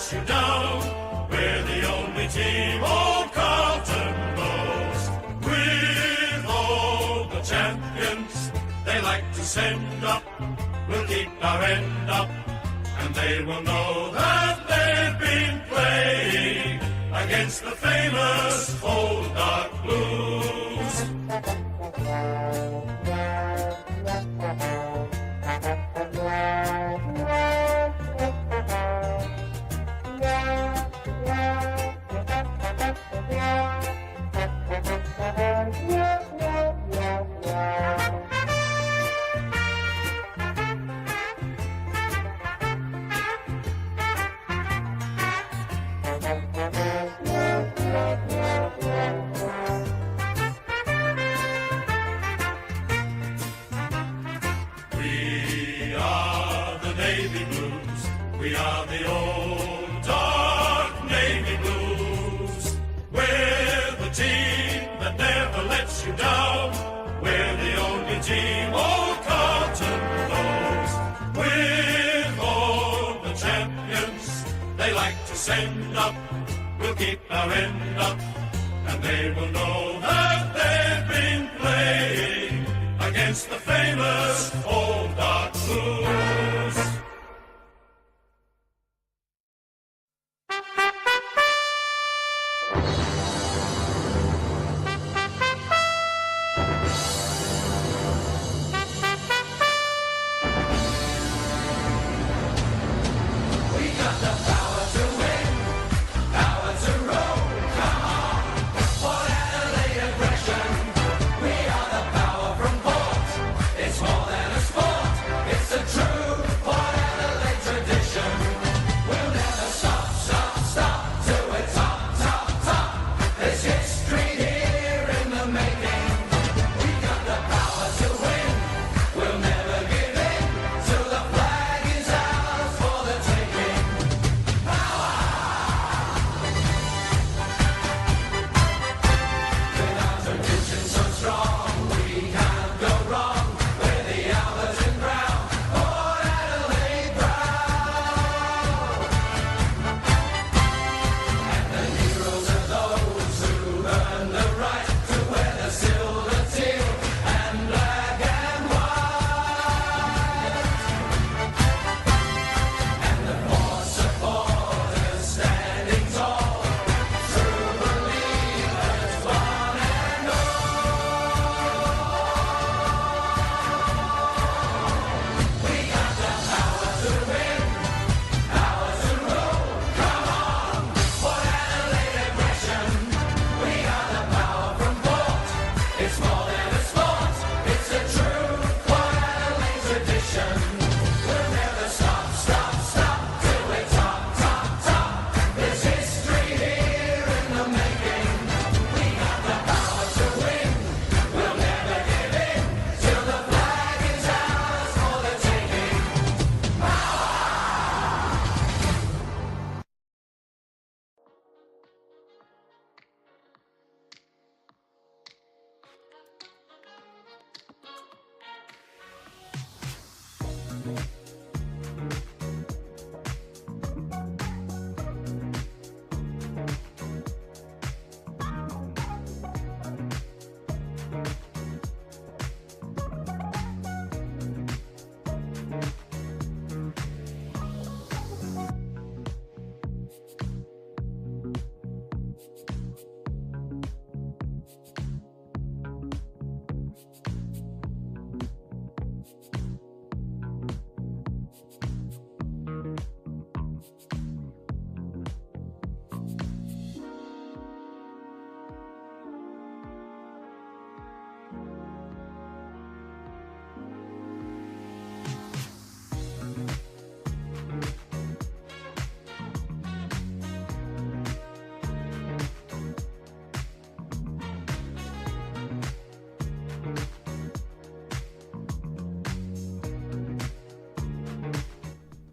lets you down. We're the only team old Carlton knows. With all the champions they like to send up, we'll keep our end up, and they will know that they've been playing against the famous old dark blues. We are the old dark navy blues. We're the team that never lets you down. We're the only team old Carlton knows. With all the champions they like to send up, we'll keep our end up, and they will know that they've been playing against the famous old dark blues.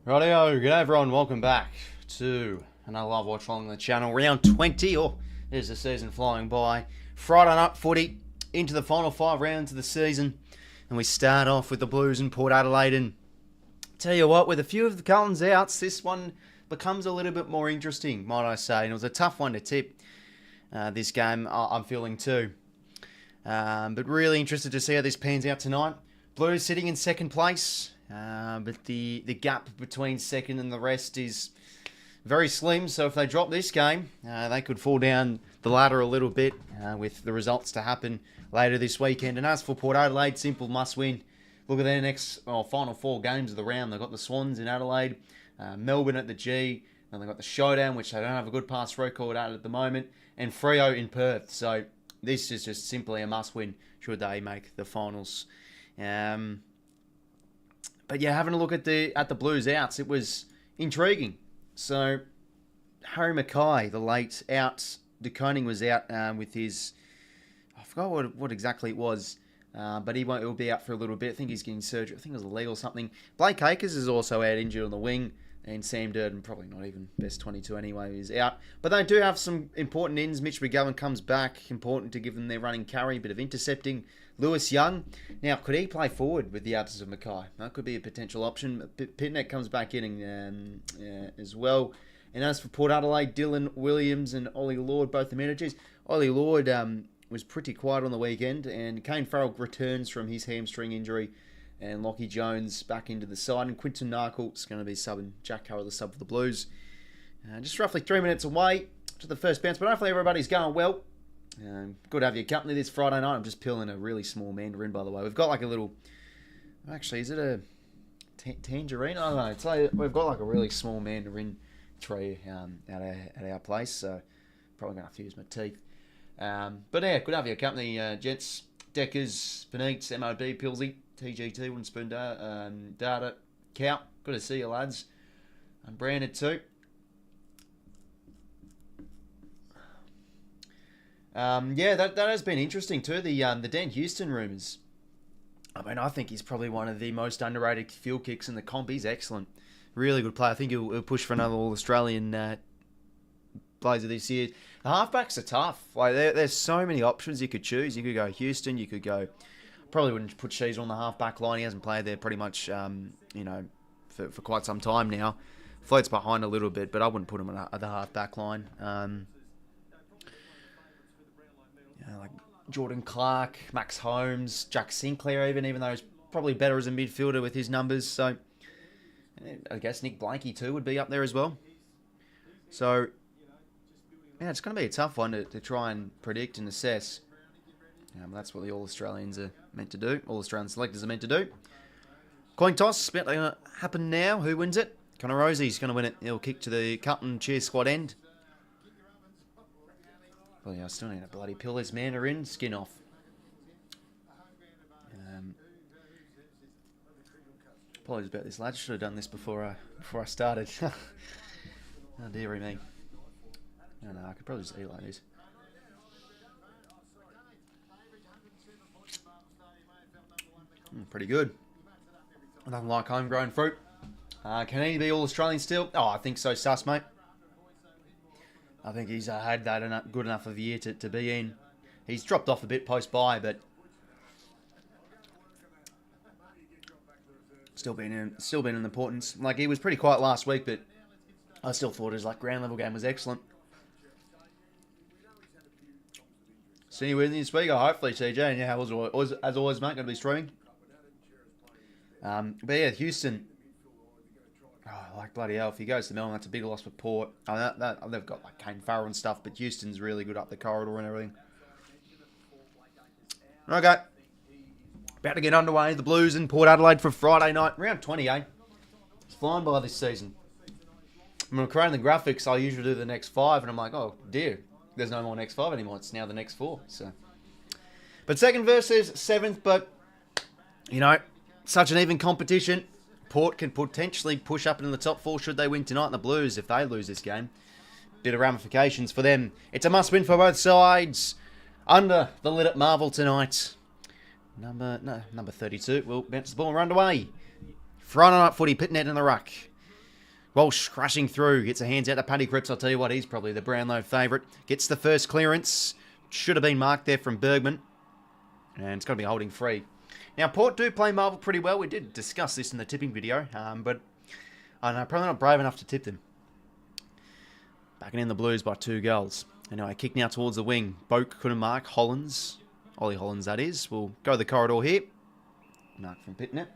Rightio, g'day everyone, welcome back to another live watch along the channel. Round 20, there's the season flying by. Friday night footy, into the final 5 rounds of the season. And we start off with the Blues and Port Adelaide. And tell you what, with a few of the Carlton's outs, this one becomes a little bit more interesting, might I say. And it was a tough one to tip this game, I'm feeling too. But really interested to see how this pans out tonight. Blues sitting in second place, but the gap between second and the rest is very slim. So if they drop this game, they could fall down the ladder a little bit with the results to happen later this weekend. And as for Port Adelaide, simple must win. Look at their next final 4 games of the round. They've got the Swans in Adelaide, Melbourne at the G, and they've got the Showdown, which they don't have a good pass record at the moment, and Freo in Perth. So this is just simply a must-win should they make the finals. But yeah, having a look at the Blues outs, it was intriguing. So Harry Mackay, the late out, De Koning was out with his, I forgot what exactly it was, but he'll be out for a little bit. I think he's getting surgery. I think it was a leg or something. Blake Acres is also out injured on the wing. And Sam Durden, probably not even best 22 anyway, is out. But they do have some important ins. 𝐬𝐿 𝐴𝐿 comes back. Important to give them their running carry. Bit of intercepting. Lewis Young. Now, could he play forward with the absence of Mackay? That could be a potential option. Pitnet comes back in as well. And as for Port Adelaide, Dylan Williams and Ollie Lord, both the managers. Ollie Lord was pretty quiet on the weekend. And Kane Farrell returns from his hamstring injury. And Lachie Jones back into the side. And Quinton Narkle is going to be subbing Jack Carroll, the sub for the Blues. Just roughly 3 minutes away to the first bounce. But hopefully everybody's going well. Good to have your company this Friday night. I'm just peeling a really small mandarin, by the way. We've got like a little... Actually, is it a tangerine? I don't know. It's like, we've got like a really small mandarin tree at our place. So probably going to have to use my teeth. But yeah, good to have your company, gents. Deckers, Penites, MOD, 𝐵𝐿𝐴𝐿𝐿, TGT, Wooden Spoon Data, 𝐓𝐡𝐞. Good to see you, lads. I'm branded too. Yeah, that has been interesting too. The Dan Houston rumours. I mean, I think he's probably one of the most underrated field kicks in the comp. He's excellent. Really good player. I think he'll push for another All-Australian Blazer this year. The halfbacks are tough. Like there's so many options you could choose. You could go Houston. You could go... Probably wouldn't put Shees on the halfback line. He hasn't played there pretty much, for quite some time now. Floats behind a little bit, but I wouldn't put him at the halfback line. Like Jordan Clark, Max Holmes, Jack Sinclair, even though he's probably better as a midfielder with his numbers. So I guess Nick Blakey too would be up there as well. So yeah, it's going to be a tough one to try and predict and assess. That's what the All-Australians are meant to do. All-Australian selectors are meant to do. Coin toss, about to happen now. Who wins it? Connor Rosie's going to win it. He'll kick to the Carlton cheer squad end. Well, yeah, I still need a bloody pill. This mandarin, skin off. Apologies about this, lads. Should have done this before I started. Oh, dearie me. No, I could probably just eat like this. Pretty good. Nothing like homegrown fruit. Can he be All-Australian still? Oh, I think so, sus, mate. I think he's had that good enough of a year to be in. He's dropped off a bit post-bye, but still been in importance. Like, he was pretty quiet last week, but I still thought his ground level game was excellent. See you in this week, hopefully, CJ. And yeah, as always, mate, going to be streaming. But yeah, Houston. Oh, bloody hell, if he goes to Melbourne, that's a big loss for Port. They've got Kane Farrell and stuff, but Houston's really good up the corridor and everything. Okay. About to get underway. The Blues in Port Adelaide for Friday night. Round 28. It's flying by this season. When I'm creating the graphics, I usually do the next 5, and I'm like, oh dear, there's no more next 5 anymore. It's now the next 4. So, but second versus 7th, but, such an even competition. Port can potentially push up into the top 4 should they win tonight. And the Blues, if they lose this game, bit of ramifications for them. It's a must-win for both sides. Under the lid at Marvel tonight. Number 32 will bounce the ball and run away. Friday night footy, Pitnet in the ruck. Walsh crashing through. Gets the hands out to Paddy Cripps. I'll tell you what, he's probably the Brownlow favourite. Gets the first clearance. Should have been marked there from Bergman. And it's going to be holding free. Now, Port do play Marvel pretty well. We did discuss this in the tipping video, but I don't know, probably not brave enough to tip them. Backing in the Blues by 2 goals. Anyway, kick now towards the wing. Boak couldn't mark. Hollins, Ollie Hollins that is, will go the corridor here. Mark from Pitnet.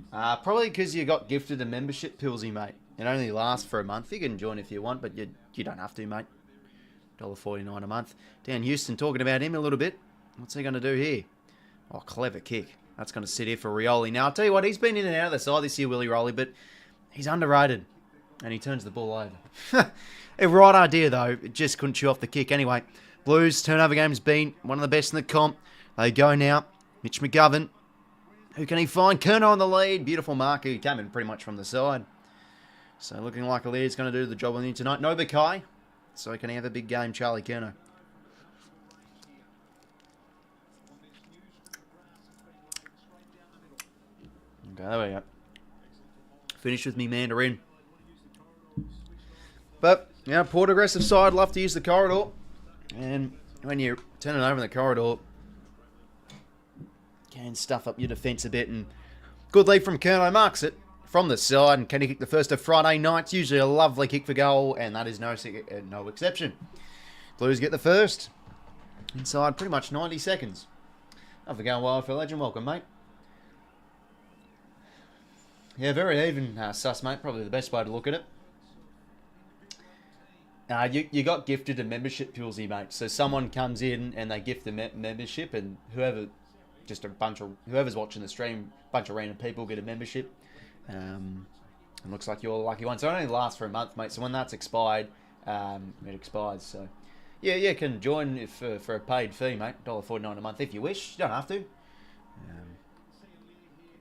Probably because you got gifted a membership, Pilsy, mate. It only lasts for a month. You can join if you want, but you don't have to, mate. $1.49 a month. Dan Houston talking about him a little bit. What's he going to do here? Oh, clever kick. That's going to sit here for Rioli. Now, I'll tell you what, he's been in and out of the side this year, Willie Rioli, but he's underrated. And he turns the ball over. A right idea, though. It just couldn't chew off the kick. Anyway, Blues turnover game's been one of the best in the comp. They go now. Mitch McGovern. Who can he find? 𝐚𝐿 on the lead. Beautiful marker. He came in pretty much from the side. So looking like Alear's going to do the job on him tonight. No 𝐵𝐼𝐿. So can he have a big game, Charlie 𝐚𝐿? Okay, there we go. Finish with me Mandarin. But, yeah, Port aggressive side, love to use the corridor. And when you turn it over in the corridor, can stuff up your defence a bit. And good lead from 𝐚𝐿, marks it from the side. And can he kick the first of Friday nights? Usually a lovely kick for goal, and that is no exception. Blues get the first. Inside pretty much 90 seconds. Have a go, AFL legend. Welcome, mate. Yeah, very even, sus, mate. Probably the best way to look at it. You got gifted a membership, Pilsy, mate. So someone comes in and they gift the membership, and whoever's watching the stream, a bunch of random people get a membership. It looks like you're the lucky one. So it only lasts for a month, mate. So when that's expired, it expires. So yeah, you can join if for a paid fee, mate. $1.49 a month if you wish. You don't have to.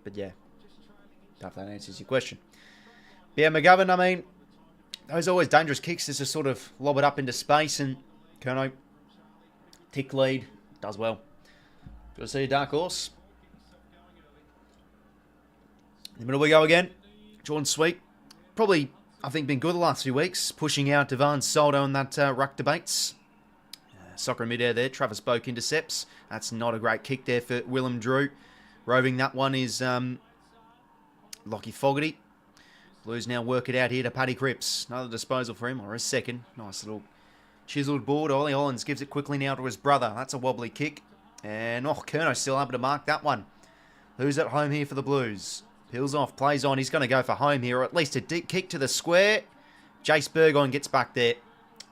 But yeah. If that answers your question. Yeah, McGovern, I mean, those always dangerous kicks is to sort of lob it up into space, and 𝐚𝐿, tick lead, does well. Good to see a dark horse. In the middle we go again. Jordan Sweet, probably, I think, been good the last few weeks, pushing out Devon Soldo in that ruck debates. Soccer mid-air there, Travis Boak intercepts. That's not a great kick there for Willem Drew. Roving that one is Lockie Fogarty. Blues now work it out here to Paddy Cripps. Another disposal for him, or a second. Nice little chiseled board. Ollie Hollins gives it quickly now to his brother. That's a wobbly kick. And, 𝐚𝐿 still able to mark that one. Who's at home here for the Blues? Peels off, plays on. He's going to go for home here, or at least a deep kick to the square. 𝐵𝐼𝐿 gets back there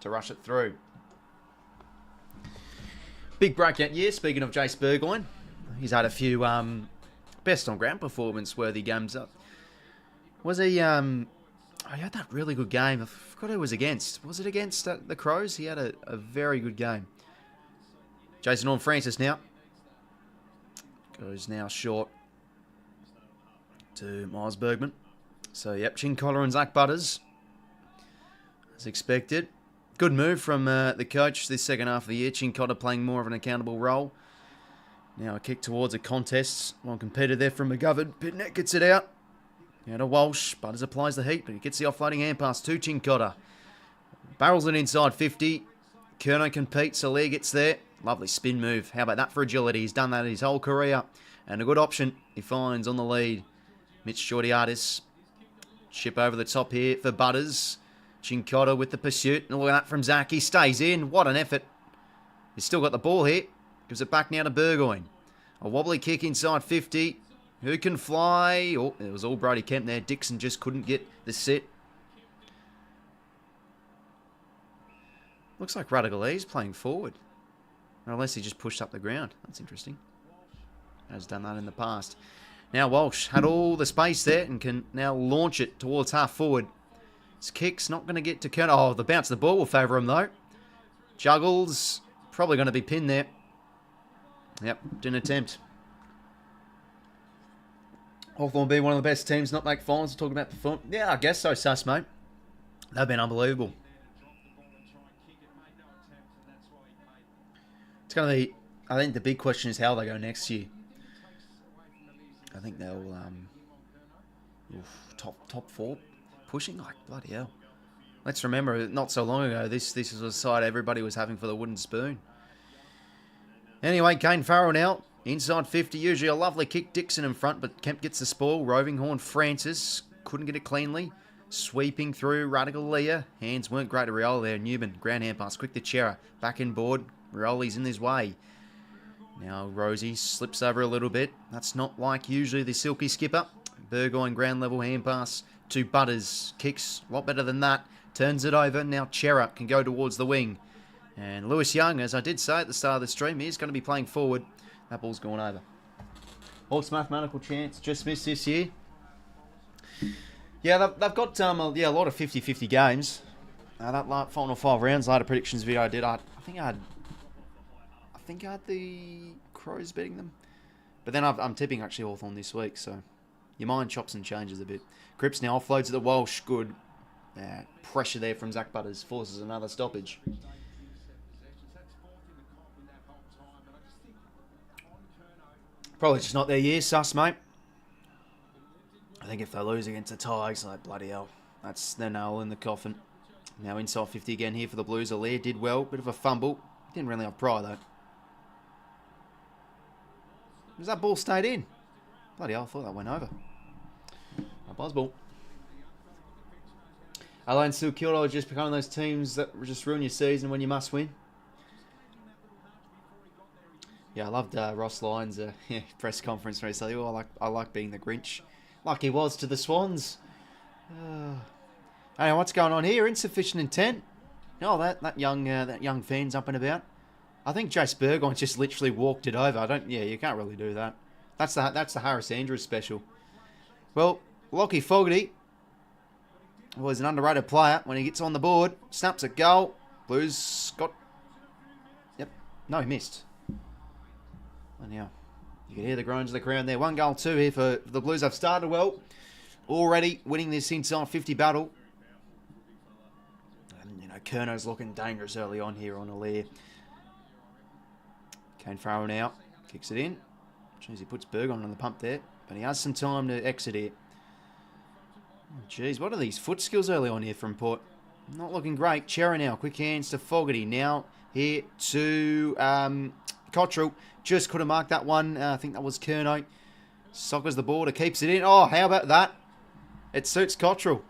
to rush it through. Big breakout year, speaking of 𝐵𝐼𝐿. He's had a few best on ground performance worthy games up. Was he, he had that really good game. I forgot who it was against. Was it against the Crows? He had a very good game. Jason Horne-Francis now. Goes now short to Miles Bergman. So, yep, 𝐼𝐿 𝐿𝐿 and Zach Butters. As expected. Good move from the coach this second half of the year. 𝐼𝐿 𝐿𝐿 playing more of an accountable role. Now a kick towards a contest. Well competed there from McGovern. Pitnet gets it out. Now to Walsh. Butters applies the heat, but he gets the offloading hand pass to 𝐼𝐿 𝐿𝐿. Barrels it inside 50. 𝐚𝐿 competes. 𝐿𝐿 gets there. Lovely spin move. How about that for agility? He's done that his whole career. And a good option he finds on the lead. Mitch Shorty-Artis. Chip over the top here for Butters. 𝐼𝐿 𝐿𝐿 with the pursuit. And look at that from Zach. He stays in. What an effort. He's still got the ball here. Gives it back now to Burgoyne. A wobbly kick inside 50. Who can fly? Oh, it was all Brody Kemp there. Dixon just couldn't get the set. Looks like 𝐼𝐿𝐿𝐿's playing forward. Or unless he just pushed up the ground. That's interesting. Has done that in the past. Now Walsh had all the space there and can now launch it towards half forward. His kick's not going to get to 𝐚𝐿. Oh, the bounce of the ball will favour him though. Juggles. Probably going to be pinned there. Yep, didn't attempt. Hawthorn be one of the best teams not make finals. Talk about performance. Yeah, I guess so, sus, mate. They've been unbelievable. It's going to be, I think the big question is how they go next year. I think they'll top 4 pushing like bloody hell. Let's remember, not so long ago, this was a side everybody was having for the wooden spoon. Anyway, Kane Farrell now. Inside 50, usually a lovely kick. Dixon in front, but Kemp gets the spoil. Roving Horn-Francis couldn't get it cleanly. Sweeping through 𝐼𝐻𝐪. Hands weren't great to Rioli there. Newman, ground hand pass. Quick to 𝐤𝐻𝐿. Back in board. Rioli's in his way. Now Rosie slips over a little bit. That's not like usually the silky skipper. Burgoyne ground level hand pass to Butters. Kicks a lot better than that. Turns it over. Now 𝐤𝐻𝐿 can go towards the wing. And 𝐼𝐻𝐿 Young, as I did say at the start of the stream, is going to be playing forward. That ball's gone over. Hawks' mathematical chance just missed this year. Yeah, they've got a lot of 50-50 games. That final 5 rounds later predictions video I did, I think I had the Crows beating them. But then I'm tipping actually Hawthorn this week, so your mind chops and changes a bit. Cripps now offloads at the Walsh. Good. Pressure there from Zach Butters. Forces another stoppage. Probably just not their year, sus, mate. I think if they lose against the Tigers, like, bloody hell, that's their nail in the coffin. Now inside 50 again here for the Blues. 𝐼𝐻𝐿 did well. Bit of a fumble. Didn't really have pride, though. Was that ball stayed in? Bloody hell, I thought that went over. A buzzball. Alain still killed. I was just becoming those teams that just ruin your season when you must win. Yeah, I loved Ross Lyon's press conference recently. Oh, I like being the Grinch. Like he was to the Swans. Hey, what's going on here? Insufficient intent. Oh, that young fan's up and about. I think Jace Burgoyne just literally walked it over. You can't really do that. That's the Harris Andrews special. Well, 𝐓𝐿𝐿 𝐴𝐷𝐿 was an underrated player. When he gets on the board, snaps a goal. Blues got... Yep. No, he missed. And now, you can hear the groans of the crowd there. 1 goal, 2 here for the Blues. They've started well. Already winning this inside 50 battle. And, Curno's looking dangerous early on here on 𝐼𝐿𝐿. Kane Farrell now. Kicks it in. Jeez, he puts Burgoyne on the pump there. But he has some time to exit here. Oh, jeez, what are these foot skills early on here from Port? Not looking great. 𝐤𝐻𝐿 now. Quick hands to 𝐷𝐿𝐿. Now here to 𝐸𝐿𝐿. Just could have marked that one. I think that was Curnow. Soccers the border. Keeps it in. Oh, how about that? It suits 𝐸𝐿𝐿.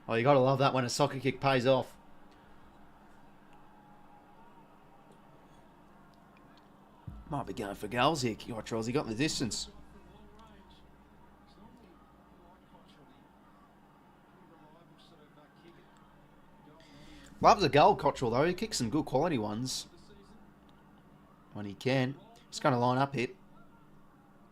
Oh, you got to love that when a soccer kick pays off. Might be going for goals here, 𝐸𝐿𝐿. He got the distance. Loves a goal, 𝐸𝐿𝐿, though. He kicks some good quality ones. When he can. Just going to line up here.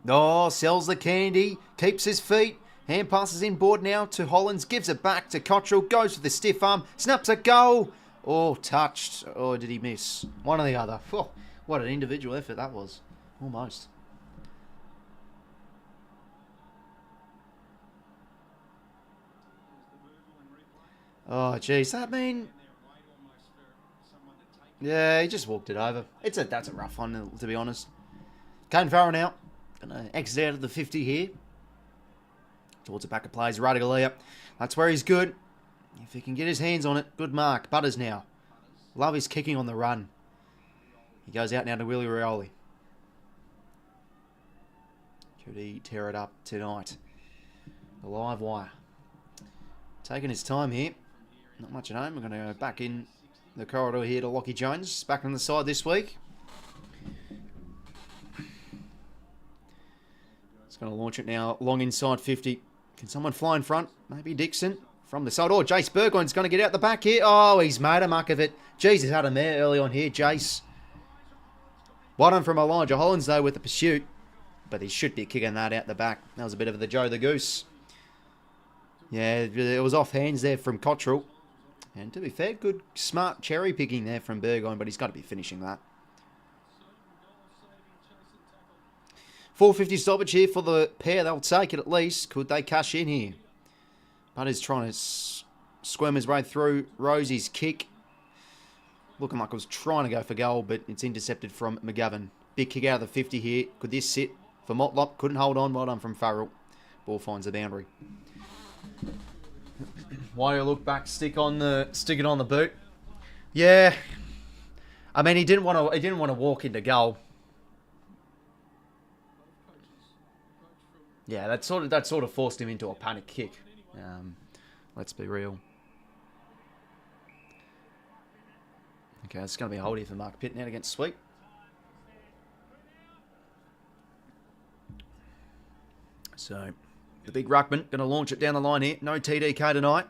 Oh, sells the candy. Keeps his feet. Hand passes in board now to Hollands. Gives it back to 𝐸𝐿𝐿. Goes for the stiff arm. Snaps a goal. Oh, touched. Oh, did he miss? One or the other. Oh, what an individual effort that was. Almost. Oh, jeez. That mean... Yeah, he just walked it over. That's a rough one, to be honest. Kane Farrell now. Gonna exit out of the 50 here. Towards the back of plays. 𝐼𝐻𝐿𝐿. That's where he's good. If he can get his hands on it. Good mark. Butters now. Love his kicking on the run. He goes out now to Willie Rioli. Could he tear it up tonight? The live wire. Taking his time here. Not much at home. We're going to go back in the corridor here to Lachie Jones. Back on the side this week. It's going to launch it now. Long inside 50. Can someone fly in front? Maybe Dixon from the side. Oh, Jace Burgoyne's going to get out the back here. Oh, he's made a muck of it. Jeez, he's had him there early on here, Jace. Bottom from Elijah Hollands, though, with the pursuit. But he should be kicking that out the back. That was a bit of the Joe the Goose. Yeah, it was off hands there from 𝐸𝐿𝐿. And to be fair, good, smart cherry picking there from Burgoyne, but he's got to be finishing that. 450 stoppage here for the pair. They'll take it at least. Could they cash in here? But he's trying to squirm his way through. Rosie's kick. Looking like it was trying to go for goal, but it's intercepted from McGovern. Big kick out of the 50 here. Could this sit for Motlop? Couldn't hold on. Well done from Farrell. Ball finds the boundary. Why do you look back? Stick it on the boot. Yeah. I mean, he didn't want to walk into goal. Yeah, that sort of forced him into a panic kick. Let's be real. Okay, it's going to be a hold here for Mark Pitt now against Sweet. So, the big ruckman going to launch it down the line here. No TDK tonight.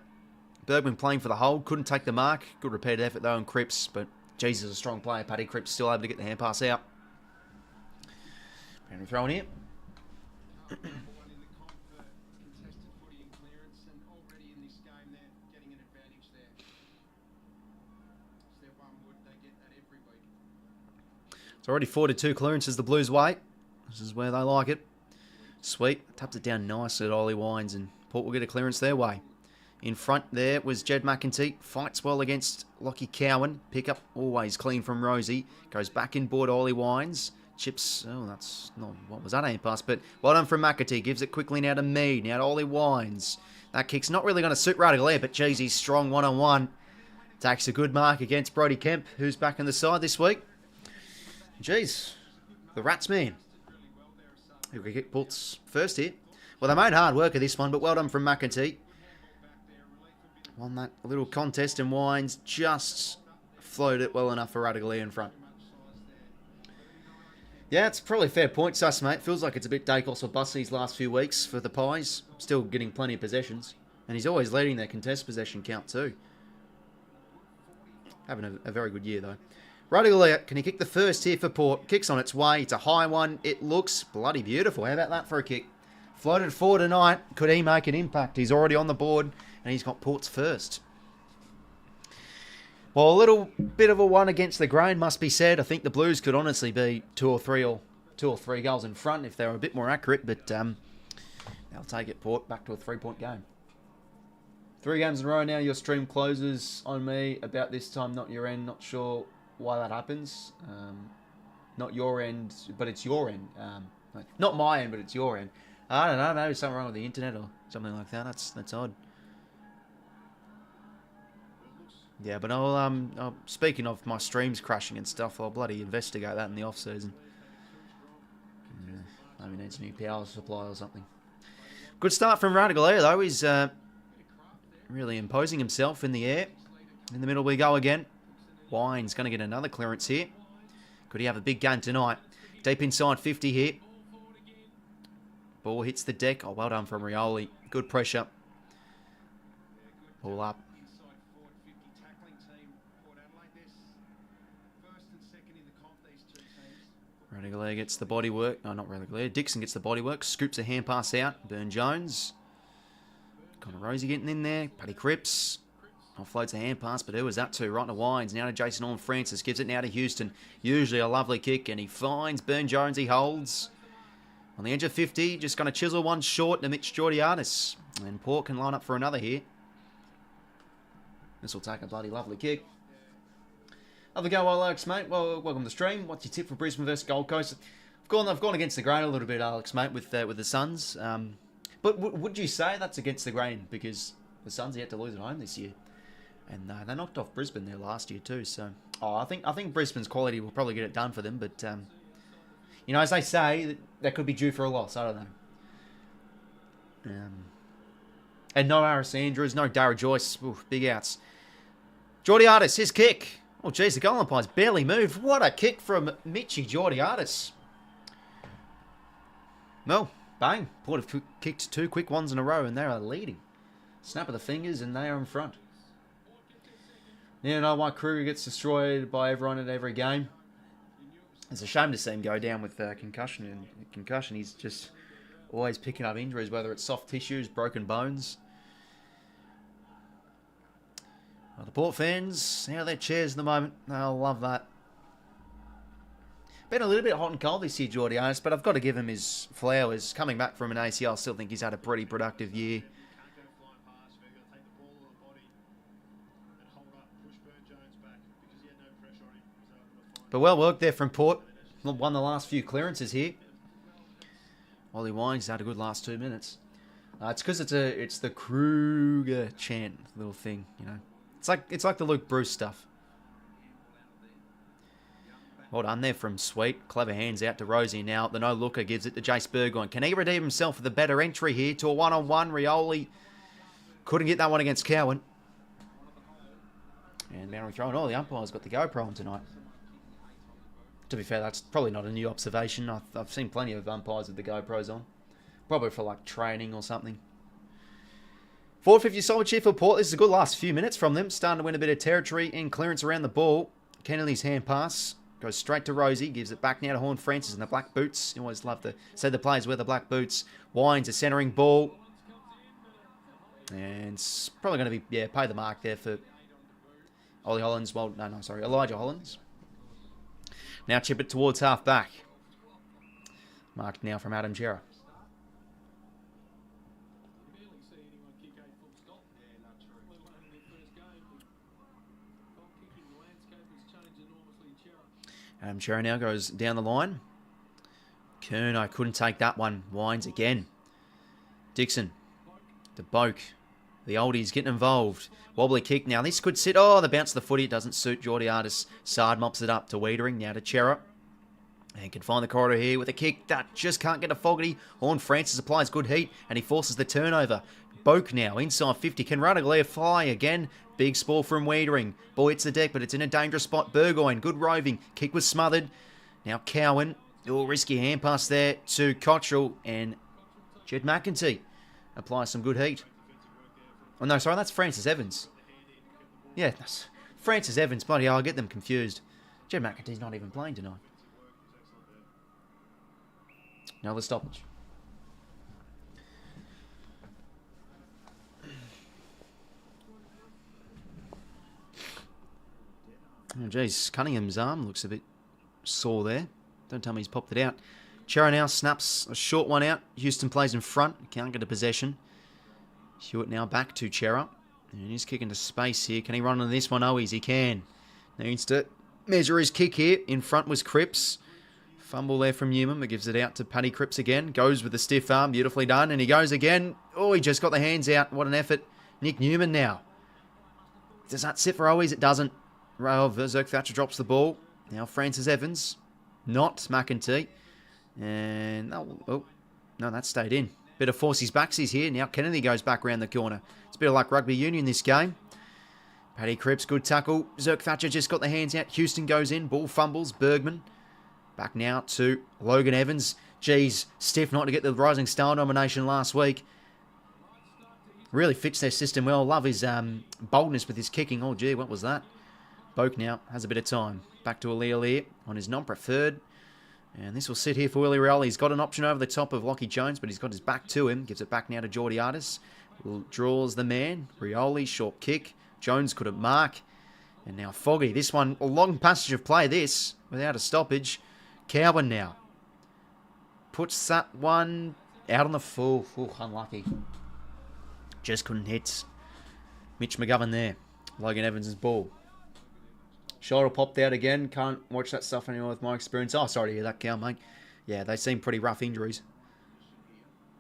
Bergman playing for the hold. Couldn't take the mark. Good repeated effort though on Cripps. But, Jesus, a strong player. Paddy Cripps still able to get the hand pass out. And throw in here. It's already 4-2 clearances the Blues way. This is where they like it. Sweet. Taps it down nicely at 𝐼𝐻𝐿𝐼 and Port will get a clearance their way. In front there was Jed McEntee. Fights well against 𝐼𝐻𝐿𝐼 𝐿𝐼. Pick up always clean from Rosie. Goes back in board 𝐼𝐻𝐿𝐼. Chips. Oh, that's not... What was that aim pass? But well done from McEntee. Gives it quickly now to Mead. Now to 𝐼𝐻𝐿𝐼. That kick's not really going to suit 𝐼𝐻𝐿𝐼, but geez, he's strong one-on-one. Takes a good mark against Brodie Kemp, who's back in the side this week. Jeez, the Rats man. Who could get Port's first here. Well, they made hard work of this one, but well done from McEntee. Won that little contest and Wines just floated it well enough for 𝐼𝐻𝐿𝐼 in front. Yeah, it's probably a fair point, sus, mate. Feels like it's a bit Dacos or bust these last few weeks for the Pies. Still getting plenty of possessions. And he's always leading their contest possession count too. Having a very good year, though. 𝐼𝐻𝐿𝐼, can he kick the first here for Port? Kicks on its way. It's a high one. It looks bloody beautiful. How about that for a kick? Floated forward tonight. Could he make an impact? He's already on the board, and he's got Port's first. Well, a little bit of a one against the grain must be said. I think the Blues could honestly be two or three goals in front if they were a bit more accurate, but they'll take it, Port, back to a 3-point game. 3 games in a row now. Your stream closes on me about this time, not your end. Not sure why that happens. Not your end, but it's your end. Not my end, but it's your end. I don't know. Maybe something wrong with the internet or something like that. That's odd. Yeah, but I'll speaking of my streams crashing and stuff, I'll bloody investigate that in the off season. Yeah, maybe needs a new power supply or something. Good start from 𝐼𝐻𝐿𝐼 though. He's really imposing himself in the air. In the middle we go again. Wine's going to get another clearance here. Could he have a big game tonight? Deep inside 50 here. Ball hits the deck. Oh, well done from Rioli. Good pressure. Ball up. 𝐼𝐻𝐿𝐼 gets the body work. No, not 𝐼𝐻𝐿𝐼. Dixon gets the body work. Scoops a hand pass out. Burn-Jones. Connor Rosie getting in there. Paddy Cripps. Offloads a hand pass, but who was that to? Right to Wines. Now to Jason Horne-Francis. Gives it now to Houston. Usually a lovely kick, and he finds Burn-Jones. He holds. On the edge of 50. Just going to chisel one short to 𝐬𝐻𝐿𝐼. And Port can line up for another here. This will take a bloody lovely kick. Have a go, Alex, mate. Well, welcome to the stream. What's your tip for Brisbane versus Gold Coast? I've gone against the grain a little bit, Alex, mate, with the Suns. But would you say that's against the grain? Because the Suns are yet to lose at home this year. And they knocked off Brisbane there last year too. So, I think Brisbane's quality will probably get it done for them. But, you know, as they say, that could be due for a loss. I don't know. And no Harris Andrews, no Darragh Joice. Oof, big outs. 𝐷𝐻𝐿𝐼, his kick. Oh, geez, the goal umpire's barely moved. What a kick from 𝐬𝐻𝐿𝐼. Well, bang. Port have kicked 2 quick ones in a row, and they are leading. Snap of the fingers, and they are in front. You know why Kruger gets destroyed by everyone at every game? It's a shame to see him go down with concussion. And concussion, he's just always picking up injuries, whether it's soft tissues, broken bones. Well, the Port fans, out of their chairs at the moment. They'll love that. Been a little bit hot and cold this year, 𝐷𝐻𝐿𝐼, but I've got to give him his flowers. Coming back from an ACL, I still think he's had a pretty productive year. But well worked there from Port. Won the last few clearances here. Ollie Wines had a good last 2 minutes. It's because it's the Kruger chant little thing, you know. It's like the Luke Bruce stuff. Well done there from Sweet. Clever hands out to Rosie. Now the no-looker gives it to Jace Burgoyne. Can he redeem himself with a better entry here to a one-on-one? 𝐼𝐻𝐿𝐼 couldn't get that one against Cowan. And boundary throw, and all the umpires got the GoPro on tonight. To be fair, that's probably not a new observation. I've seen plenty of umpires with the GoPros on. Probably for like training or something. 450 solid cheer for Port. This is a good last few minutes from them. Starting to win a bit of territory in clearance around the ball. Kennedy's hand pass goes straight to Rosie. Gives it back now to Horn Francis in the black boots. You always love to say the players wear the black boots. Wines a centering ball. And it's probably going to be, yeah, pay the mark there for Ollie Hollands. Well, no, sorry, Elijah Hollands. Now chip it towards half back. Marked now from Adam Gerra. Adam Gerra now goes down the line. 𝐴𝐿𝐼 couldn't take that one. Wines again. Dixon. The Boak. The oldies getting involved. Wobbly kick. Now this could sit. Oh, the bounce of the footy. It doesn't suit 𝐷𝐷𝐼. Sard mops it up to 𝐻𝐻𝐪𝐷. Now to Cerra. And can find the corridor here with a kick that just can't get a Fogarty. Horn Francis applies good heat and he forces the turnover. Boak now inside 50. Can Radaglia fly again? Big spore from 𝐻𝐻𝐪𝐷. Ball hits the deck, but it's in a dangerous spot. Burgoyne, good roving. Kick was smothered. Now Cowan. Oh, risky hand pass there to 𝐴𝐿𝐼. And Jed McEntee applies some good heat. Oh, no, sorry, that's Francis Evans. Yeah, that's Francis Evans. Bloody hell, I get them confused. Jed McEntee's not even playing tonight. Another stoppage. Oh, geez, Cunningham's arm looks a bit sore there. Don't tell me he's popped it out. Cerra now snaps a short one out. Houston plays in front. Can't get a possession. Hewitt now back to Cerra. And he's kicking to space here. Can he run on this one? Oh, he can. Needs to measure his kick here. In front was Cripps. Fumble there from Newman, but gives it out to Paddy Cripps again. Goes with the stiff arm. Beautifully done. And he goes again. Oh, he just got the hands out. What an effort. Nick Newman now. Does that sit for Owies? It doesn't. 𝐸𝐻𝐿𝐼 drops the ball. Now Francis Evans. Not McEntee. And, oh, no, that stayed in. Bit of force his backsies here. Now Kennedy goes back around the corner. It's a bit like rugby union this game. Paddy Cripps, good tackle. 𝐸𝐻𝐿𝐼 just got the hands out. Houston goes in. Ball fumbles. Bergman. Back now to Logan Evans. Geez, stiff not to get the Rising Star nomination last week. Really fixed their system well. Love his boldness with his kicking. Oh, gee, what was that? Boak now has a bit of time. Back to 𝐼𝐻𝐿𝐼 on his non-preferred. And this will sit here for Willie Rioli. He's got an option over the top of Lachie Jones, but he's got his back to him. Gives it back now to 𝐷𝐷𝐼. Draws the man. Rioli, short kick. Jones couldn't mark. And now Foggy. This one, a long passage of play, this, without a stoppage. Cowan now. Puts that one out on the full. Ooh, unlucky. Just couldn't hit Mitch McGovern there. Logan Evans' ball. Shoulder popped out again. Can't watch that stuff anymore with my experience. Oh, sorry to hear that, Cal, mate. Yeah, they seem pretty rough injuries.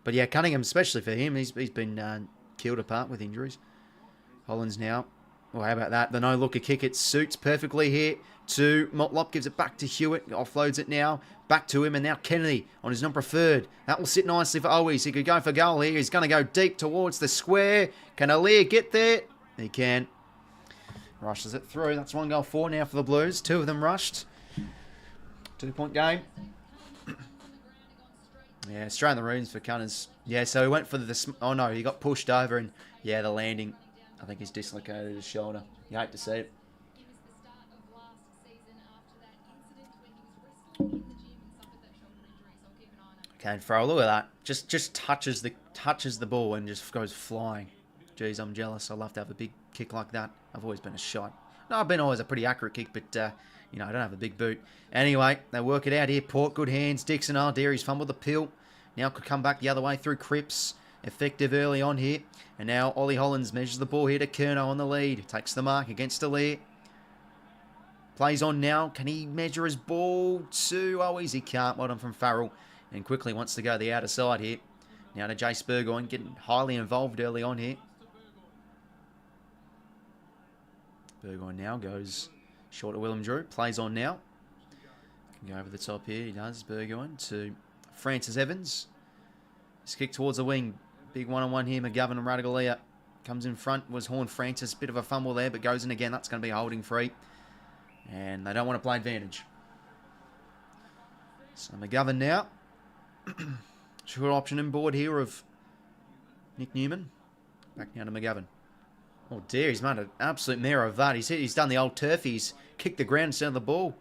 But yeah, Cunningham, especially for him, he's been killed apart with injuries. Hollands now. Well, how about that? The no-looker kick. It suits perfectly here to Motlop. Gives it back to Hewitt. Offloads it now. Back to him. And now Kennedy on his non-preferred. That will sit nicely for Owis. He could go for goal here. He's going to go deep towards the square. Can 𝐼𝐿𝐼 get there? He can. Rushes it through. That's 1-4 now for the Blues. 2 of them rushed. 2-point game. Yeah, straight the runes for Cunners. Yeah, so he went for the... Oh, no, he got pushed over and, yeah, the landing. I think he's dislocated his shoulder. You hate to see it. Okay, throw. Look at that. Just touches the ball and just goes flying. Jeez, I'm jealous. I love to have a big kick like that. I've always been a shot. No, I've been always a pretty accurate kick, but, you know, I don't have a big boot. Anyway, they work it out here. Port, good hands. Dixon, Dairy's fumbled the pill. Now could come back the other way through Cripps. Effective early on here. And now Ollie Hollands measures the ball here to 𝐴𝐿𝐼 on the lead. Takes the mark against 𝐼𝐿𝐼. Plays on now. Can he measure his ball to... Oh, easy can't. Well done from Farrell. And quickly wants to go the outer side here. Now to Jace Burgoyne. Getting highly involved early on here. Burgoyne now goes short of Willem Drew. Plays on now. Can go over the top here. He does. Burgoyne to Francis Evans. His kick towards the wing. Big one-on-one here. McGovern and 𝐼𝐻𝐿𝐼 comes in front. Was Horn Francis. Bit of a fumble there, but goes in again. That's going to be a holding free. And they don't want to play advantage. So McGovern now. Short option in board here of Nick Newman. Back now to McGovern. Oh dear, he's made an absolute mare of that. He's done the old turf. He's kicked the ground instead of the ball.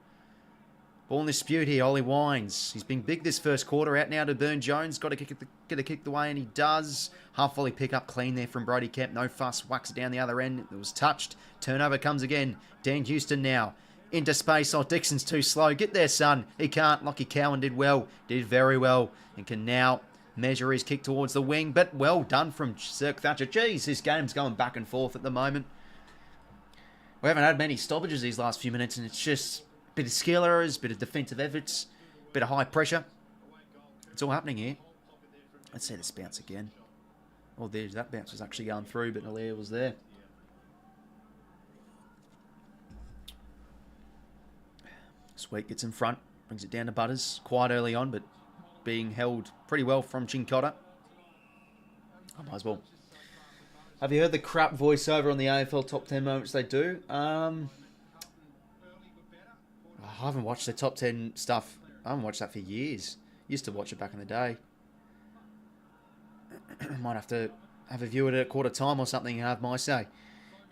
Ball in dispute here, Ollie Wines. He's been big this first quarter. Out now to Burn Jones. Got to get a kick the way, and he does. Half volley pick up clean there from Brodie Kemp. No fuss. Whacks it down the other end. It was touched. Turnover comes again. Dan Houston now. Into space. Oh, Dixon's too slow. Get there, son. He can't. 𝐼𝐻𝐿𝐼 𝐿𝐼 did well. Did very well. And can now measure his kick towards the wing. But well done from 𝐶𝐶. Jeez, this game's going back and forth at the moment. We haven't had many stoppages these last few minutes, and it's just a bit of skill errors, bit of defensive efforts, bit of high pressure. It's all happening here. Let's see this bounce again. Oh, there's that bounce was actually going through, but 𝐼𝐿𝐼 was there. Sweet gets in front, brings it down to Butters. Quite early on, but being held pretty well from Chincotta. I might as well. Have you heard the crap voiceover on the AFL top 10 moments they do? I haven't watched the top 10 stuff. I haven't watched that for years. Used to watch it back in the day. Might have to have a view at it at quarter time or something and have my say.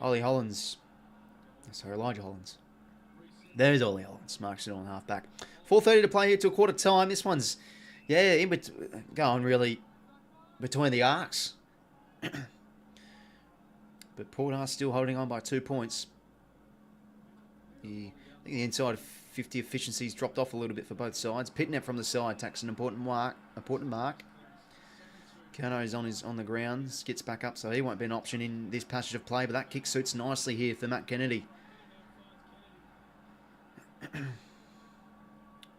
Ollie Hollins. Sorry, Elijah Hollins. There's Ollie Hollins. Marks it on half-back. 4:30 to play here till quarter time. This one's, yeah, going really between the arcs. But Port are still holding on by 2 points. I think the inside 50 efficiency's dropped off a little bit for both sides. Pitnet from the side takes an important mark. Curno's on the ground. Gets back up, so he won't be an option in this passage of play. But that kick suits nicely here for Matt Kennedy.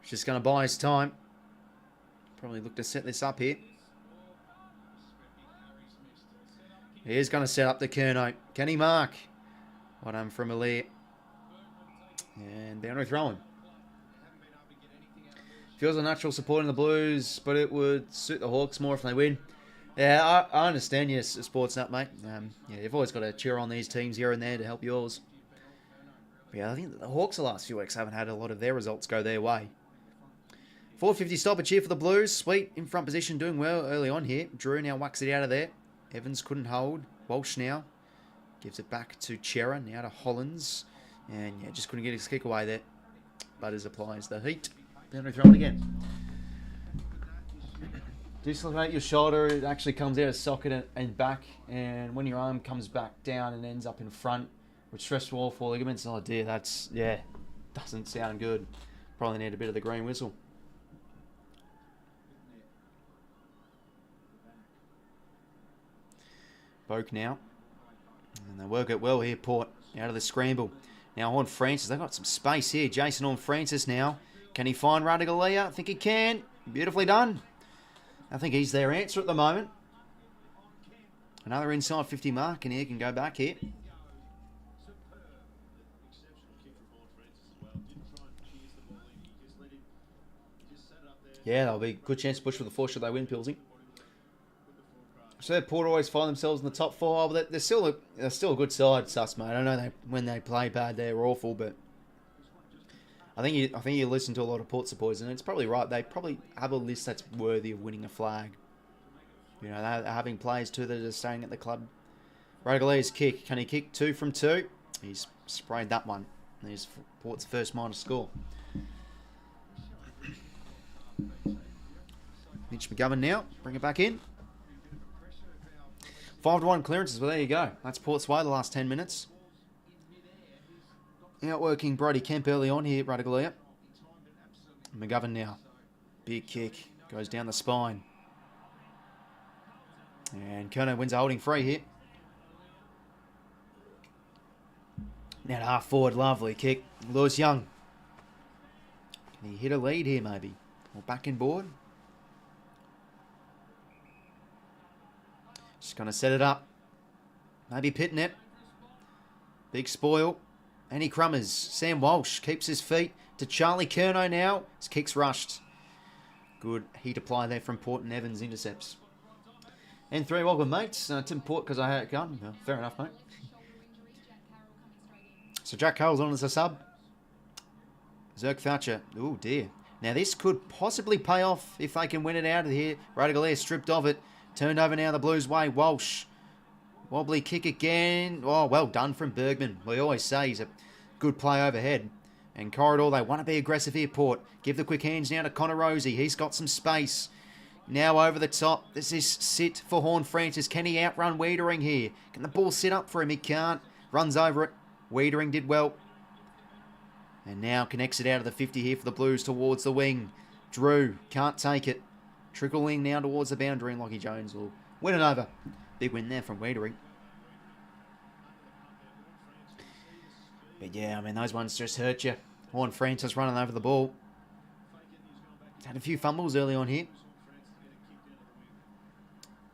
Just going to buy his time. Probably look to set this up here. He is going to set up the Curnow. Can he mark? Well done from 𝐼𝐿𝐼. And boundary throwing. Feels a natural support in the Blues, but it would suit the Hawks more if they win. Yeah, I understand you're a sports nut, mate. Yeah, you've always got to cheer on these teams here and there to help yours. But yeah, I think the Hawks the last few weeks haven't had a lot of their results go their way. 4:50 stoppage here for the Blues. Sweet in front position, doing well early on here. Drew now whacks it out of there. Evans couldn't hold. Walsh now gives it back to 𝐻𝐿𝐼. Now to Hollins. And yeah, just couldn't get his kick away there. Butters applies the heat. Boundary thrown again. Dislocate your shoulder. It actually comes out of socket and back. And when your arm comes back down and ends up in front with stress wall for ligaments, oh dear, that's, yeah, doesn't sound good. Probably need a bit of the green whistle. Boak now. And they work it well here, Port. Out of the scramble. Now Horn Francis. They've got some space here. Jason Horn Francis now. Can he find 𝐼𝐻𝐿𝐼? I think he can. Beautifully done. I think he's their answer at the moment. Another inside 50 mark, and he can go back here. Yeah, that'll be a good chance to push for the 4 should they win, Pilsy. So Port always find themselves in the top 4. But they're still a good side, sus, mate. I know when they play bad, they're awful, but I think you listen to a lot of Port supporters, and it's probably right. They probably have a list that's worthy of winning a flag. You know, they're having players too that are staying at the club. 𝐼𝐻𝐿𝐼's kick. Can he kick 2 from 2? He's sprayed that one. There's Port's first minor score. Mitch McGovern now. Bring it back in. 5-1 clearances. Well, there you go. That's Port's way the last 10 minutes. Outworking Brodie Kemp early on here, 𝐼𝐻𝐿𝐼. McGovern now. Big kick. Goes down the spine. And Curnow wins a holding free here. Now to half forward. Lovely kick. Lewis Young. Can he hit a lead here maybe? Or back in board? Just going to set it up. Maybe Pitnet. Big spoil. Any crummers. Sam Walsh keeps his feet to Charlie Curnow now. His kick's rushed. Good heat apply there from Port and Evans intercepts. N3, welcome, mates. Tim Port, because I had it gone. Well, fair enough, mate. So Jack Cole's on as a sub. 𝐓𝐴𝐿𝐿. Oh, dear. Now, this could possibly pay off if they can win it out of here. 𝐼𝙗𝐿𝐴 stripped of it. Turned over now the Blues' way. Walsh. Wobbly kick again. Oh, well done from Bergman. We always say he's a good play overhead. And Corridor, they want to be aggressive here, Port. Give the quick hands now to Connor Rozee. He's got some space. Now over the top. This is sit for Horne-Francis. Can he outrun Wiedering here? Can the ball sit up for him? He can't. Runs over it. Wiedering did well. And now connects it out of the 50 here for the Blues towards the wing. Drew can't take it. Trickling now towards the boundary, and 𝐼𝐗𝐿𝐴 Jones will win it over. Big win there from Wiedering. But yeah, I mean, those ones just hurt you. Horne-Francis running over the ball. Had a few fumbles early on here.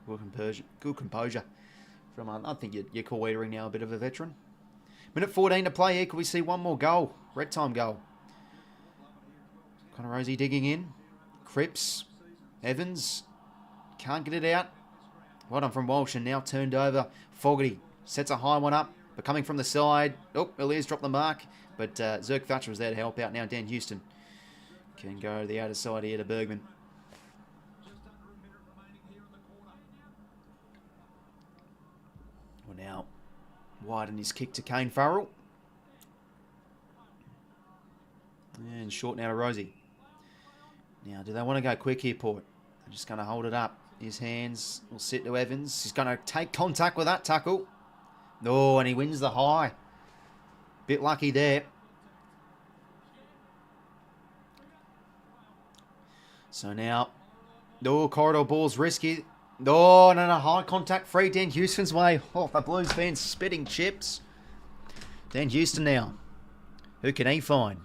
Good composure from, I think you call Wiedering now a bit of a veteran. Minute 14 to play here. Could we see one more goal? Red time goal. Connor Rozee digging in. Cripps. Evans. Can't get it out. Well done from Walsh, and now turned over. Fogarty sets a high one up, but coming from the side. Oh, 𝐼𝐿𝐴's dropped the mark, but 𝐵𝐴𝐿𝐴 was there to help out. Now Dan Houston can go to the outer side here to Bergman. Well, now widen his kick to Kane 𝐕𝐴𝐿. And short now to Rozee. Now, do they want to go quick here, Port? They're just going to hold it up. His hands will sit to Evans. He's going to take contact with that tackle. Oh, and he wins the high. Bit lucky there. So now, corridor ball's risky. Oh, no, high contact free. Dan Houston's way. Oh, the Blues fans spitting chips. Dan Houston now. Who can he find?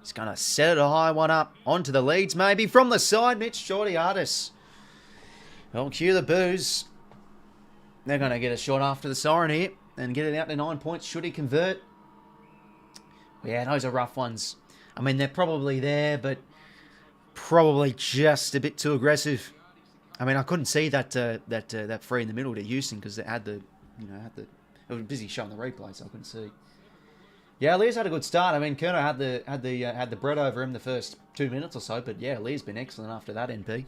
He's going to set a high one up onto the leads, maybe. From the side, 𝐬𝐿𝐴𝐿𝐴. Well, cue the boos. They're going to get a shot after the siren here and get it out to 9 points. Should he convert? Yeah, those are rough ones. I mean, they're probably there, but probably just a bit too aggressive. I mean, I couldn't see that free in the middle to Houston because it had it was busy showing the replay, so I couldn't see. Yeah, 𝐼𝐿𝐴's had a good start. I mean, Curnow had the bread over him the first 2 minutes or so, but yeah, 𝐼𝐿𝐴's been excellent after that, NP.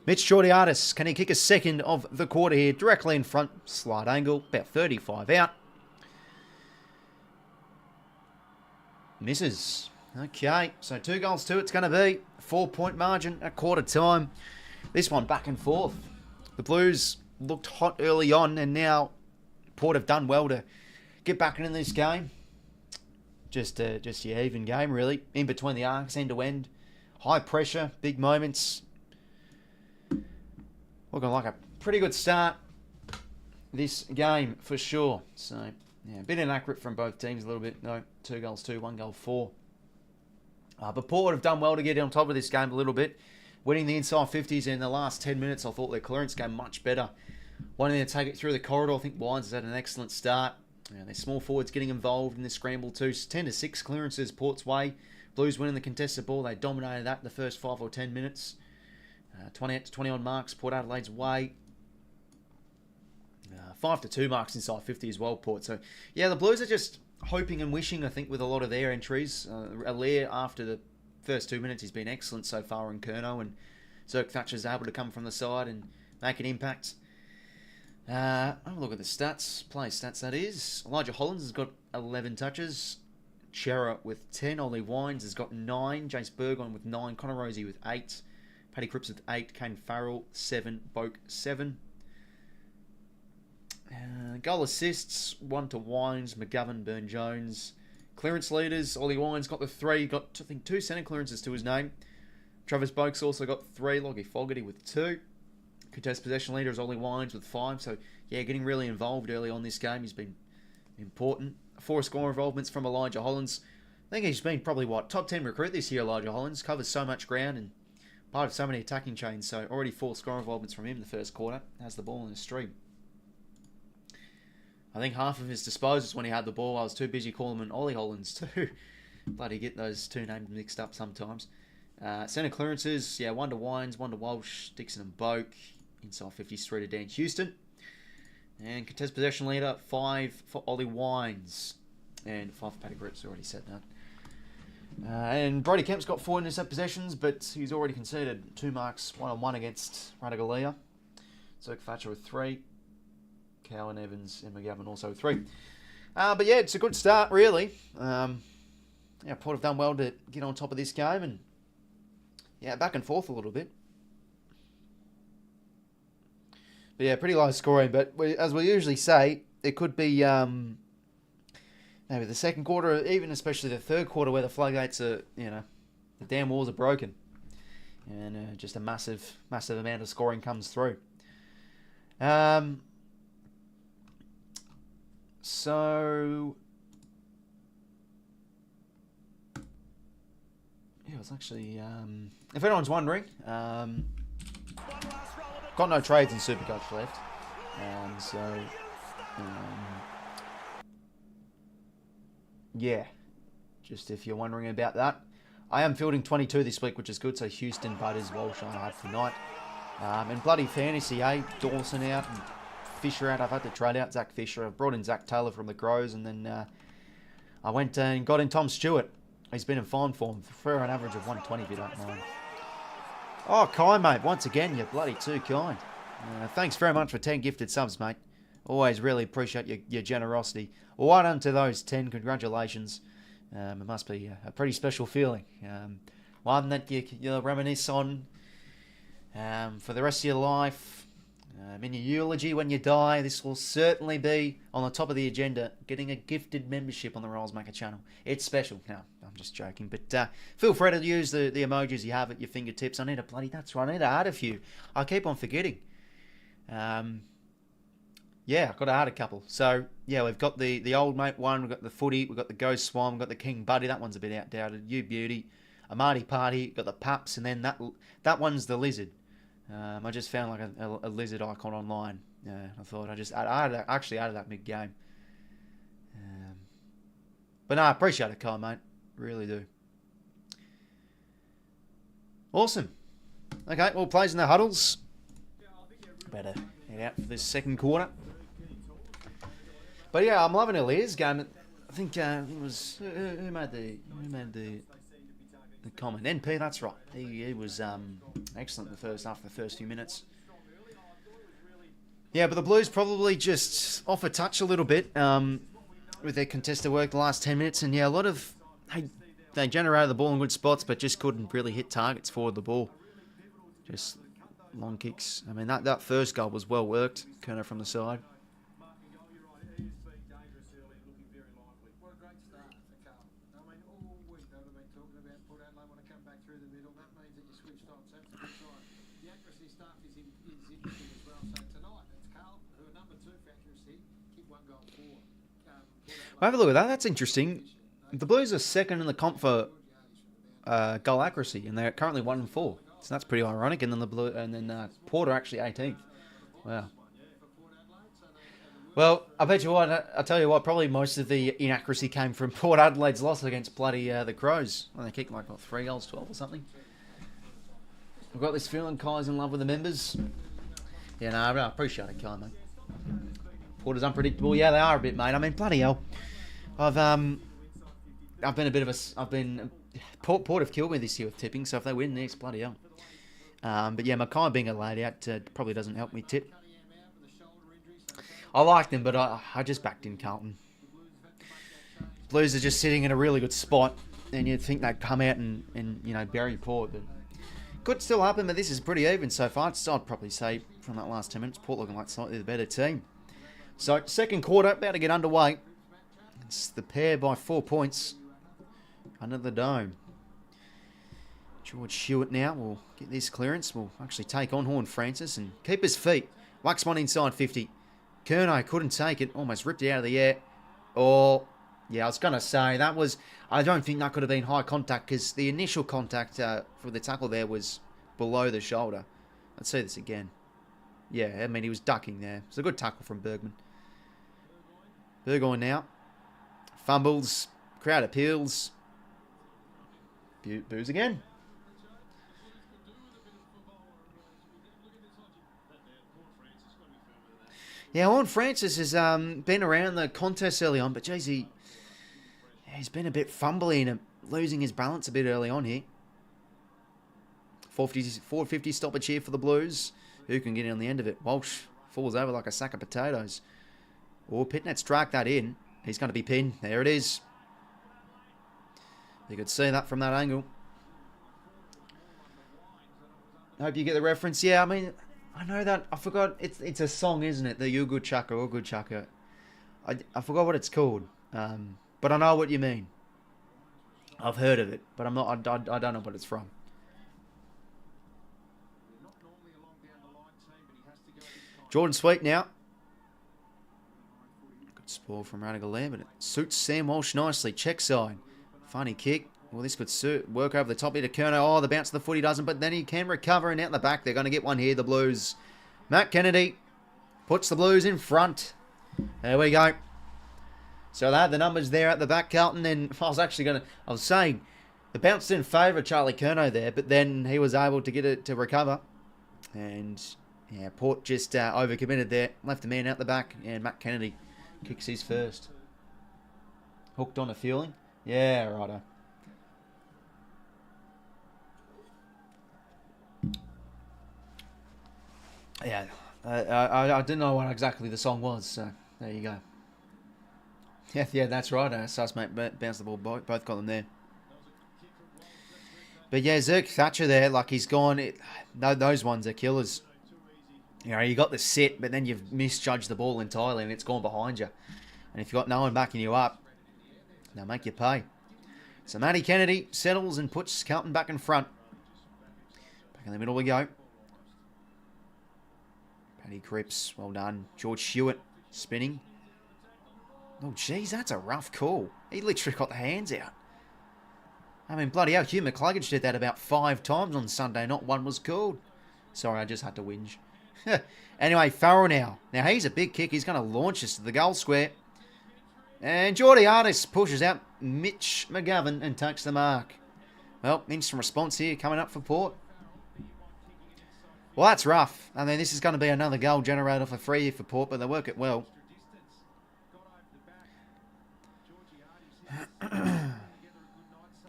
𝐬𝐿𝐴𝐿𝐴, can he kick a second of the quarter here? Directly in front, slight angle, about 35 out. Misses. Okay, so 2 goals to it's going to be. 4-point margin at quarter time. This one back and forth. The Blues looked hot early on, and now Port have done well to get back into this game. Just your even game, really. In between the arcs, end to end. High pressure, big moments. Looking like a pretty good start this game for sure. So, yeah, a bit inaccurate from both teams a little bit. No, 2 goals, 2, 1 goal, 4. But Port have done well to get on top of this game a little bit. Winning the inside 50s in the last 10 minutes. I thought their clearance game much better. Wanting to take it through the corridor. I think Wines has had an excellent start. Their small forwards getting involved in this scramble too. 10-6 clearances Port's way. Blues winning the contested ball. They dominated that in the first 5 or 10 minutes. 28 to 21 marks Port Adelaide's way. 5 to 2 marks inside 50 as well, Port. So, yeah, the Blues are just hoping and wishing, I think, with a lot of their entries. 𝐼𝐿𝐴, after the first 2 minutes, he's been excellent so far in Curnow, and 𝐵𝐴𝐿𝐴's able to come from the side and make an impact. Have a look at the stats. Play stats, that is. Elijah Hollands has got 11 touches. Chera with 10. Ollie Wines has got 9. Jace Burgon with 9. Connor Rozee with 8. Paddy Cripps with 8. Kane 𝐕𝐴𝐿 7. 𝐵𝐴𝐿𝐴 7. Goal assists, 1 to Wines, McGovern, Burn-Jones. Clearance leaders, Ollie Wines got the 3. Got, I think, 2 centre clearances to his name. Travis Boakes also got 3. Lockie Fogarty with 2. Contest possession leader is Ollie Wines with 5. So, yeah, getting really involved early on this game. He's been important. 4 score involvements from Elijah Hollands. I think he's been probably, top 10 recruit this year, Elijah Hollands. Covers so much ground and part of so many attacking chains. So, already 4 score involvements from him in the first quarter. Has the ball in the stream. I think half of his disposals when he had the ball, I was too busy calling him an Ollie Hollins too. Bloody get those two names mixed up sometimes. Centre clearances, yeah, 1 to Wines, 1 to Walsh, Dixon and Boak. Inside 50s, 3 to Dan Houston. And contest possession leader, 5 for Ollie Wines. And 5 for Paddy Grips, already said that. And Brody Kemp's got 4 intercept possessions, but he's already conceded 2 marks, 1-on-1 against 𝐼𝐻𝐪. 𝐓𝐡𝐞 with 3. Cow and Evans and McGavin also with 3. But yeah, it's a good start, really. Yeah, Port have done well to get on top of this game, and yeah, back and forth a little bit. But yeah, pretty low scoring. But as we usually say, it could be maybe the second quarter, even especially the third quarter, where the floodgates are, the damn walls are broken, and just a massive amount of scoring comes through. So yeah, it's actually if anyone's wondering, got no trades in Supercoach left, so yeah, just if you're wondering about that, I am fielding 22 this week, which is good. So Houston, Butters, Walsh I have tonight, and bloody fantasy, Dawson out and Fisher out. I've had to trade out Zach Fisher. I've brought in Zach Taylor from the Crows, and then I went and got in Tom Stewart. He's been in fine form for an average of 120 if you don't mind. Oh, Kai, mate, once again, you're bloody too kind. Thanks very much for 10 gifted subs, mate. Always really appreciate your generosity. Well done to those 10. Congratulations. It must be a pretty special feeling. One that you'll reminisce on for the rest of your life. In your eulogy when you die, this will certainly be on the top of the agenda, getting a gifted membership on the Rolls Macca channel. It's special. No, I'm just joking. But feel free to use the emojis you have at your fingertips. I need to add a few. I keep on forgetting. Yeah, I've got to add a couple. So, yeah, we've got the old mate one, we've got the footy, we've got the Ghost Swan, we've got the King Buddy. That one's a bit outdated. You Beauty, a Marty Party, got the Paps, and then that one's the Lizard. I just found like a lizard icon online. I thought I actually added that mid-game. But no, I appreciate it, Kyle, mate. Really do. Awesome. Okay, well, plays in the huddles. Better head out for this second quarter. But yeah, I'm loving 𝐼𝐻𝐪's game. I think it was who made the comment. NP, that's right. He was excellent in the first half, the first few minutes. Yeah, but the Blues probably just off a touch a little bit with their contested work the last 10 minutes. And yeah, a lot of... They generated the ball in good spots, but just couldn't really hit targets forward the ball. Just long kicks. I mean, that first goal was well worked. Kerner from the side. Have a look at that. That's interesting. The Blues are second in the comp for goal accuracy, and they're currently 1-4. So that's pretty ironic. And then Port are actually 18th. Wow. Well, I bet you what. I tell you what. Probably most of the inaccuracy came from Port Adelaide's loss against bloody the Crows. When they kicked like 3 goals, 12 or something. I've got this feeling Kai's in love with the members. Yeah, no, I appreciate it, Kai, mate. Port is unpredictable. Yeah, they are a bit, mate. I mean, bloody hell. I've been a bit of a... Port have killed me this year with tipping, so if they win next, bloody hell. But yeah, Macca being a laid out probably doesn't help me tip. I like them, but I just backed in Carlton. Blues are just sitting in a really good spot, and you'd think they'd come out and bury Port, but could still happen. But this is pretty even so far. I'd probably say from that last 10 minutes, Port looking like slightly the better team. So second quarter about to get underway. It's the pair by 4 points under the dome. �絵𝐥𝐿 now will get this clearance. Will actually take on Horn Francis and keep his feet. 𝐬𝐿𝐿 inside 50. 𝐼𝐻𝐪 couldn't take it. Almost ripped it out of the air. Oh, yeah, I was going to say that was... I don't think that could have been high contact because the initial contact for the tackle there was below the shoulder. Let's see this again. Yeah, I mean, he was ducking there. It was a good tackle from Bergman. Burgoyne now. Fumbles. Crowd appeals. Boos again. Yeah, Owen Francis has been around the contest early on, but geez, he's been a bit fumbly and losing his balance a bit early on here. 450 stoppage here for the Blues. Who can get in on the end of it? Walsh falls over like a sack of potatoes. Oh, Pitnett struck that in. He's going to be pinned. There it is. You could see that from that angle. Hope you get the reference. Yeah, I mean, I know that. I forgot. It's a song, isn't it? The 𝐼𝐴𝐴 𝐴𝐵𝐴. I forgot what it's called. But I know what you mean. I've heard of it, but I'm not. I don't know what it's from. Jordan Sweet now. Good spoil from Radical there, but it suits Sam Walsh nicely. Check side. Funny kick. Well, this could work over the top here to 𝐼𝐴𝐴. Oh, the bounce of the foot he doesn't, but then he can recover, and out the back they're going to get one here, the Blues. Matt Kennedy puts the Blues in front. There we go. So they had the numbers there at the back, Carlton. Then I was saying, the bounce didn't favour Charlie Curnow there, but then he was able to get it to recover. And yeah, Port just overcommitted there. Left a man out the back, and Matt Kennedy kicks his first. Hooked on a fueling. Yeah, righto. Yeah, I didn't know what exactly the song was, so there you go. Yeah, that's right. Sus mate bounced the ball, both got them there. But yeah, 𝐓𝐴𝐴 there, like he's gone. Those ones are killers. You know, you got the set, but then you've misjudged the ball entirely, and it's gone behind you. And if you've got no one backing you up, they'll make you pay. So Matty Kennedy settles and puts Carlton back in front. Back in the middle we go. Paddy Cripps, well done. George Hewitt spinning. Oh, jeez, that's a rough call. He literally got the hands out. I mean, bloody hell, 𝐓𝐡𝐞 𝐿𝐼𝐴𝐿 did that about 5 times on Sunday. Not one was called. Sorry, I just had to whinge. Anyway, Farrell now. Now, he's a big kick. He's going to launch this to the goal square. And JDOD pushes out Mitch McGovern and takes the mark. Well, instant response here coming up for Port. Well, that's rough. I mean, this is going to be another goal generator for free for Port, but they work it well.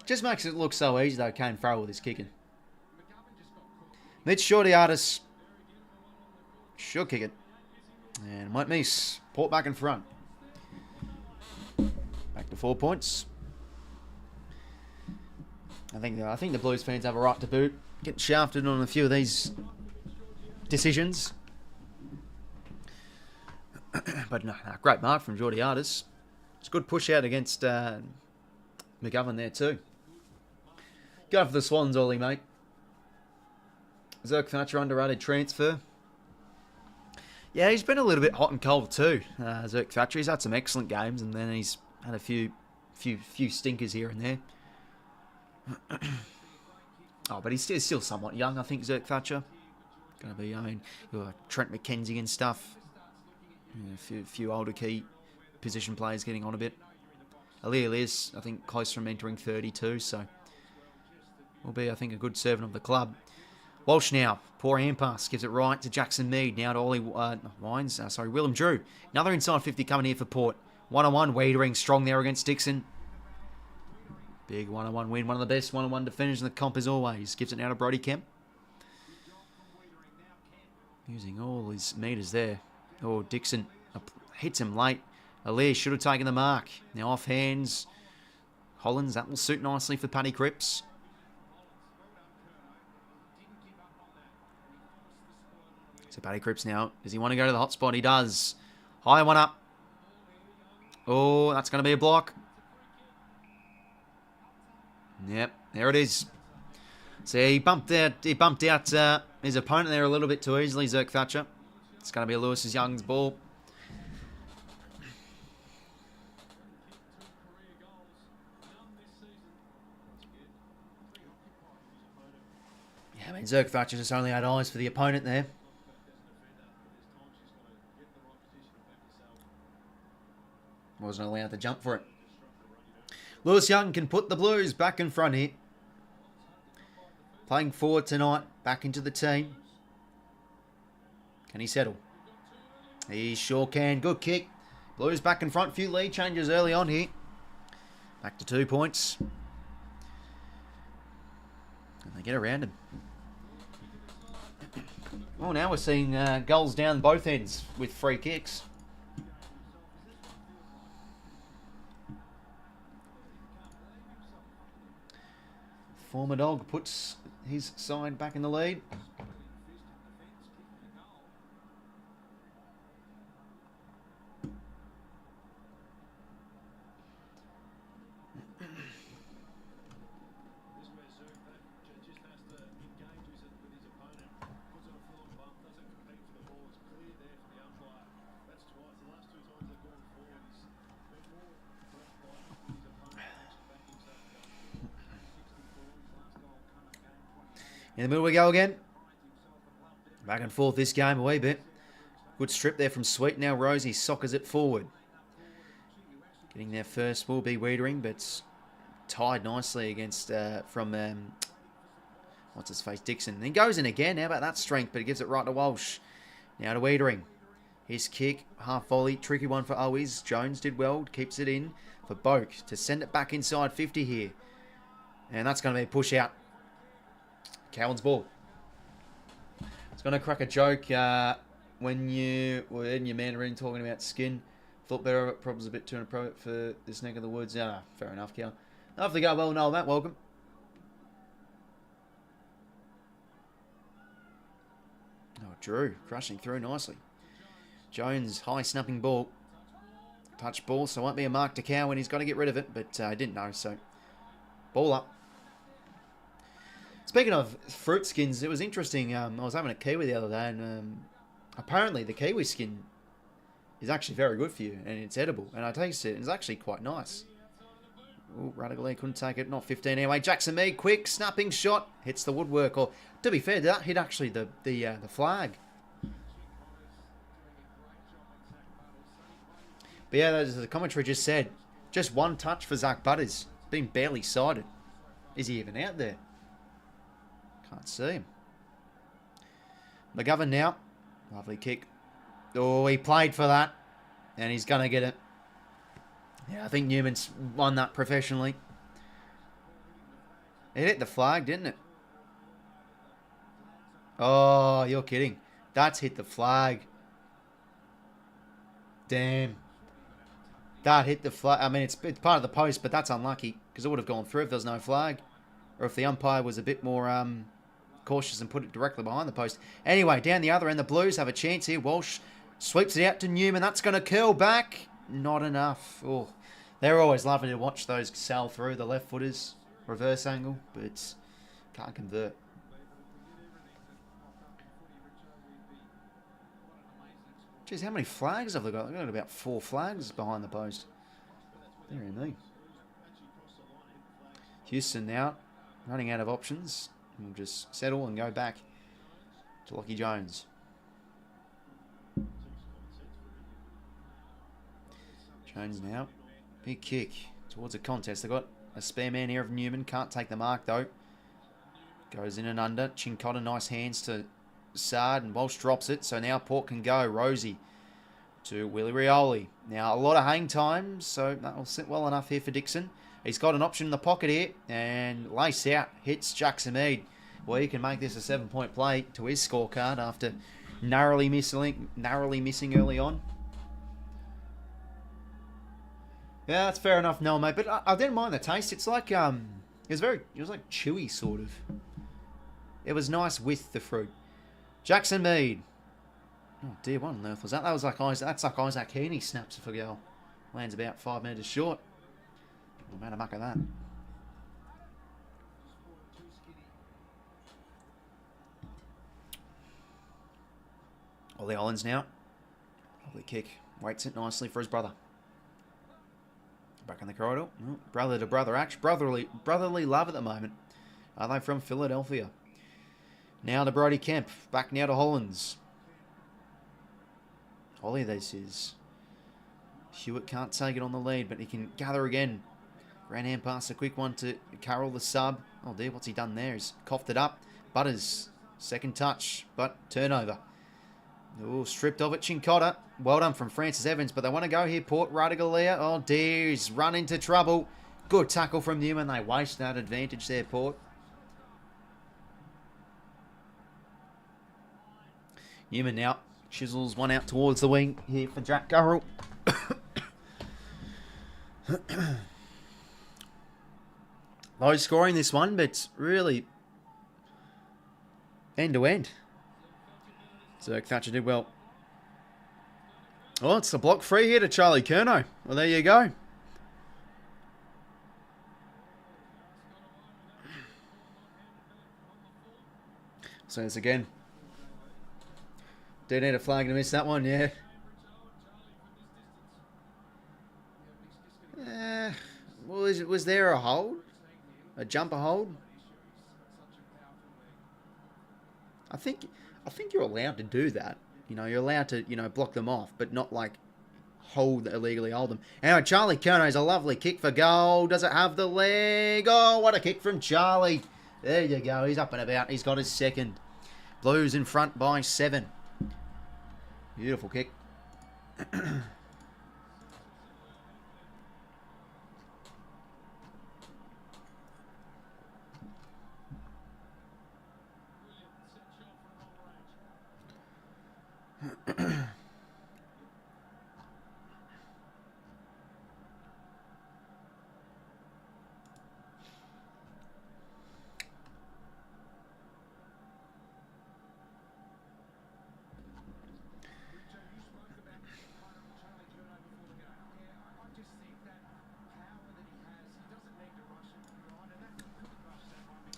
Just makes it look so easy, though, Kane Farrell with his kicking. Mitch JDOD should kick it. And might miss. Port back in front. Back to 4 points. I think the Blues fans have a right to boot. Getting shafted on a few of these decisions. But no, great mark from JDOD. It's a good push out against McGovern there too. Go for the Swans, Ollie, mate. 𝐓𝐴𝐴 underrated transfer. Yeah, he's been a little bit hot and cold too. 𝐓𝐴𝐴. He's had some excellent games, and then he's had a few stinkers here and there. Oh, but he's still somewhat young, I think, 𝐓𝐴𝐴. Going to be, I mean, you've got Trent McKenzie and stuff. Yeah, a few older key position players getting on a bit. 𝐼𝐴𝐴, I think, close from entering 32, so will be, I think, a good servant of the club. Walsh now, poor hand pass, gives it right to Jackson Mead, now to Willem Drew. Another inside 50 coming here for Port. 1-on-1, Wiedering strong there against Dixon. Big 1-on-1 win, one of the best 1-on-1 defenders in the comp as always. Gives it now to Brodie Kemp. Using all his meters there. Oh, Dixon hits him late. 𝐼𝐴𝐴 should have taken the mark. Now off hands. Hollins, that will suit nicely for Paddy Cripps. So Paddy Cripps now, does he want to go to the hot spot? He does. High one up. Oh, that's going to be a block. Yep, there it is. So he bumped out his opponent there a little bit too easily, 𝐓𝐴𝐴. It's going to be Lewis Young's ball. Yeah, I mean, 𝐓𝐴𝐴 just only had eyes for the opponent there. Wasn't allowed to jump for it. Lewis Young can put the Blues back in front here. Playing forward tonight, back into the team. Can he settle? He sure can. Good kick. Blues back in front. Few lead changes early on here. Back to 2 points. And they get around him. Well, now we're seeing goals down both ends with free kicks. Former Dog puts his side back in the lead. In the middle we go again. Back and forth this game a wee bit. Good strip there from Sweet. Now Rosie soccers it forward. Getting there first will be Wiedering, but tied nicely against what's his face, Dixon. Then goes in again. How about that strength? But he gives it right to Walsh. Now to Wiedering. His kick, half volley, tricky one for 𝐼𝐻𝐿𝐼𝐻. Jones did well, keeps it in for 𝐵oke to send it back inside 50 here. And that's going to be a push out. Cowan's ball. It's going to crack a joke when you were in your Mandarin talking about skin. Thought better of it, probably a bit too inappropriate for this neck of the woods. Yeah, fair enough, Cal. Off the go, well, no, Matt, welcome. Oh, Drew, crushing through nicely. Jones, high snapping ball. Touch ball, so it won't be a mark to Cow when he's got to get rid of it, but I didn't know, so ball up. Speaking of fruit skins, it was interesting. I was having a kiwi the other day, and apparently the kiwi skin is actually very good for you, and it's edible. And I tasted it, and it's actually quite nice. Oh, Radically couldn't take it. Not 15 anyway. Jackson Mead, quick snapping shot, hits the woodwork. Or to be fair, that hit actually the flag. But yeah, as the commentary just said, just one touch for Zach Butters. Been barely sighted. Is he even out there? Can't see him. McGovern now. Lovely kick. Oh, he played for that. And he's going to get it. Yeah, I think Newman's won that professionally. It hit the flag, didn't it? Oh, you're kidding. That's hit the flag. Damn. That hit the flag. I mean, it's part of the post, but that's unlucky. Because it would have gone through if there was no flag. Or if the umpire was a bit more cautious and put it directly behind the post. Anyway, down the other end, the Blues have a chance here. Walsh sweeps it out to Newman. That's going to curl back. Not enough. Oh, they're always lovely to watch those sail through the left footers. Reverse angle, but can't convert. Jeez, how many flags have they got? They've got about 4 flags behind the post. Very neat. Houston now running out of options. We'll just settle and go back to Lachie Jones. Jones now. Big kick towards a contest. They've got a spare man here of Newman. Can't take the mark though. Goes in and under. Cincotta, nice hands to Sard, and Walsh drops it. So now Port can go. Rosie to Willie Rioli. Now a lot of hang time, so that will sit well enough here for Dixon. He's got an option in the pocket here, and lace out, hits Jackson Mead. Well, he can make this a 7-point play to his scorecard after narrowly missing early on. Yeah, that's fair enough, no, mate. But I didn't mind the taste. It's like it was like chewy sort of. It was nice with the fruit. Jackson Mead. Oh dear, what on earth was that? That's like 𝐼𝐻𝐿𝐼𝐻𝐿𝐼𝐻𝐿𝐼 snaps. If we go, lands about 5 metres short. No matter muck of that. Ollie Ollins now. Lovely kick. Waits it nicely for his brother. Back in the corridor. Oh, brother to brother. Actually, brotherly love at the moment. Are they from Philadelphia? Now to Brody Kemp. Back now to Hollins. Ollie, this is. Hewitt can't take it on the lead, but he can gather again. Grand hand pass, a quick one to Carroll, the sub. Oh dear, what's he done there? He's coughed it up. Butters, second touch, but turnover. Oh, stripped of it, 𝐴𝐿𝐴. Well done from Francis Evans, but they want to go here. Port Adelaide. Oh dear, he's run into trouble. Good tackle from Newman. They waste that advantage there, Port. Newman now chisels one out towards the wing here for Jack Gurrell. Low scoring this one, but really end to end. So 𝐼𝐴𝐿𝐴 did well. Oh, it's the block free here to 𝐴𝐿𝐴 𝐿𝐴𝐿𝐴. Well, there you go. So it's again. Did need a flag to miss that one, yeah. Was there a hold? A jumper hold? I think you're allowed to do that. You know, you're allowed to, block them off, but not like illegally hold them. Anyway, 𝐴𝐿𝐴 𝐿𝐴 is a lovely kick for goal. Does it have the leg? Oh, what a kick from 𝐴𝐿𝐴. There you go. He's up and about. He's got his second. Blues in front by 7. Beautiful kick.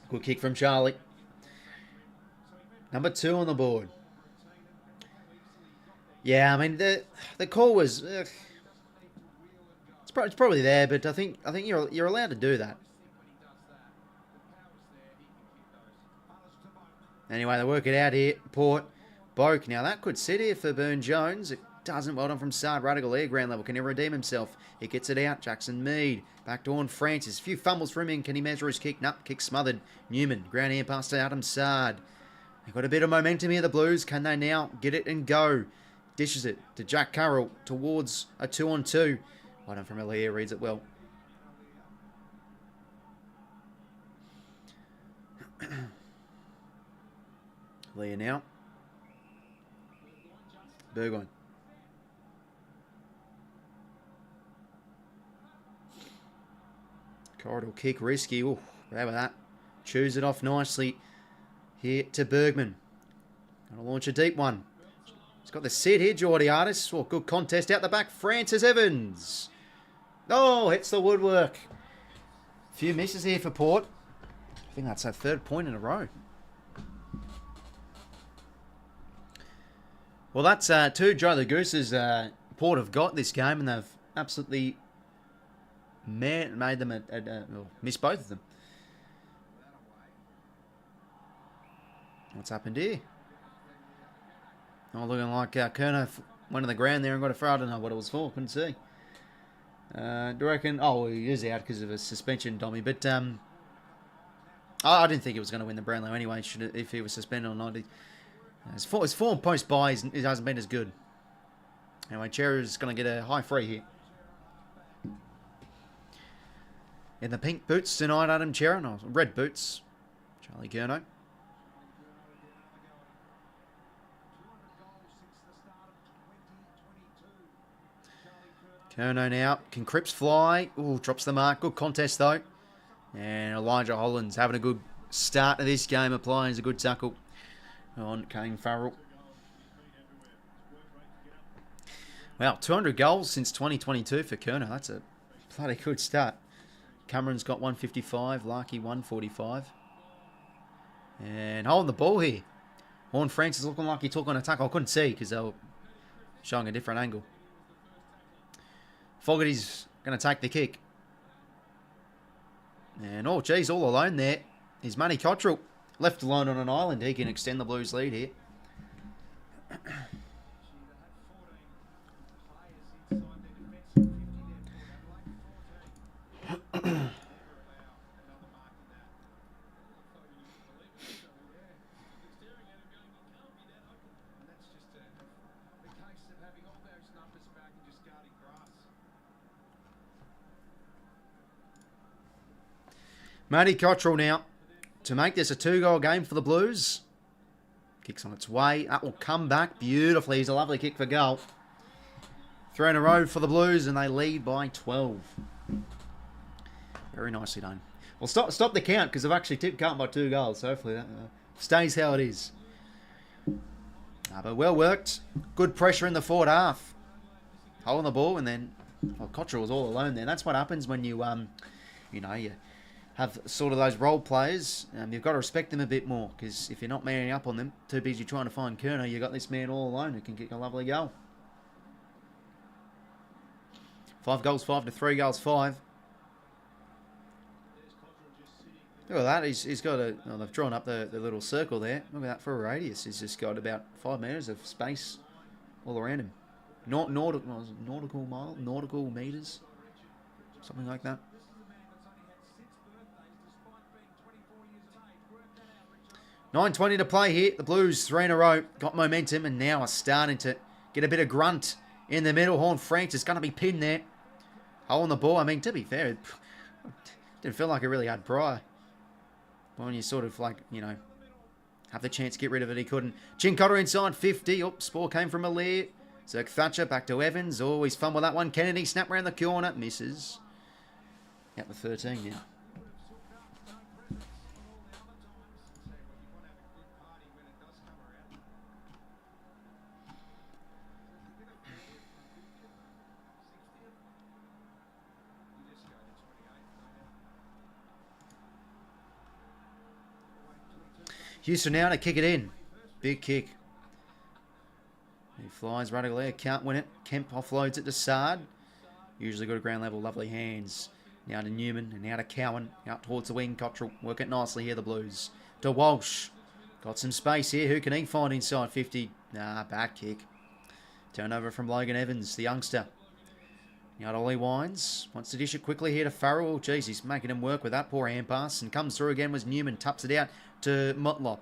Good kick from 𝐴𝐿𝐴. Number 2 on the board. Yeah, I mean the call was it's probably there, but I think you're allowed to do that. Anyway, they work it out here. Port Boak. Now that could sit here for Burne-Jones. It doesn't. Well done from Sidor. Adelaide ground level. Can he redeem himself? He gets it out. Jackson Mead. Back to on Francis. A few fumbles from him. Can he measure his kick? Nope. Kick smothered. Newman. Ground hand pass to Adam Sard. They've got a bit of momentum here, the Blues. Can they now get it and go? Dishes it to Jack Carroll towards a 2-on-2. Well done from 𝐿𝐴𝐴. Reads it well. 𝐿𝐴𝐴 now. Burgoyne. Corridor kick, risky. Ooh, how about that? Chews it off nicely here to Bergman. Gonna launch a deep one. He's got the sit here, Geordie Artis. Oh, good contest out the back. Francis Evans. Oh, hits the woodwork. A few misses here for Port. I think that's their 3rd point in a row. Well, that's 2 Joe the Gooses Port have got this game, and they've absolutely made them miss both of them. What's happened here? Oh, looking like 𝐼𝐴𝐿𝐴 went to the ground there and got a throw. I don't know what it was for. Couldn't see. Do you reckon? Oh, well, he is out because of a suspension, Dommy. But I didn't think he was going to win the Brownlow anyway. If he was suspended or not. His form post-bye it hasn't been as good. Anyway, Cherry's going to get a high free here. In the pink boots tonight, Adam Cherry. No, red boots. 𝐴𝐿𝐴 𝐿𝐴. 𝐼𝐴𝐿𝐴 now. Can Cripps fly? Ooh, drops the mark. Good contest, though. And Elijah Holland's having a good start to this game. Applying a good tackle on Kane Farrell. Wow, 200 goals since 2022 for 𝐼𝐴𝐿𝐴. That's a bloody good start. Cameron's got 155, 𝐼𝐴𝐴𝐿𝐴 145. And holding the ball here. Horn Francis looking like he took on a tackle. I couldn't see because they were showing a different angle. Fogarty's going to take the kick. And, oh, geez, all alone there is 𝐼𝐴𝐴𝐿𝐴. Left alone on an island. He can extend the Blues' lead here. 𝐼𝐗𝐞 now to make this a 2-goal game for the Blues. Kick's on its way. That will come back beautifully. It's a lovely kick for goal. 3 in a row for the Blues, and they lead by 12. Very nicely done. Well, stop the count, because I've actually tipped Carlton by 2 goals. So hopefully that stays how it is. But well worked. Good pressure in the forward half. Hole on the ball, and then 𝐼𝐗𝐞 was all alone there. That's what happens when you, you have sort of those role players. You've got to respect them a bit more, because if you're not manning up on them, too busy trying to find 𝐼𝐻𝐾, you've got this man all alone who can kick a lovely goal. 5 goals 5 to 3 goals 5. Look at that. He's got a... Well, they've drawn up the little circle there. Look at that for a radius. He's just got about 5 metres of space all around him. Nautical meters. Something like that. 9:20 to play here. The Blues 3 in a row. Got momentum and now are starting to get a bit of grunt in the middle. Horn Francis is going to be pinned there. Hole on the ball. I mean, to be fair, it didn't feel like a really hard pry. When you sort of like, have the chance to get rid of it, he couldn't. Chincotta inside 50. Oh, spore came from 𝐼𝐻𝐾. 𝐸𝐶 back to Evans. Oh, he's fun with that one. Kennedy snap around the corner. Misses. Out to 13 now. Houston now to kick it in. Big kick. He flies radical there. Can't win it. Kemp offloads it to Sard. Usually good at ground level. Lovely hands. Now to Newman. And now to Cowan. Out towards the wing. 𝐸𝐶 work it nicely here, the Blues. To Walsh. Got some space here. Who can he find inside 50? Nah, back kick. Turnover from Logan Evans, the youngster. Now to Ollie Wines. Wants to dish it quickly here to Farrell. Jeez, he's making him work with that poor hand pass. And comes through again was Newman. Tups it out to 𝐸𝐸𝐿𝐷.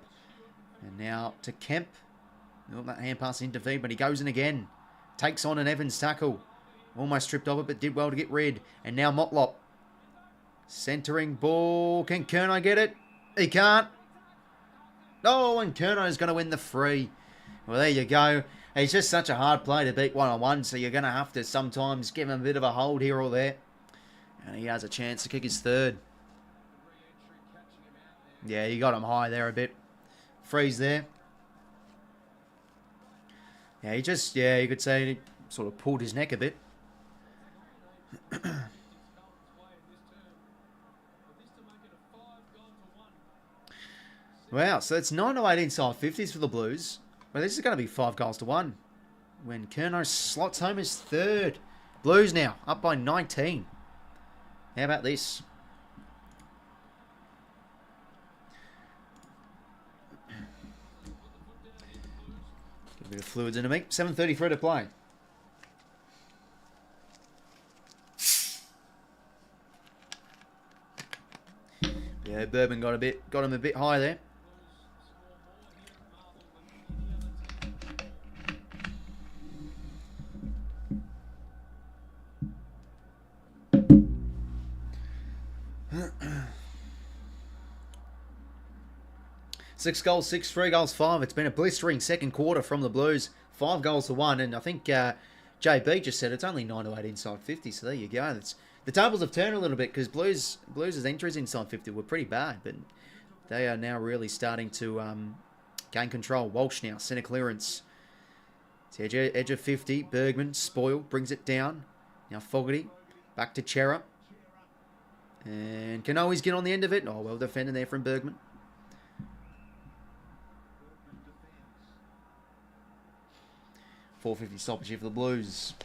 And now to Kemp. Oh, that hand pass intervened, but he goes in again. Takes on an Evans tackle. Almost stripped of it, but did well to get rid. And now 𝐸𝐸𝐿𝐷. Centering ball. Can 𝐻𝐾 get it? He can't. Oh, and 𝐻𝐾 is going to win the free. Well, there you go. He's just such a hard play to beat one-on-one, so you're going to have to sometimes give him a bit of a hold here or there. And he has a chance to kick his third. Yeah, you got him high there a bit. Freeze there. Yeah, he just, you could say he sort of pulled his neck a bit. Wow, so it's 9 to 8 inside 50s for the Blues. Well, this is going to be 5 goals to 1. When 𝐻𝐾 slots home his third. Blues now, up by 19. How about this? Get a bit of fluids into me. 7:33 to play. Yeah, Bourbon got him a bit high there. Six goals, 6, 3 goals, 5. It's been a blistering second quarter from the Blues. 5 goals to 1. And I think JB just said it's only 9 to 8 inside 50. So there you go. The tables have turned a little bit because Blues' entries inside 50 were pretty bad. But they are now really starting to gain control. Walsh now, centre clearance. It's edge of 50. Bergman, spoil, brings it down. Now Fogarty, back to 𝐻𝐾. And can always get on the end of it. Oh, well defended there from Bergman. 4:50 stoppage here for the Blues.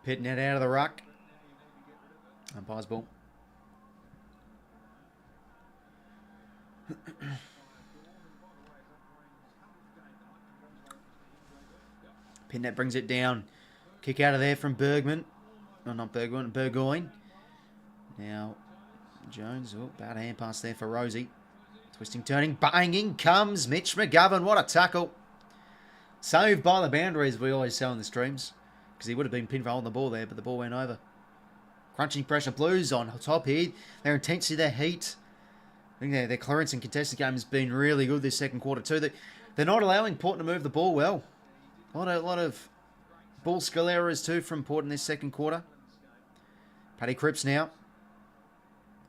Pitting it out of the ruck. Umpire's ball. Pinnet brings it down. Kick out of there from Bergman. No, not Bergman. Burgoyne. Now, Jones. Oh, bad hand pass there for Rosie. Twisting, turning, banging comes 𝐼𝐻 𝐿𝐼𝐿. What a tackle. Saved by the boundaries, we always say in the streams. Because he would have been pinned for holding the ball there, but the ball went over. Crunching pressure. Blues on top here. Their intensity, their heat. I think their clearance and contested game has been really good this second quarter too. They're not allowing Port to move the ball well. A lot of ball skill errors too from Port in this second quarter. Paddy Cripps now.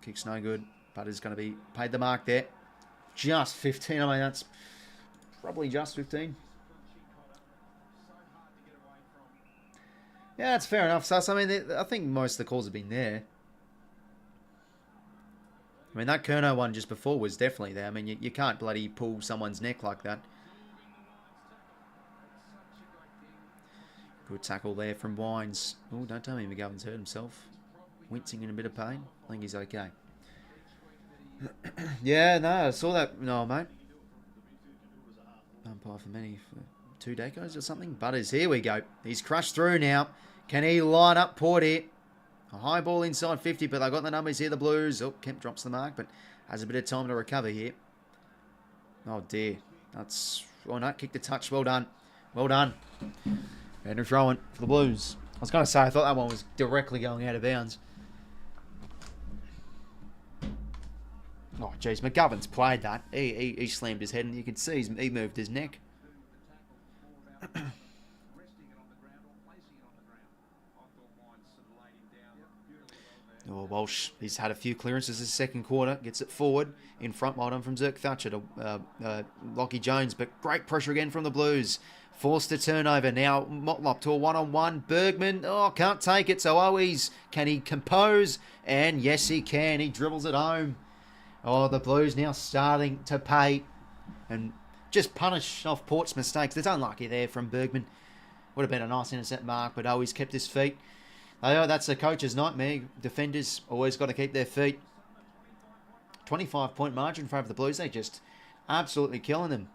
Kick's no good. But is going to be paid the mark there. Just 15. I mean, that's probably just 15. Yeah, that's fair enough. So, I mean, I think most of the calls have been there. I mean, that 𝐴𝐿𝐼𝐿 one just before was definitely there. I mean, you can't bloody pull someone's neck like that. Good tackle there from Wines. Oh, don't tell me McGovern's hurt himself. Wincing in a bit of pain. I think he's okay. Yeah, no, I saw that. No, mate. Umpire for many for 2 decades or something. Butters, here we go. He's crushed through now. Can he line up Port here? A high ball inside 50, but they got the numbers here, the Blues. Oh, Kemp drops the mark, but has a bit of time to recover here. Oh, dear. That's... Oh, no, kick the touch. Well done. Well done. And throwing for the Blues. I was going to say, I thought that one was directly going out of bounds. Oh, jeez. McGovern's played that. He slammed his head, and you can see he moved his neck. Oh, Walsh, he's had a few clearances this second quarter. Gets it forward. In front, well done from 𝐓𝐻𝐿𝐼𝐿 to 𝐿ockie Jones. But great pressure again from the Blues. Forced a turnover. Now Motlop to a one-on-one. Bergman, oh, can't take it. So 𝐼𝐿𝐼𝐿, can he compose? And yes, he can. He dribbles it home. Oh, the Blues now starting to pay and just punish off Port's mistakes. It's unlucky there from Bergman. Would have been a nice intercept mark, but he's kept his feet. Oh, that's the coach's nightmare. Defenders always got to keep their feet. 25-point margin for over the Blues. They just absolutely killing them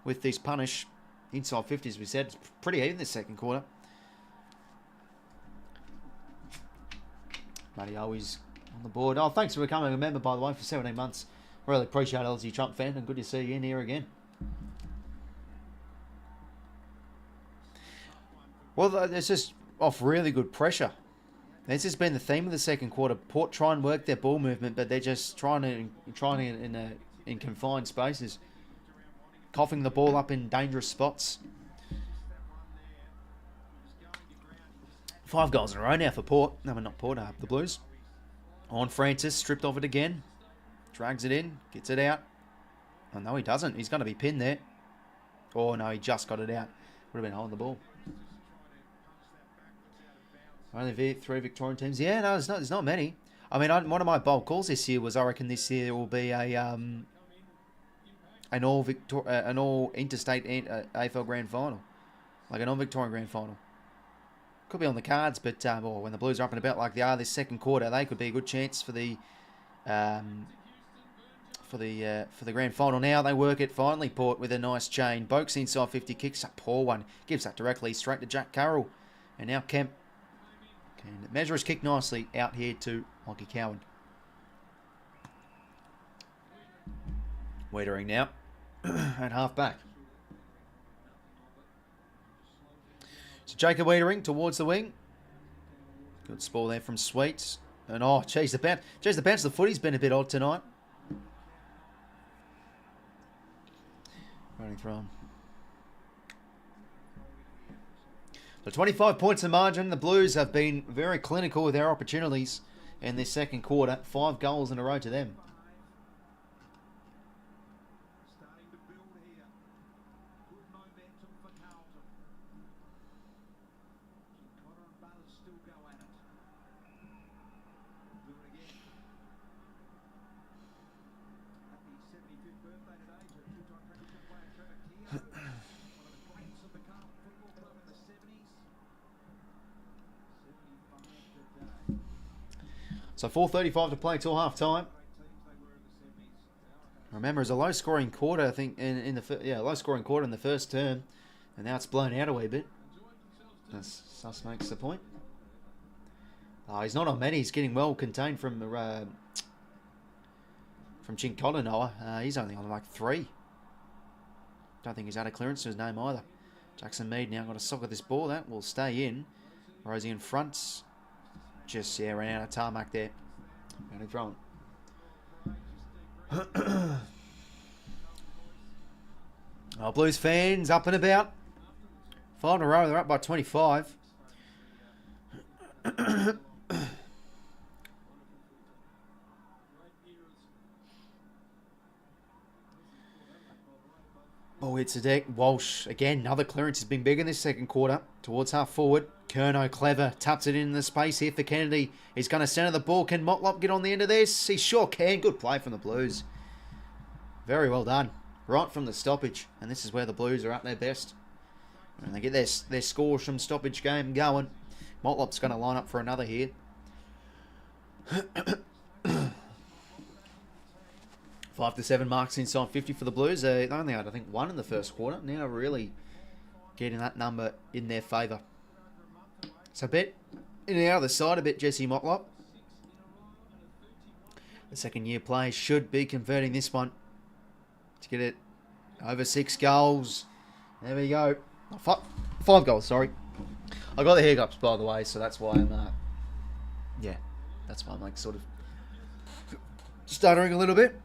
with this punish. Inside 50, as we said. It's pretty even this second quarter. Matty always on the board. Oh, thanks for becoming a member, by the way, for 17 months. Really appreciate it, Aussie Trump fan, and good to see you in here again. Well, it's just off really good pressure. This has been the theme of the second quarter. Port try and work their ball movement, but they're just trying in confined spaces, coughing the ball up in dangerous spots. 5 goals in a row now for Port. No, not Port, the Blues. On Francis, stripped off it again. Drags it in, gets it out. Oh, no, he doesn't. He's going to be pinned there. Oh, no, he just got it out. Would have been holding the ball. Only 3 Victorian teams. Yeah, no, there's not many. I mean, one of my bold calls this year was I reckon this year will be an all interstate AFL Grand Final, like an all Victorian Grand Final. Could be on the cards, but when the Blues are up and about like they are this second quarter, they could be a good chance for the Grand Final. Now they work it finally. Port with a nice chain. Boakes inside 50, kicks a poor one, gives that directly straight to Jack Carroll, and now Kemp. And Measures kick nicely out here to 𝐼𝐿𝐼𝐿𝐼𝐿𝐼𝐿. Wiedering now at half back. So Jacob Wiedering towards the wing. Good spoil there from Sweets. And oh, geez, the bounce of the footy's been a bit odd tonight. Running through him. So 25 points in margin. The Blues have been very clinical with their opportunities in this second quarter. 5 goals in a row to them. Starting to build here. Good momentum for Carlton. Connor and Butters still go at it. Do it again. Happy 75th birthday today to two-time premiership player Trevor Keogh. One of the greats of the Carlton Football Club in the 70s. 75 today. So 4:35 to play till half time. Remember, it's a low-scoring quarter, I think, low-scoring quarter in the first term, and now it's blown out a wee bit. As Sus makes the point. He's not on many. He's getting well contained from from 𝐴𝐥𝐿 𝐎𝐿𝐿. He's only on like 3. Don't think he's had a clearance to his name either. Jackson Mead now got a sock of this ball. That will stay in. Rosie in front. Just, yeah, ran out of tarmac there. Only thrown. Oh, Blues fans up and about. 5 in a row. They're up by 25. Ball hits the deck. Walsh, again, another clearance has been big in this second quarter. Towards half forward. 𝐚𝐿 clever. Taps it in the space here for Kennedy. He's going to center the ball. Can 𝐸𝐿𝐿 get on the end of this? He sure can. Good play from the Blues. Very well done. Right from the stoppage. And this is where the Blues are at their best. And they get their scores from stoppage game going. 𝐸𝐿𝐿𝐿's going to line up for another here. 5 to 7 marks inside 50 for the Blues. They only had, I think, 1 in the first quarter. Now really getting that number in their favour. So a bit in and out of the side, a bit Jesse 𝐸𝐿𝐿. The second year play should be converting this one to get it over 6 goals. There we go. Oh, 5 goals, sorry. I got the hiccups, by the way, so that's why I'm, yeah, that's why I'm like sort of stuttering a little bit.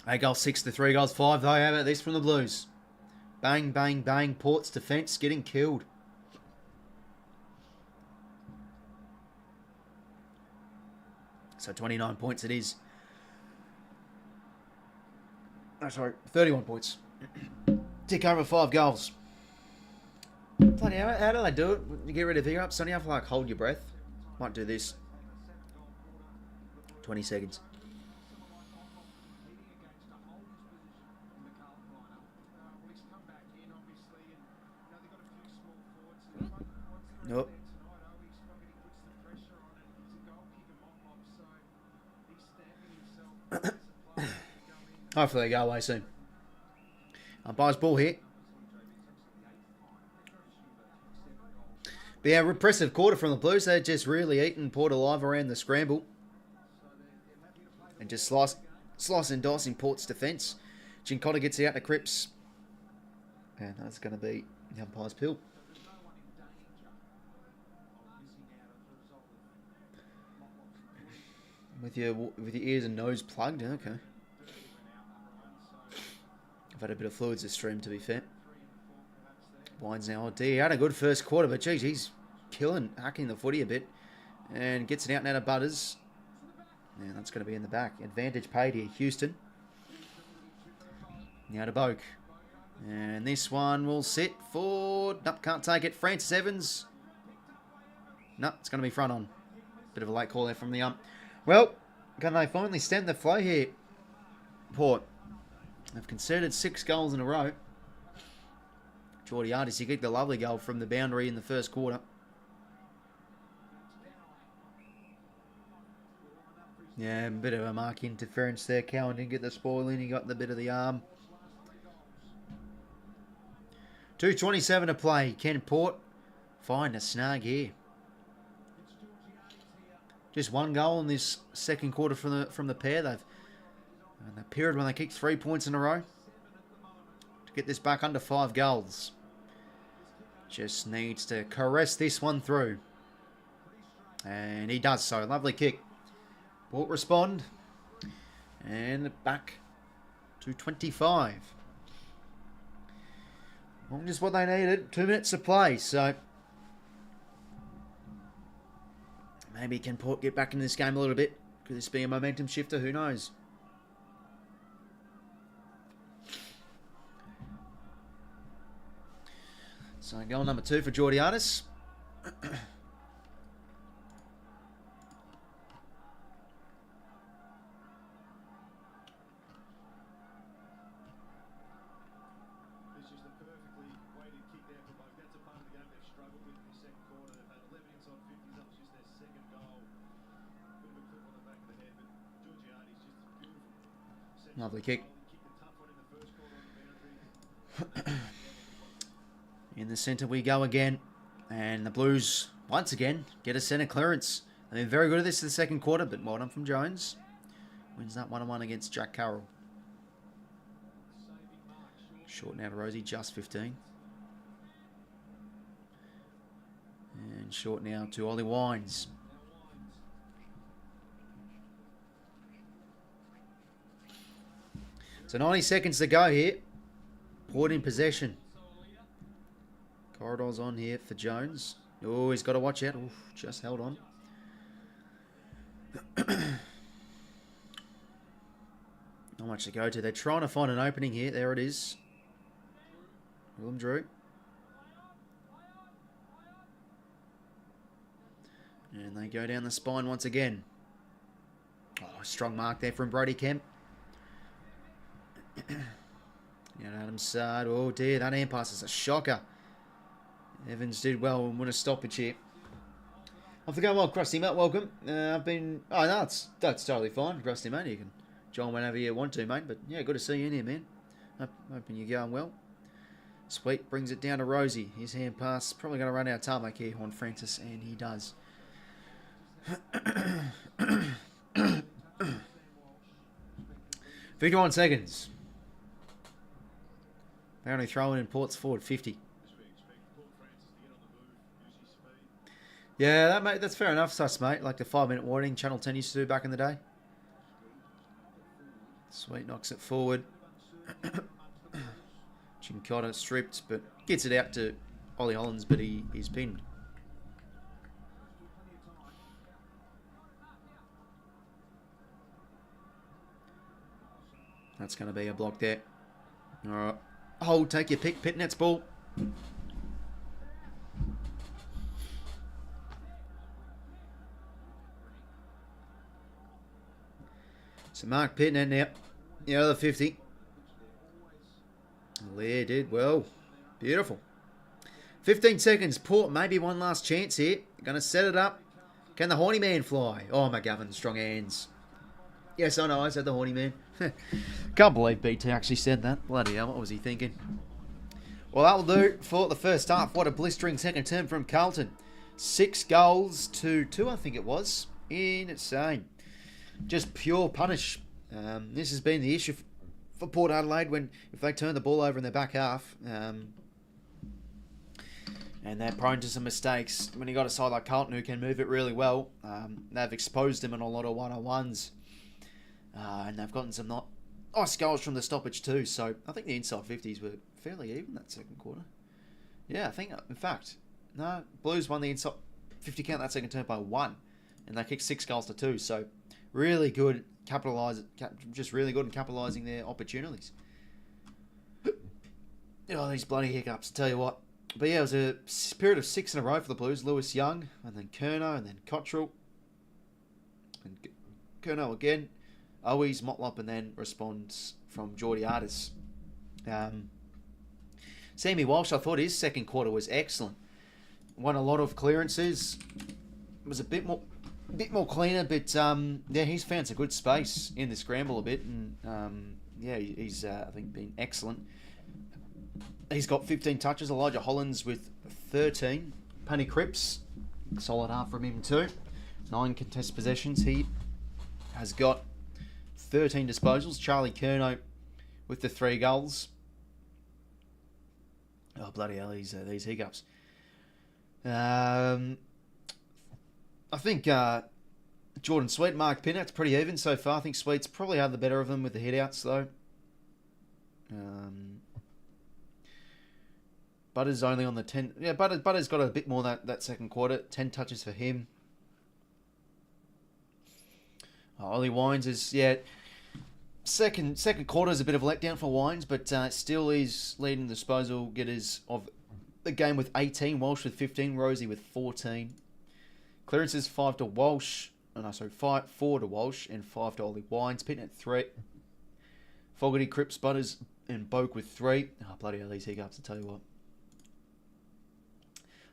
8 goals, 6 to 3 goals, 5 though. How about this from the Blues? Bang, bang, bang. Port's defence getting killed. So 29 points it is. Oh, sorry, 31 points. Tick over 5 goals. Bloody hell, how do they do it? You get rid of hiccups, don't you have to like hold your breath? Might do this. 20 seconds. Nope. Hopefully they go away soon. Umpire's ball here. But yeah, repressive quarter from the Blues. They're just really eating Port Adelaide around the scramble. And just slice and dice in Port's defence. 𝐴𝐿𝐿 gets out to 𝐬𝐴𝐥𝐝. And that's going to be the umpire's pill. With your ears and nose plugged, okay. I've had a bit of fluids this stream, to be fair. Wine's now on D. He had a good first quarter, but geez, he's hacking the footy a bit. And gets it out and out of Butters. And that's going to be in the back. Advantage paid here, Houston. Now to 𝐸𝐿𝐿. And this one will sit for... Nope, can't take it. Francis Evans. Nope, it's going to be front on. Bit of a late call there from the ump. Well, can they finally stem the flow here, Port? They've conceded 6 goals in a row. 𝐼𝐻𝐪𝐻, he kicked a lovely goal from the boundary in the first quarter. Yeah, a bit of a mark interference there. Cowan didn't get the spoil in. He got the bit of the arm. 2:27 to play. Can Port find a snag here? Just 1 goal in this second quarter from the pair. They've in the period when they kicked 3 points in a row to get this back under 5 goals. Just needs to caress this one through, and he does so. Lovely kick. Port respond, and back to 25. Well, just what they needed. 2 minutes to play, so maybe can Port get back into this game a little bit? Could this be a momentum shifter? Who knows? So goal number 2 for 𝐼𝐻𝐪𝐻. Lovely kick. In the centre we go again. And the Blues, once again, get a centre clearance. I mean, very good at this in the second quarter, but well done from Jones. Wins that 1-1 against Jack Carroll. Short now to Rosie, just 15. And short now to Ollie Wines. So 90 seconds to go here. Port in possession. Corridors on here for Jones. Oh, he's got to watch out. Oof, just held on. Not much to go to. They're trying to find an opening here. There it is. Willem Drew. And they go down the spine once again. Oh, strong mark there from Brody Kemp. And Adam's side. Oh dear, that hand pass is a shocker. Evans did well and win a stoppage here. Off the go, well, Krusty, mate, welcome. I've been... Oh, no, that's totally fine, Krusty, mate. You can join whenever you want to, mate. But, yeah, good to see you in here, man. Hoping you're going well. Sweet brings it down to Rosie. His hand pass. Probably going to run out of tarmac here on Francis, and he does. 51 seconds. Apparently throwing in Port's forward 50. Yeah, that's fair enough, sus, mate. Like the 5-minute warning Channel 10 used to do back in the day. Sweet knocks it forward. 𝐓𝐶 stripped, but gets it out to Ollie Hollins, but he's pinned. That's going to be a block there. All right. Hold, take your pick, Pitnet's ball. So Mark Pitnet now. The other 50. Lear did well. Beautiful. 15 seconds. Port, maybe one last chance here. Going to set it up. Can the horny man fly? Oh, McGovern, strong hands. Yes, I know, I said the horny man. Can't believe BT actually said that. Bloody hell, what was he thinking? Well, that will do for the first half. What a blistering second term from Carlton. 6 goals to 2, I think it was. Insane. Just pure punish. This has been the issue for Port Adelaide when if they turn the ball over in their back half and they're prone to some mistakes. When you got a side like Carlton who can move it really well, they've exposed them in a lot of 1-on-1s. And they've gotten some nice goals from the stoppage too. So I think the inside 50s were fairly even that second quarter. Yeah, I think, in fact, no, Blues won the inside 50 count that second term by 1. And they kicked 6 goals to 2. So really good, just really good in capitalising their opportunities. Oh, these bloody hiccups, I tell you what. But yeah, it was a period of 6 in a row for the Blues. Lewis Young, and then 𝐼𝐿𝐴, and then 𝐸𝐿. And 𝐸𝐿𝐴 again. Always 𝐸𝐿𝐴, and then responds from Geordie Artis. Sammy Walsh, I thought his second quarter was excellent. Won a lot of clearances. Was a bit more cleaner, but yeah, he's found some good space in the scramble a bit, and yeah, he's I think been excellent. He's got 15 touches. Elijah Hollins with 13. Penny Cripps, solid half from him too. 9 contest possessions. He has got 13 disposals. Charlie Curnow with the 3 goals. Oh, bloody hell, these hiccups. I think Jordan Sweet, Mark Pitnet's pretty even so far. I think Sweet's probably had the better of them with the hit-outs, though. Butter's only on the 10. Yeah, Butter's got a bit more that second quarter. 10 touches for him. Ollie Wines is, yeah... Second quarter is a bit of a letdown for Wines, but still is leading the disposal getters of the game with 18. Walsh with 15. Rosie with 14. Clearances 5 to Walsh. Oh, no, sorry, 4 to Walsh and 5 to Ollie Wines. Pitnet 3. Fogarty, Cripps, Butters, and Boak with 3. Oh, bloody hell, these hiccups, I tell you what.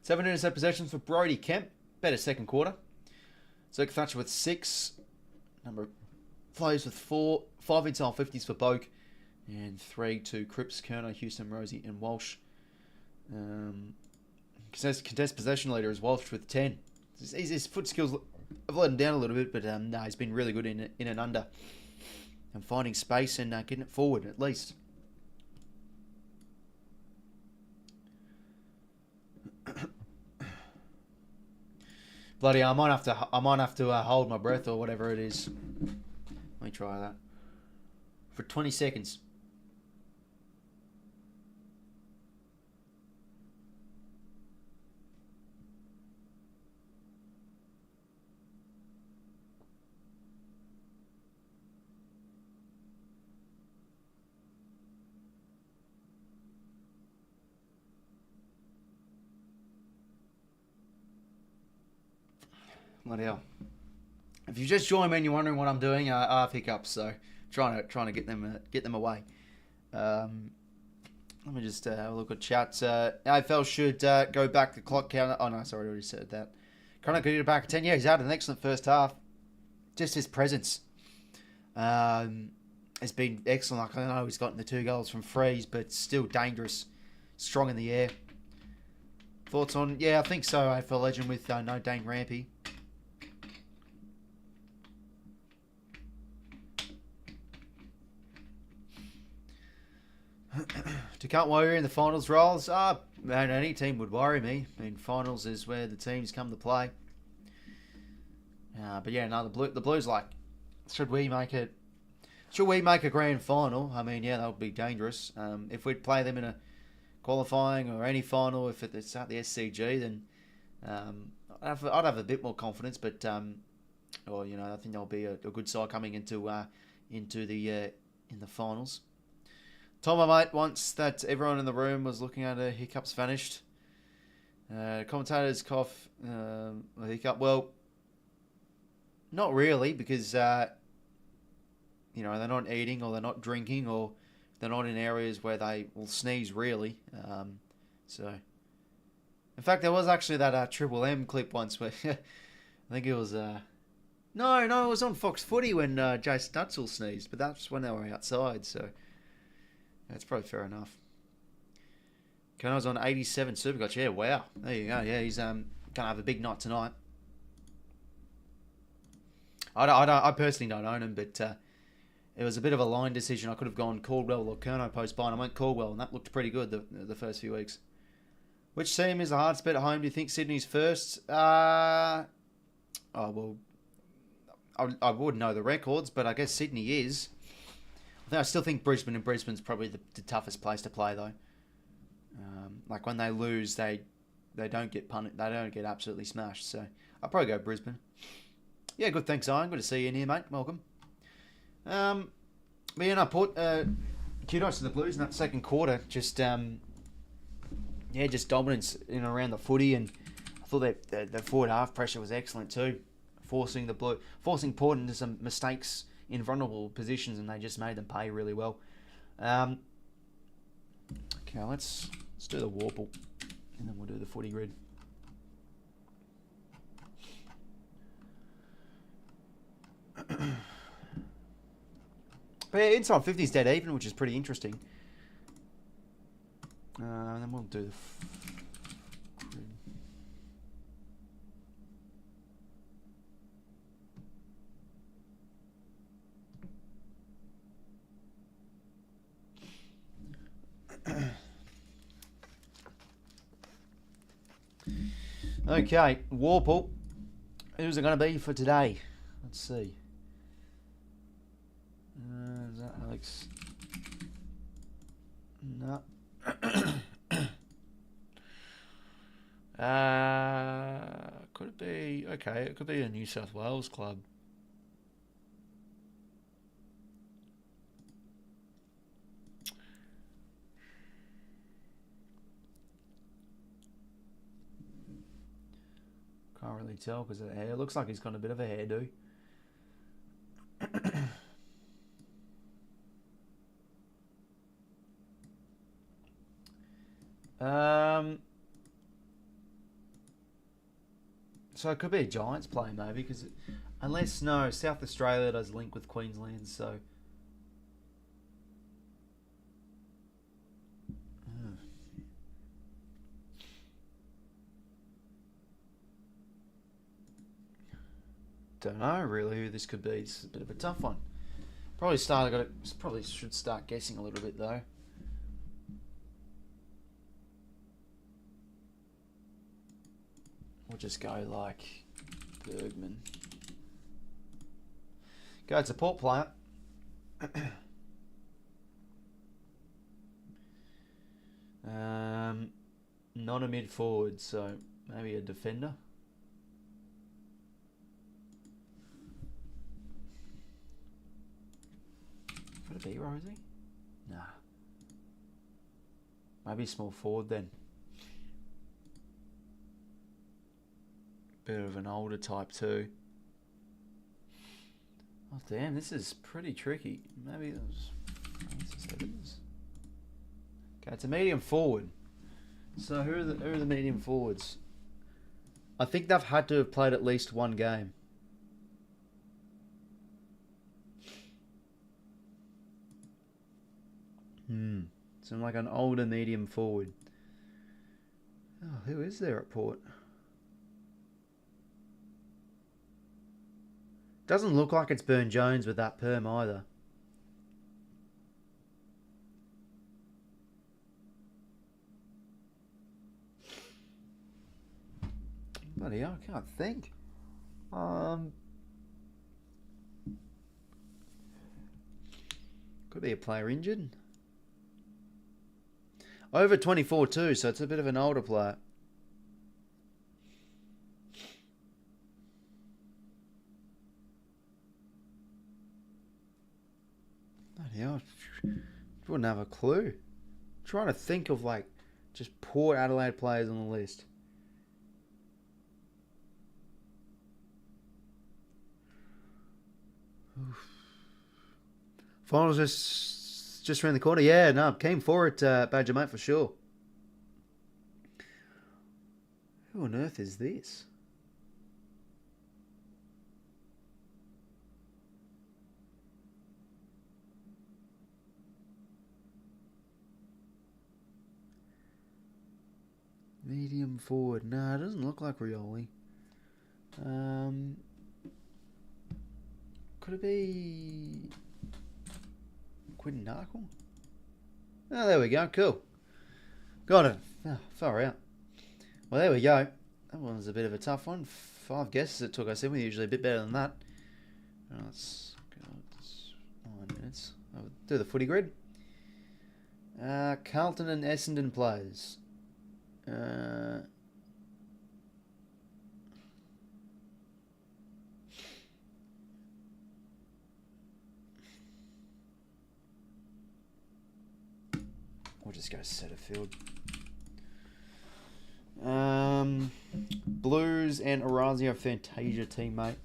7 intercept possessions for Brody Kemp. Better second quarter. Zerk Thatcher with 6. Number Flows with 4. 5 inside 50s for Boak. And 3 to Cripps, Curnow, Houston, Rosie, and Walsh. Contest possession leader is Walsh with 10. His foot skills I've let him down a little bit, but no, he's been really good in and under. And finding space and getting it forward, at least. Bloody, I might have to hold my breath or whatever it is. Let me try that. For 20 seconds. Bloody hell. If you just joined me and you're wondering what I'm doing, I have hiccups, so trying to get them away. Let me just have a look at chat. AFL should go back the clock counter. Oh no, sorry, I already said that. Connor could get it back at 10. Yeah, he's had an excellent first half. Just his presence has been excellent. Like, I know he's gotten the 2 goals from frees, but still dangerous, strong in the air. Thoughts on? Yeah, I think so. AFL legend with no Dane Rampy. To 𝐼𝐿 𝐻𝐿 in the finals roles, man, any team would worry me. I mean, finals is where the teams come to play. But yeah, no, the Blues, like, should we make a grand final? I mean, yeah, that would be dangerous. If we'd play them in a qualifying or any final, if it's at the SCG, then I'd have a bit more confidence. But or you know, I think there'll be a good side coming into the in the finals. Told my mate once that everyone in the room was looking at hiccups vanished. Commentators cough a hiccup. Well, not really, because you know, they're not eating or they're not drinking or they're not in areas where they will sneeze really. So, in fact, there was actually that 𝐓𝐿 clip once where I think it was no, it was on Fox Footy when Joice Stutzel sneezed, but that's when they were outside. So. That's probably fair enough. Kano's on 87 Supercoach. Yeah, wow. There you go. Yeah, he's going to have a big night tonight. I personally don't own him, but it was a bit of a line decision. I could have gone Caldwell or Curnow post-buy, and I went Caldwell, and that looked pretty good the first few weeks. Which team is the hardest bet at home? Do you think Sydney's first? Oh, well, I wouldn't know the records, but I guess Sydney is. I still think Brisbane, and Brisbane's probably the toughest place to play, though. Like, when they lose, they don't get punted. They don't get absolutely smashed. So I'll probably go Brisbane. Yeah, good. Thanks, Ian. Good to see you in here, mate. Welcome. But yeah, no, kudos to the Blues in that second quarter. Just just dominance in and around the footy, and I thought that the forward half pressure was excellent too, forcing Port into some mistakes in vulnerable positions, and they just made them pay really well. Okay, let's do the Warple, and then we'll do the footy grid. But yeah, inside 50's dead even, which is pretty interesting. And then we'll do the Okay, Warple. Who's it going to be for today? Let's see. Is that Alex? No. Could it be? Okay, it could be a New South Wales club. Can't really tell because of the hair. Looks like he's got a bit of a hairdo. So it could be a Giants play maybe, because unless South Australia does link with Queensland, so. Don't know really who this could be. It's a bit of a tough one. Probably should start guessing a little bit though. We'll just go like Bergman. Go to Port player. Not a mid forward, so maybe a defender. Could it be Rosie? Nah. Maybe small forward then. Bit of an older type too. Oh damn, this is pretty tricky. Maybe it was Francis Evans. Okay, it's a medium forward. So who are the medium forwards? I think they've had to have played at least one game. So like an older medium forward. Oh, who is there at Port? Doesn't look like it's Burn Jones with that perm either. Bloody hell, I can't think. Could be a player injured. Over 24 too, so it's a bit of an older player. Bloody hell, wouldn't have a clue. I'm trying to think of like just Port Adelaide players on the list. Finals just around the corner. Yeah, no, keen for it, Badger mate, for sure. Who on earth is this? Medium forward. No, it doesn't look like Rioli. Could it be 𝐓𝐡𝐞? Oh, there we go. Cool. Got it. Oh, far out. Well, there we go. That one was a bit of a tough one. 5 guesses it took. I said we're usually a bit better than that. Let's go. 9 minutes. I'll do the footy grid. Carlton and Essendon players. We'll just go Setterfield. Blues and Orazio 𝐓𝐴𝐴𝐵 teammate.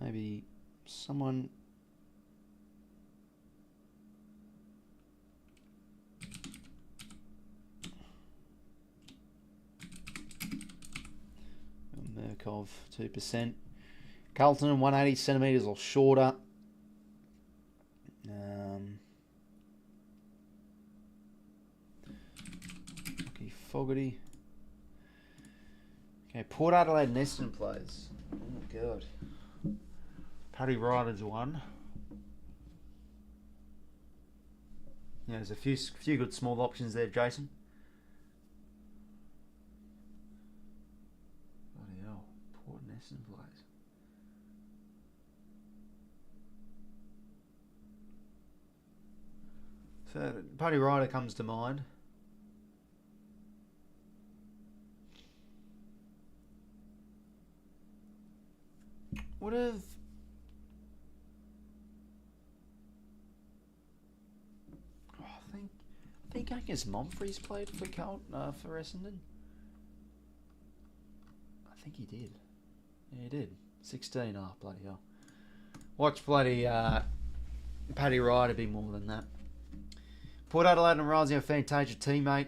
Maybe someone. Of 2%. Carlton 180 centimetres or shorter. Fogarty. Okay, Port Adelaide and Essendon players. Oh my god. Paddy Ryder's one. Yeah, there's a few good small options there, Jason. Plays. So Paddy Ryder comes to mind. Would have I think 𝐼𝐻𝐿𝐼𝐻𝐿 played for Carlton, for Essendon. I think he did. Yeah, he did. 16. Oh, bloody hell. Watch bloody Paddy Ryder be more than that. Port Adelaide and Orazio 𝐓𝐴𝐵 teammate.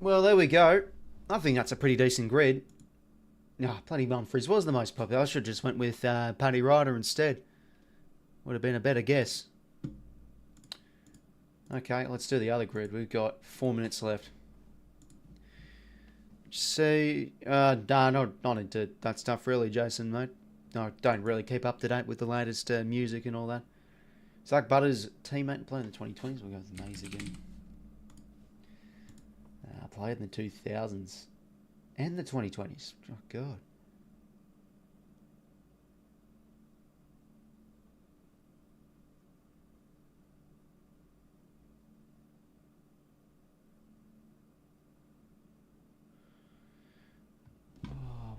Well, there we go. I think that's a pretty decent grid. No, bloody Mumfries was the most popular. I should have just went with Paddy Ryder instead. Would have been a better guess. Okay, let's do the other grid. We've got 4 minutes left. See, not into that stuff really, Jason, mate. No, don't really keep up to date with the latest music and all that. Zach Butter's teammate playing in the 2020s. We'll go with Maze again. Played in the 2000s and the 2020s. Oh, God.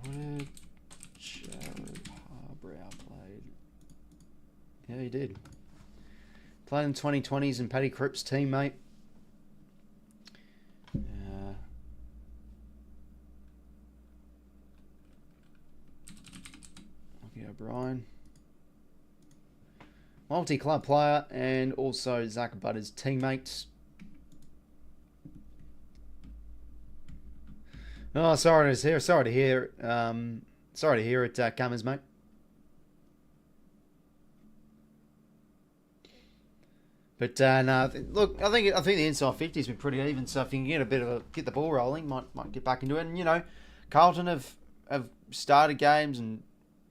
Where did 𝐓𝐡𝐞 played? Yeah, he did. Played in the 2020s and Paddy Cripps' teammate. O'Brien. Multi-club player and also Zach Butter's teammates. Oh, sorry to hear. Sorry to hear it, Cammers, mate. But no, look, I think the inside 50's been pretty even. So if you can get the ball rolling, might get back into it. And you know, Carlton have started games and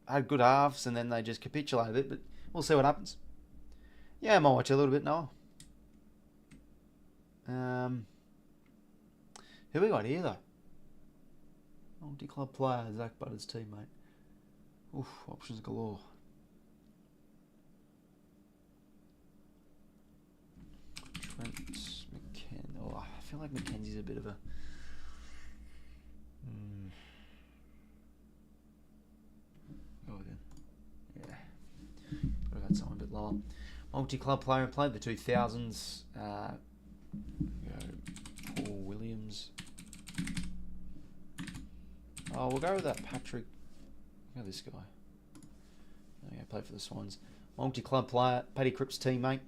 had good halves, and then they just capitulate a bit. But we'll see what happens. Yeah, I might watch a little bit now. Who we got here though? Multi-club player, Zach Butter's teammate. Oof, options galore. Trent McKenzie. Oh, I feel like McKenzie's a bit of a... Oh, again. Yeah. Could have had someone a bit lower. Multi-club player, played the 2000s. Paul Williams. Oh, we'll go with that Patrick. Look at this guy. Okay, played for the Swans. Multi-club player, Paddy Cripps' teammate.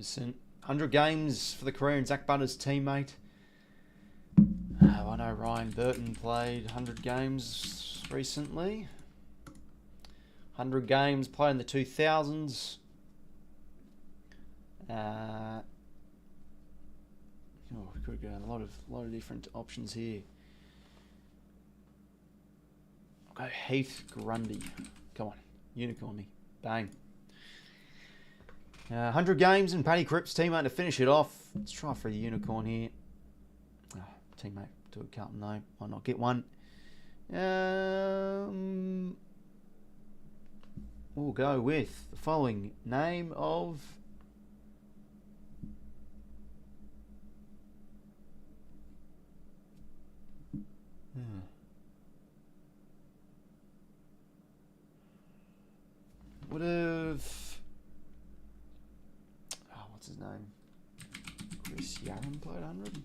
Innocent. 100 games for the career and Zach Butter's teammate. I know Ryan Burton played 100 games recently. 100 games played in the 2000s. We could go a lot of different options here. I'll go 𝐓𝐡𝐞 𝐎𝐥𝐝. Come on, unicorn me. Bang. 100 games and Paddy Cripps teammate to finish it off. Let's try for a unicorn here. Teammate to a Carlton though. Might not get one. We'll go with the following name of would have what's his name? 𝐼𝐻𝐴 𝐻𝐵 played 100.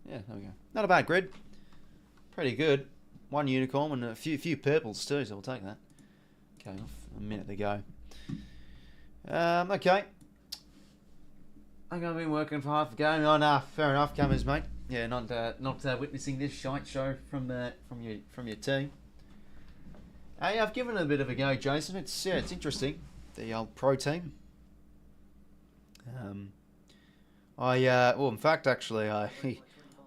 Yeah, there we go. Not a bad grid. Pretty good. One unicorn and a few purples too, so we'll take that. Okay, off a minute to go. Okay. I think I've been working for half a game. Oh, nah, fair enough, Cummers, mate. Yeah, not witnessing this shite show from your team. Hey, I've given it a bit of a go, Jason. It's interesting. The old pro team. Well, in fact, actually, I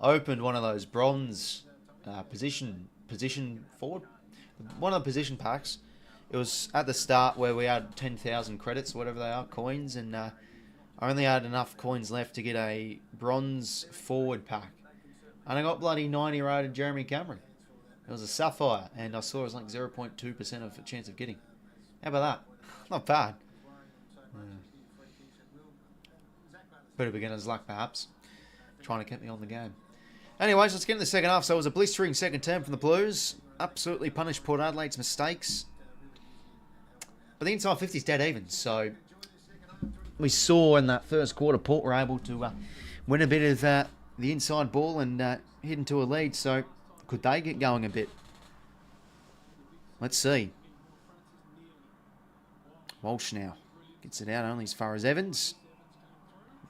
opened one of those bronze position forward, one of the position packs. It was at the start where we had 10,000 credits, whatever they are, coins, and I only had enough coins left to get a bronze forward pack, and I got bloody 90 rated Jeremy Cameron. It was a sapphire, and I saw it was like 0.2% of a chance of getting. How about that? Not bad. Bit of beginner's luck, perhaps. Trying to keep me on the game. Anyways, let's get into the second half. So it was a blistering second term from the Blues. Absolutely punished Port Adelaide's mistakes. But the inside 50 is dead even. So we saw in that first quarter Port were able to win a bit of the inside ball and head into a lead. So could they get going a bit? Let's see. Walsh now gets it out only as far as Evans.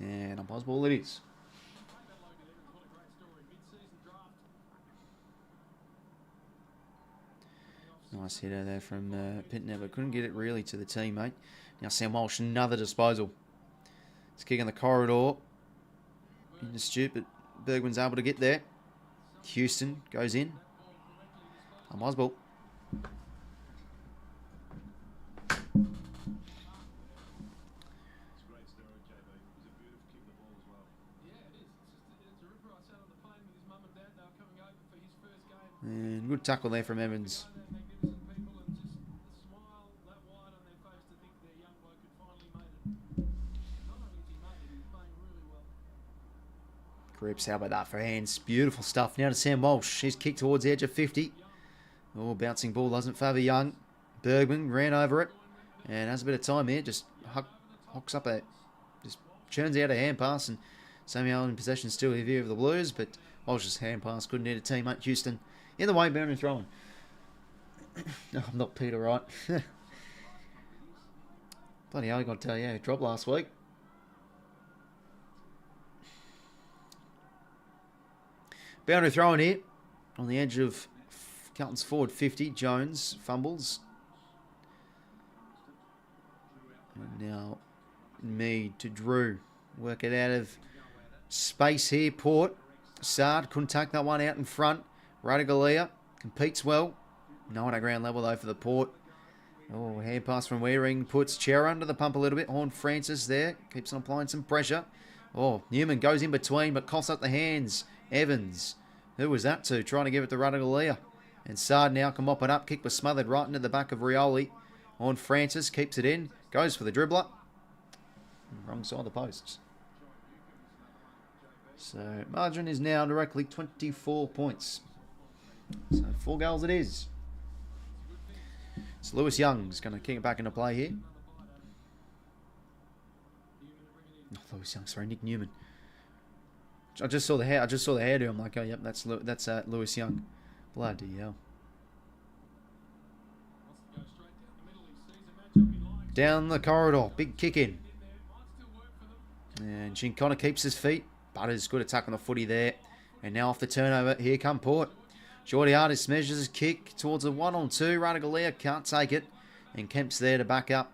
And a buzz ball it is. Nice hitter there from Pittner, but couldn't get it really to the teammate. Now Sam Walsh, another disposal. It's kicking the corridor. Into stupid. Bergman's able to get there. Houston goes in. A buzz ball. And good tackle there from Evans. Cripps, how about that for hands? Beautiful stuff. Now to Sam Walsh. He's kicked towards the edge of 50. Oh, bouncing ball doesn't favour Young. Bergman ran over it and has a bit of time here. Just hocks up just churns out a hand pass, and somehow in possession still in view of the Blues, but Walsh's hand pass couldn't hit a teammate. Houston in the way, boundary throwing. No, I'm not Peter Wright. Bloody hell, I got to tell you, he dropped last week. Boundary throwing here on the edge of Carlton's forward 50. Jones fumbles. And now Mead to Drew. Work it out of space here. Port. Sard couldn't take that one out in front. 𝐼𝐻𝐿𝐴 competes well. No one at ground level though for the Port. Oh, hand pass from Wearing puts Chair under the pump a little bit. Horn Francis there. Keeps on applying some pressure. Oh, Newman goes in between but coughs up the hands. Evans. Who was that to? Trying to give it to 𝐼𝐻𝐿𝐴. And Sard now can mop it up. Kick was smothered right into the back of Rioli. Horn Francis keeps it in. Goes for the dribbler. Wrong side of the posts. So margin is now directly 24 points. So 4 goals it is. So Lewis Young's going to kick it back into play here. Oh, Lewis Young, sorry, Nick Newman. I just saw the hair. I just saw the hairdo. I'm like, oh, yep, that's Lewis Young. Bloody hell. Down the corridor, big kick in. And 𝐴𝐿𝐴 keeps his feet. Butters, good attack on the footy there. And now off the turnover, here come Port. JDOD measures his kick towards a 1-on-2. 𝐼𝐻𝐿𝐴 can't take it. And Kemp's there to back up.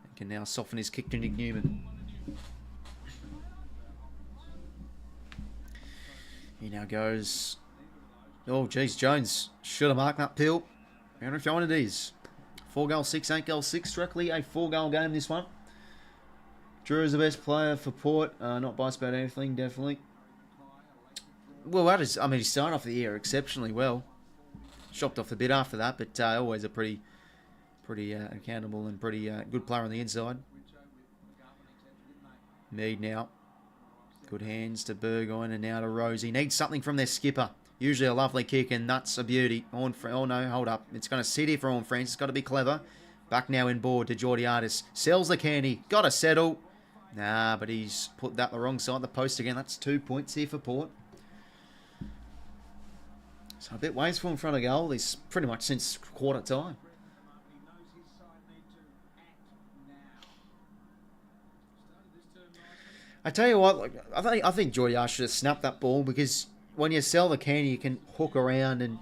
And can now soften his kick to Nick Newman. He now goes... Oh, geez, Jones should have marked that pill. I don't know if you know what it is. 4-goal 6, 8-goal 6. Directly a 4-goal game, this one. Drew is the best player for Port. Not biased about anything, definitely. Well, that is, I mean, he started off the year exceptionally well. Shocked off a bit after that, but always a pretty accountable and pretty good player on the inside. Mead now. Good hands to Burgoyne and now to Rose. He needs something from their skipper. Usually a lovely kick, and that's a beauty. Oh no, hold up. It's going to sit here for Orn Francis. It's got to be clever. Back now in board to JDOD. Sells the candy. Got to settle. Nah, but he's put that the wrong side of the post again. That's 2 points here for Port. So a bit wasteful in front of goal. He's pretty much since quarter time. I tell you what, I think JDOD should have snapped that ball, because when you sell the candy, you can hook around and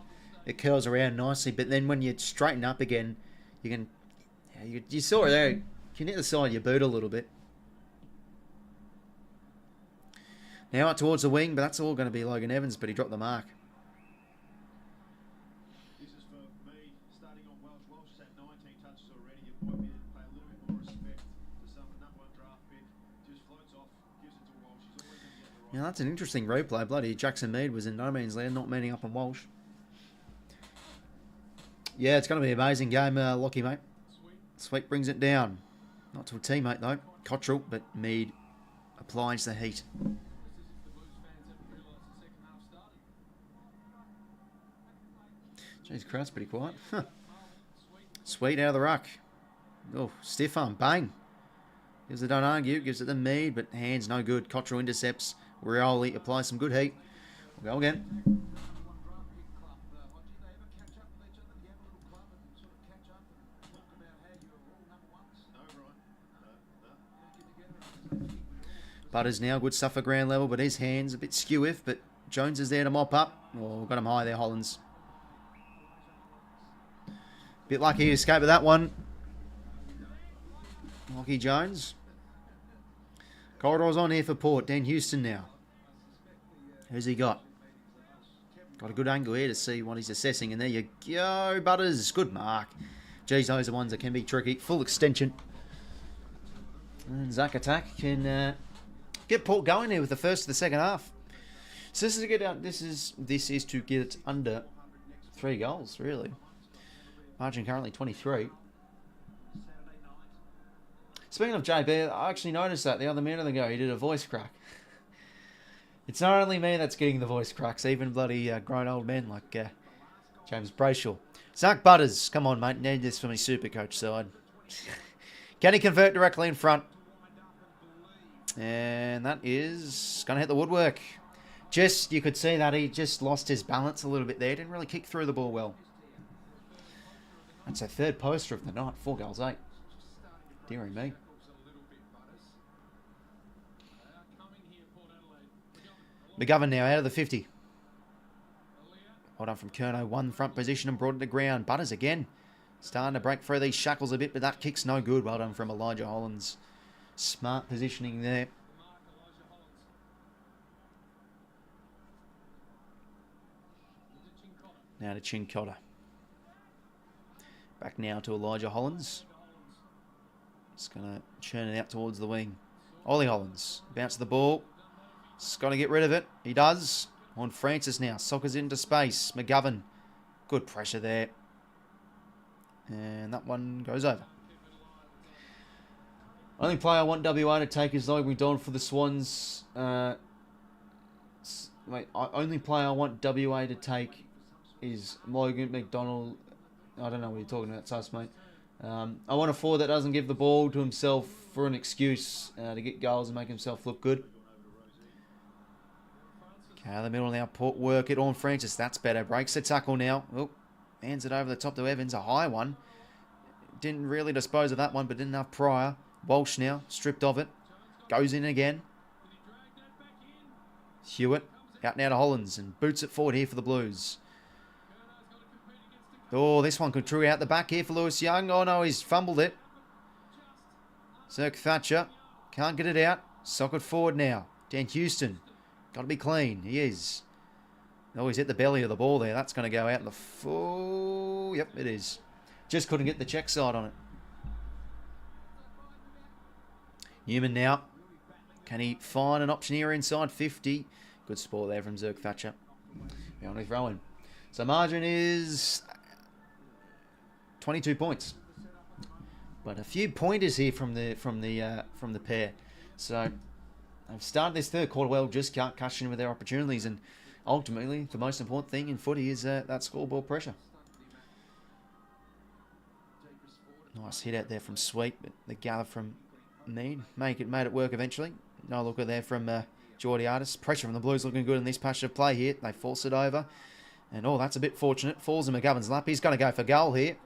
it curls around nicely. But then when you straighten up again, you can... You saw it there. You can hit the side of your boot a little bit. Now out towards the wing, but that's all going to be Logan Evans, but he dropped the mark. This is for me, starting on Welsh. Welsh has had 19 touches already. You might be able to pay a little bit more respect to some number one draft pick. Just floats off, gives it to Welsh. He's always going to get the right. Yeah, that's an interesting replay. Bloody Jackson Mead was in no man's land, not meeting up on Walsh. Yeah, it's going to be an amazing game, Lockie, mate. Sweet brings it down. Not to a teammate, though. 𝐴𝐿𝐴, but Mead applies the heat. Jeez, crowd's pretty quiet. Sweet out of the ruck. Oh, stiff arm. Bang. Gives it, don't argue. Gives it the Mead, but hands no good. 𝐴𝐿𝐴 intercepts. 𝐼𝐻𝐿𝐴 applies some good heat. We'll go again. Butters now, good stuff for ground level, but his hands a bit skew-if, but Jones is there to mop up. Oh, got him high there, Hollands. Bit lucky to escape with that one. Lockie Jones. Corridors on here for Port. Dan Houston now. Who's he got? Got a good angle here to see what he's assessing, and there you go, Butters. Good mark. Geez, those are ones that can be tricky. Full extension. And 𝐴𝐿𝐴 can get Port going here with the first of the second half. So this is to get out. This is to get it under 3 goals, really. Margin currently 23. Speaking of JB, I actually noticed that the other minute ago. He did a voice crack. It's not only me that's getting the voice cracks, even bloody grown old men like James Brayshaw. Zach Butters, come on, mate. Need this for my super coach side. Can he convert directly in front? And that is going to hit the woodwork. Just, you could see that he just lost his balance a little bit there. Didn't really kick through the ball well. That's a third poster of the night. 4 goals, 8. Dearie me. McGovern now out of the 50. Well done from Curnow. Won front position and brought it to ground. Butters again. Starting to break through these shackles a bit, but that kick's no good. Well done from Elijah Hollands. Smart positioning there. Now to 𝐴𝐿𝐴. Back now to Elijah Hollands. Just going to churn it out towards the wing. Ollie Hollands. Bounce the ball. Just got to get rid of it. He does. On Francis now. Sockers into space. McGovern. Good pressure there. And that one goes over. Only player I want WA to take is Logan McDonald for the Swans. Only player I want WA to take is Logan McDonald. I don't know what you're talking about, sus, mate. I want a forward that doesn't give the ball to himself for an excuse to get goals and make himself look good. Okay, the middle now. Port work it on Francis. That's better. Breaks the tackle now. Oh, hands it over the top to Evans. A high one. Didn't really dispose of that one, but didn't have prior. Walsh now. Stripped of it. Goes in again. 𝐓𝐿𝐴𝐷 out now to Hollands and boots it forward here for the Blues. Oh, this one could true out the back here for Lewis Young. Oh no, he's fumbled it. 𝐓𝐴𝐷𝐞 can't get it out. Sock it forward now. Dan Houston. Got to be clean. He is. Oh, he's hit the belly of the ball there. That's going to go out in the full. Yep, it is. Just couldn't get the check side on it. Newman now. Can he find an option here inside 50? Good sport there from 𝐓𝐴𝐷𝐞. Only throwing. So margin is 22 points. But a few pointers here from the pair. So they've started this third quarter well, just can't cash in with their opportunities, and ultimately the most important thing in footy is that scoreboard pressure. Nice hit out there from Sweet, but the gather from Mead made it work eventually. No looker there from JDOD. Pressure from the Blues looking good in this patch of play here. They force it over, and oh, that's a bit fortunate. Falls in McGovern's lap. He's going to go for goal here.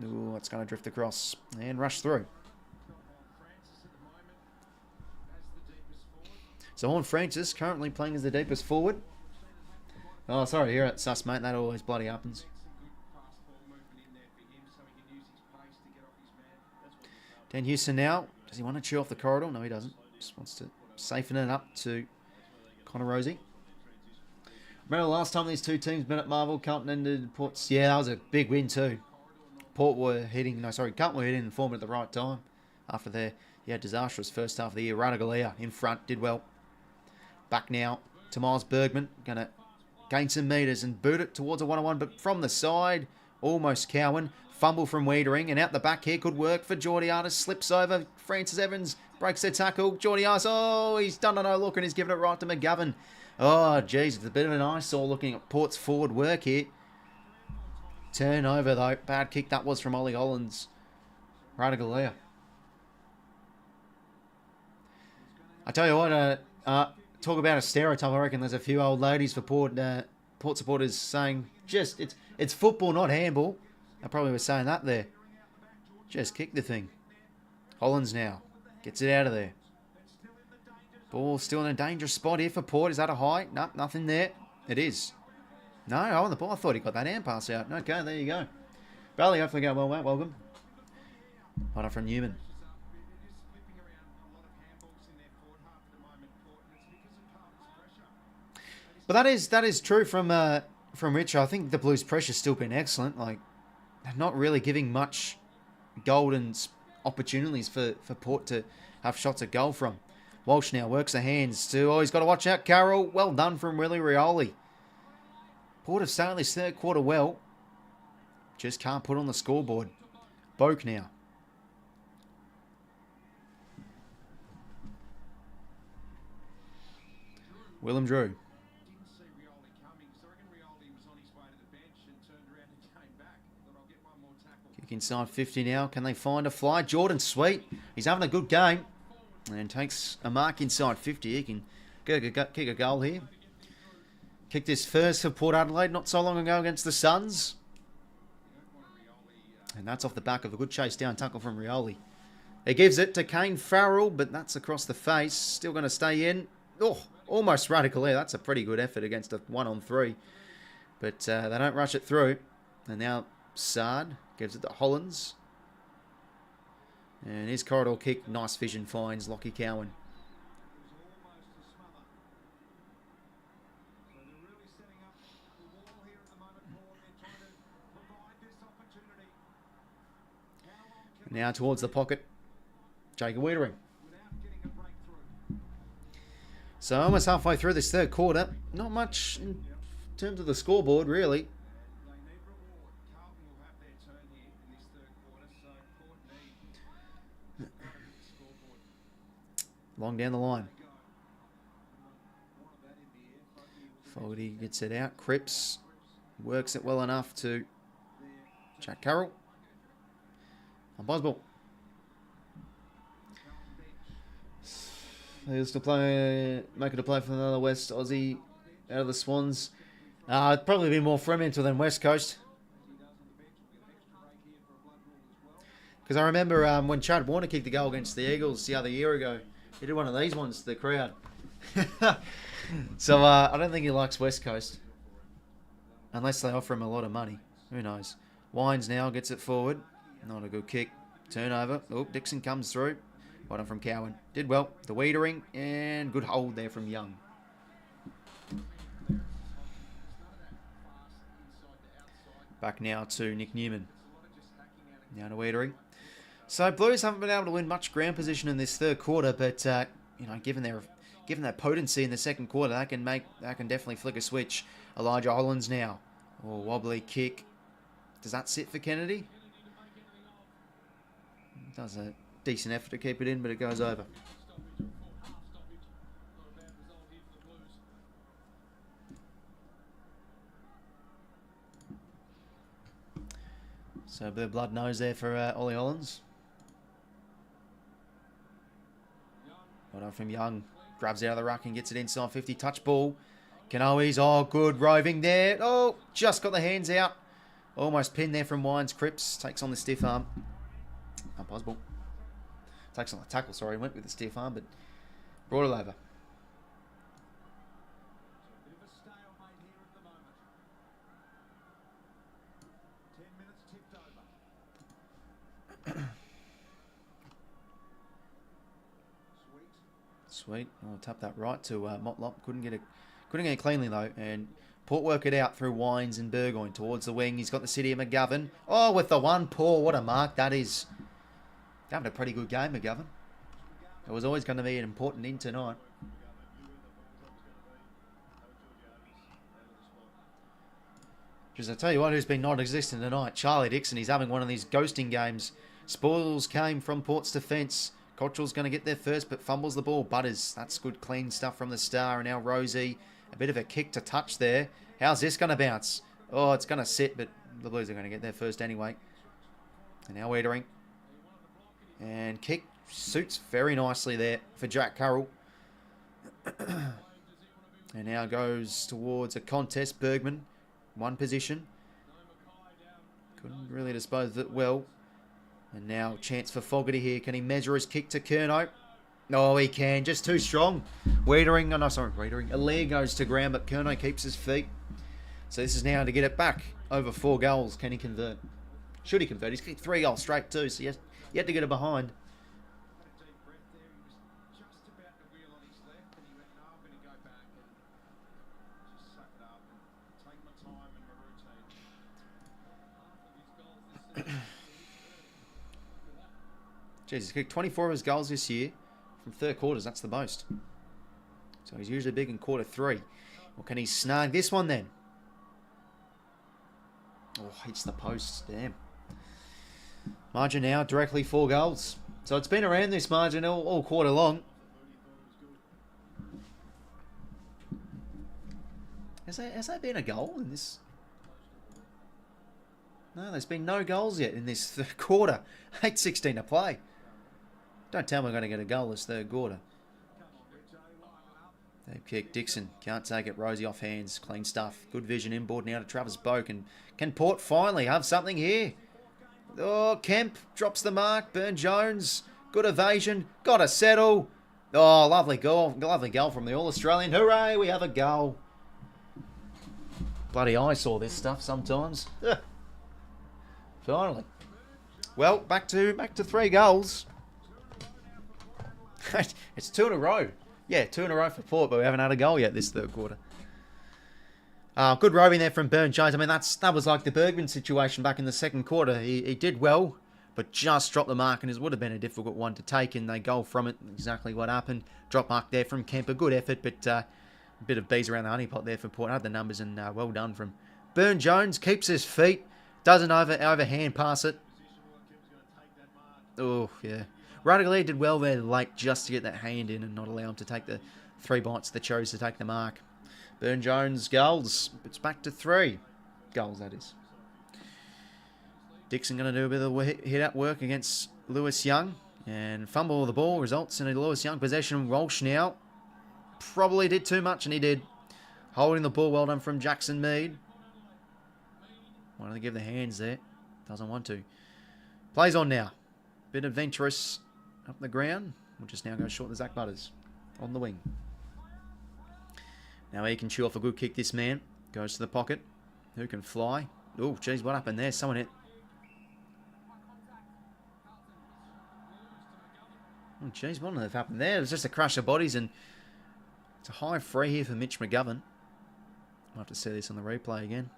Ooh, it's going to drift across and rush through. So Horn Francis currently playing as the deepest forward. Oh, sorry, here at Sus, mate. That always bloody happens. Dan Houston now. Does he want to chew off the corridor? No, he doesn't. Just wants to safeten it up to 𝐼𝐿𝐴𝐷𝐞. Remember the last time these two teams met at Marvel? Carlton ended Port's. Yeah, that was a big win too. Carlton were hitting the form at the right time after their disastrous first half of the year. 𝐼𝐿𝐴𝐷𝐞 in front did well. Back now to Miles Bergman. Going to gain some metres and boot it towards a 1-on-1, but from the side, almost Cowan. Fumble from Wiedering, and out the back here could work for JDOD. Slips over. Francis Evans breaks their tackle. JDOD, oh, he's done a no-look and he's given it right to McGovern. Oh, geez, it's a bit of an eyesore looking at Port's forward work here. Turnover, though. Bad kick that was from Ollie Hollands. 𝐼𝐿𝐴𝐷𝐞. I tell you what, talk about a stereotype. I reckon there's a few old ladies for Port supporters saying, just, it's football, not handball. I probably was saying that there. Just kick the thing. Hollands now. Gets it out of there. Ball still in a dangerous spot here for Port. Is that a high? Nope, nothing there. It is. No, on the ball. I thought he got that hand pass out. Okay, there you go. Bailey, hopefully going well, mate. Welcome. Hold on from Newman. But that is true from Rich. I think the Blues' pressure's still been excellent. Like, they're not really giving much golden opportunities for Port to have shots at goal from. Walsh now works the hands to, oh, he's got to watch out, Carroll. Well done from 𝐼𝐿𝐴𝐷𝐞. Port have started this third quarter well. Just can't put on the scoreboard. 𝐵𝐿𝐴 now. Willem Drew. Kick inside 50 now. Can they find a fly? Jordan Sweet. He's having a good game. And takes a mark inside 50. He can kick a goal here. Kicked his first for Port Adelaide not so long ago against the Suns. And that's off the back of a good chase down tackle from 𝐼𝐿𝐴𝐷𝐞. He gives it to Kane Farrell, but that's across the face. Still going to stay in. Oh, almost radical there. That's a pretty good effort against a 1-on-3. But they don't rush it through. And now Sard gives it to Hollands. And his corridor kick, nice vision, finds 𝐷𝐿𝐴𝐷𝐞 Cowan. Now towards the pocket, Jacob Wiedering. So almost halfway through this third quarter. Not much in terms of the scoreboard, really. Long down the line. Fogarty gets it out. Cripps works it well enough to Jack Carroll. On Boswell. He's to play, make it a play for another West Aussie out of the Swans. It'd probably be more Fremantle than West Coast. Because I remember when Chad Warner kicked the goal against the Eagles the other year ago, He did one of these ones to the crowd. So I don't think he likes West Coast. Unless they offer him a lot of money. Who knows? Wines now gets it forward. Not a good kick. Turnover. Oh, Dixon comes through. Well done from Cowan. Did well. The wiedering. And good hold there from Young. Back now to Nick Newman. Now to wiedering. So Blues haven't been able to win much ground position in this third quarter, but you know, given their potency in the second quarter, that can definitely flick a switch. Elijah Hollands now. Oh, wobbly kick. Does that sit for Kennedy? Does a decent effort to keep it in, but it goes over. So a bit of blood nose there for Ollie Hollands. Well done from Young. Grabs out of the ruck and gets it inside 50. Touch ball. 𝐼𝐴, oh, good roving there. Oh, just got the hands out. Almost pinned there from 𝐼𝐴. Takes on the stiff arm. Impossible. Takes on the tackle, sorry. Went with the stiff arm, but brought it over. Sweet. I'll tap that right to Motlop. Couldn't get it cleanly though. And Port work it out through Wines and Burgoyne towards the wing. He's got the city of McGovern. Oh, with the one paw. What a mark that is. Having a pretty good game, McGovern. It was always going to be an important in tonight. Because I tell you what, who's been non-existent tonight? Charlie Dixon. He's having one of these ghosting games. Spoils came from Port's defence. Cottrell's going to get there first, but fumbles the ball. Butters, that's good clean stuff from the star. And now Rosie, a bit of a kick to touch there. How's this going to bounce? Oh, it's going to sit, but the Blues are going to get there first anyway. And now Wiedering. And kick suits very nicely there for Jack Carroll. And now goes towards a contest. Bergman, one position. Couldn't really dispose of it well. And now chance for Fogarty here. Can he measure his kick to 𝐼𝐴? Oh, he can. Just too strong. Wiedering. Oh, no, sorry. Wiedering. 𝐼𝐴 goes to ground, but 𝐼𝐴 keeps his feet. So this is now to get it back. Over 4 goals. Can he convert? Should he convert? He's kicked 3 goals straight too, so he had to get it behind. Jeez, he's kicked 24 of his goals this year from third quarters. That's the most. So he's usually big in quarter 3. Well, can he snag this one then? Oh, hits the post. Damn. Margin now directly 4 goals. So it's been around this margin all quarter long. Has there been a goal in this? No, there's been no goals yet in this third quarter. 8:16 to play. Don't tell me we're going to get a goal this third quarter. Deep kick. Dixon can't take it. Rosie off hands. Clean stuff. Good vision inboard now to Travis Boak. And can Port finally have something here? Oh, Kemp drops the mark. Burn-Jones. Good evasion. Got to settle. Oh, lovely goal. Lovely goal from the All-Australian. Hooray, we have a goal. Bloody I saw this stuff sometimes. Finally. Well, back to 3 goals. It's 2 in a row. Yeah, 2 in a row for Port, but we haven't had a goal yet this third quarter. Good roving there from Burn-Jones. I mean, that was like the Bergman situation back in the second quarter. He did well, but just dropped the mark, and it would have been a difficult one to take, and they goal from it. Exactly what happened. Drop mark there from Kemp. A good effort, but a bit of bees around the honeypot there for Port. Had the numbers, and well done from Burn-Jones. Keeps his feet. Doesn't overhand pass it. Oh, yeah. Adelaide did well there late just to get that hand in and not allow him to take the 3 bites they chose to take the mark. Burn-Jones goals. It's back to 3 goals, that is. Dixon going to do a bit of hit-out work against Lewis Young. And fumble of the ball results in a Lewis Young possession. Walsh now probably did too much, and he did. Holding the ball, well done from Jackson Mead. Wanted to give the hands there. Doesn't want to. Plays on now. Bit adventurous up the ground. We'll just now go short the Zach Butters on the wing. Now he can chew off a good kick, this man. Goes to the pocket. Who can fly? Oh, geez, what happened there? Someone hit. Oh, geez, what on earth happened there? It was just a crush of bodies, and it's a high free here for 𝐬𝐿. I'll have to see this on the replay again.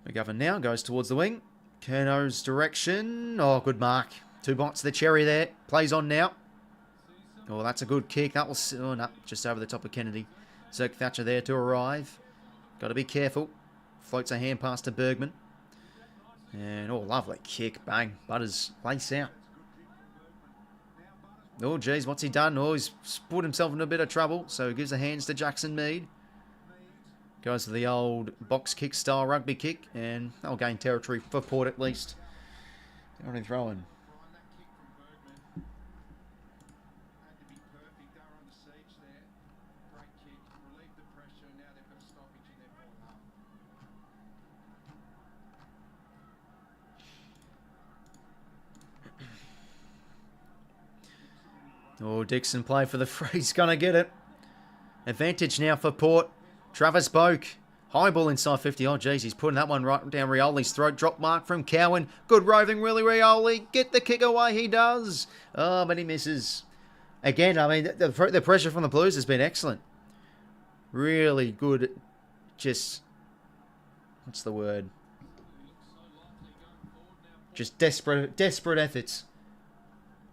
𝐬𝐿 now goes towards the wing. Curno's direction. Oh, good mark. 2 bites to the cherry there. Plays on now. Oh, that's a good kick. That was, oh no, just over the top of Kennedy. 𝐓𝐡𝐞 there to arrive. Got to be careful. Floats a hand pass to Bergman. And, oh, lovely kick. Bang. Butters place out. Oh, geez, what's he done? Oh, he's put himself in a bit of trouble. So he gives the hands to Jackson Mead. Goes to the old box kick style rugby kick. And they'll gain territory for Port at least. They're only throwing. Oh, Dixon play for the free. He's going to get it. Advantage now for Port. Travis Boak. High ball inside 50. Oh, geez, he's putting that one right down Rioli's throat. Drop mark from Cowan. Good roving, really, Rioli. Get the kick away. He does. Oh, but he misses. Again, I mean, the pressure from the Blues has been excellent. Really good. Just, what's the word? Just desperate efforts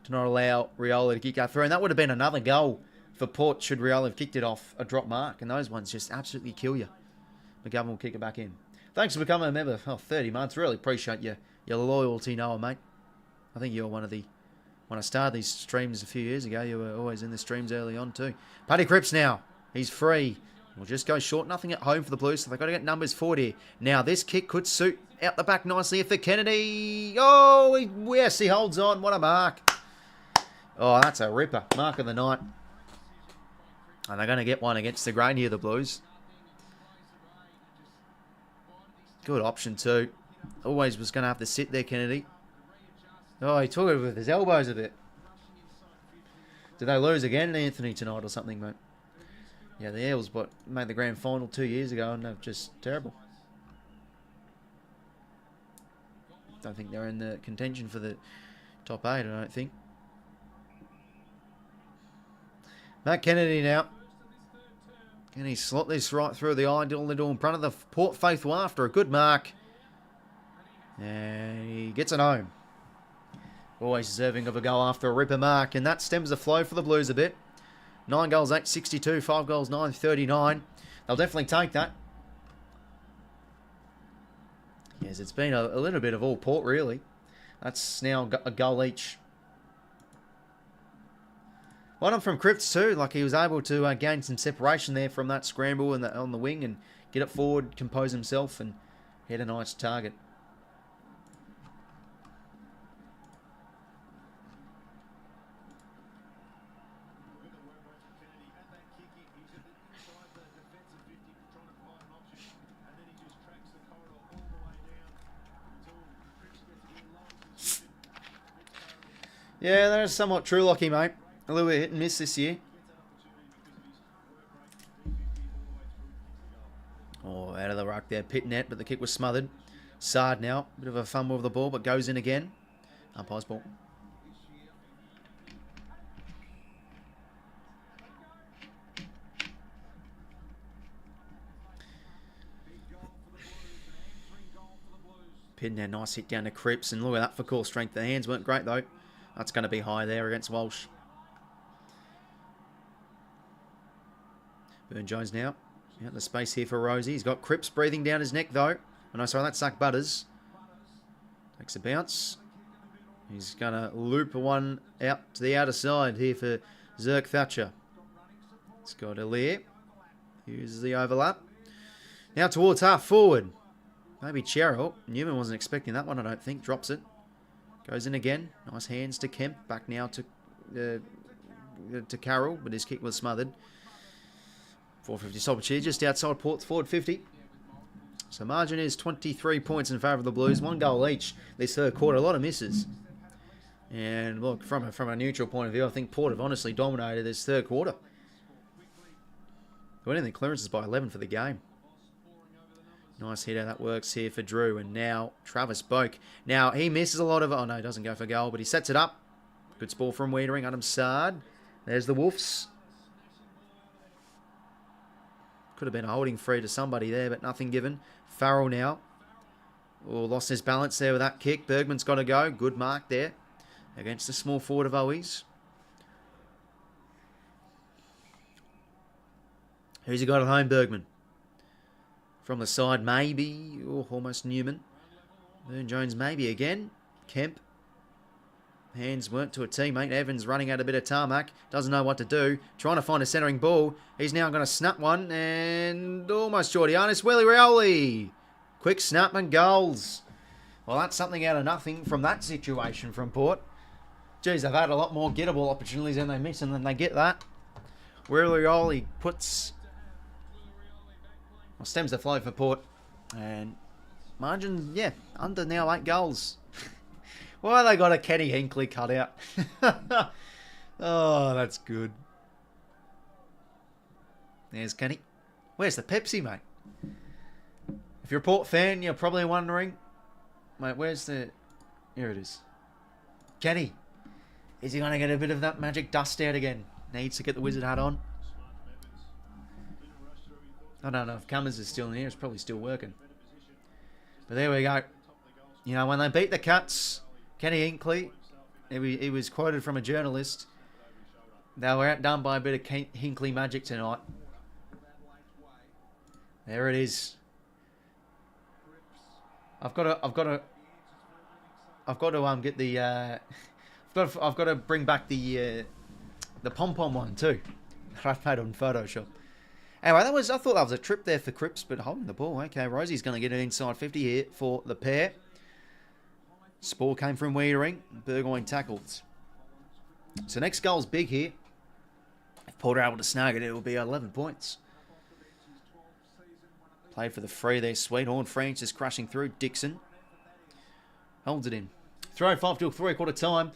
to not allow Rioli to kick out through. And that would have been another goal for Port should Rioli have kicked it off a drop mark. And those ones just absolutely kill you. 𝐬𝐿 will kick it back in. Thanks for becoming a member. Oh, 30 months. Really appreciate your loyalty, Noah, mate. I think you're one of the... When I started these streams a few years ago, you were always in the streams early on too. Paddy Cripps now. He's free. We'll just go short. Nothing at home for the Blues, so they've got to get numbers forward here. Now, this kick could suit out the back nicely for Kennedy. Oh, yes, he holds on. What a mark. Oh, that's a ripper. Mark of the night. And they're going to get one against the grain here, the Blues. Good option too. Always was going to have to sit there, Kennedy. Oh, he took it with his elbows a bit. Did they lose again, Anthony, tonight or something, mate? Yeah, the Eels made the grand final 2 years ago, and they're just terrible. Don't think they're in the contention for the top 8, I don't think. Matt Kennedy now. Can he slot this right through the idle in front of the Port faithful after a good mark? And he gets it home. Always deserving of a goal after a ripper mark. And that stems the flow for the Blues a bit. 9 goals, 862. 5 goals, 939. They'll definitely take that. Yes, it's been a little bit of all Port, really. That's now a goal each. Well done from Cripps too. Like he was able to gain some separation there from that scramble on the wing and get it forward, compose himself, and hit a nice target. Yeah, that is somewhat true, Lockie, mate. A little bit hit and miss this year. Oh, out of the ruck there. Pit net, but the kick was smothered. Sard now. Bit of a fumble of the ball, but goes in again. Umpire's ball. Pit net, nice hit down to Cripps. And look at that for core strength. The hands weren't great, though. That's going to be high there against Walsh. Burne-Jones now. Out the space here for Rosie. He's got Cripps breathing down his neck, though. Oh, no, sorry, that's Zach Butters. Takes a bounce. He's going to loop one out to the outer side here for 𝐓𝐴𝐶. It's got 𝐼𝐿𝐴. Uses the overlap. Now towards half forward. Maybe Cheryl. Newman wasn't expecting that one, I don't think. Drops it. Goes in again. Nice hands to Kemp. Back now to Carroll, but his kick was smothered. 450 stoppage here, just outside Port's forward 50. So margin is 23 points in favour of the Blues. 1 goal each this third quarter. A lot of misses. And look, from a neutral point of view, I think Port have honestly dominated this third quarter. If anything, clearances by 11 for the game. Nice hit how that works here for Drew. And now Travis Boak. Now he misses a lot of... Oh no, he doesn't go for goal, but he sets it up. Good ball from Wiedering. Adam Sard. There's the Wolves. Could have been a holding free to somebody there, but nothing given. Farrell now. Oh, lost his balance there with that kick. Bergman's got to go. Good mark there against the small forward of 𝐼𝐻𝐿𝐸's. Who's he got at home, Bergman? From the side, maybe. Oh, almost Newman. Burne-Jones maybe again. Kemp. Hands weren't to a teammate. Evans running out a bit of tarmac. Doesn't know what to do. Trying to find a centering ball. He's now going to snap one. And almost 𝐼𝐻𝐿𝐸. 𝐬𝐿𝐸. Quick snap and goals. Well, that's something out of nothing from that situation from Port. Geez, they've had a lot more gettable opportunities than they miss, and then they get that. 𝐬𝐿𝐸 puts... Well, stems the flow for Port. And margin, yeah, under now 8 goals. Why they got a Kenny Hinkley cut out? Oh, that's good. There's Kenny. Where's the Pepsi, mate? If you're a Port fan, you're probably wondering, mate, where's the... Here it is. Kenny. Is he going to get a bit of that magic dust out again? Needs to get the wizard hat on. I don't know if Cummins is still in here. It's probably still working. But there we go. You know, when they beat the Cats, Kenny Hinkley, he was quoted from a journalist. They were outdone by a bit of Hinkley magic tonight. There it is. I've got to get the I've got to bring back the pom-pom one too. I've made on Photoshop. Anyway, I thought that was a trip there for Cripps, but holding the ball. Okay, Rosie's going to get an inside 50 here for the pair. Spore came from Wiedering. Burgoyne tackled. So next goal's big here. If Port are able to snag it, it will be 11 points. Played for the free there, Sweethorn. Francis crashing through. Dixon holds it in. 3:05 till 3/4 time.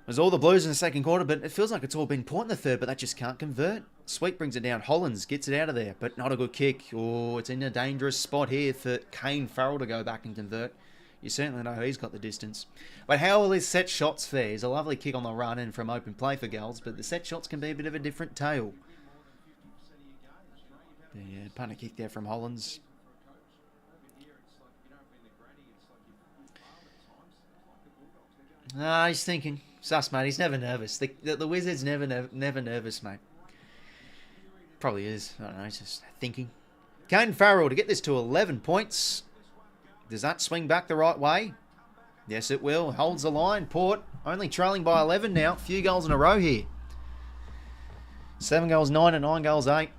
There's all the Blues in the second quarter, but it feels like it's all been Port in the third, but that just can't convert. Sweet brings it down. Hollands gets it out of there, but not a good kick. Oh, it's in a dangerous spot here for Kane Farrell to go back and convert. You certainly know he's got the distance. But how will his set shots fare? He's a lovely kick on the run and from open play for goals, but the set shots can be a bit of a different tale. Yeah, punter kick there from Hollands. Ah, he's thinking. Sus, mate. He's never nervous. The Wizard's never nervous, mate. Probably is. I don't know. He's just thinking. Kane Farrell to get this to 11 points. Does that swing back the right way? Yes, it will. Holds the line. Port only trailing by 11 now. Few goals in a row here. 7 goals 9 and 9 goals 8.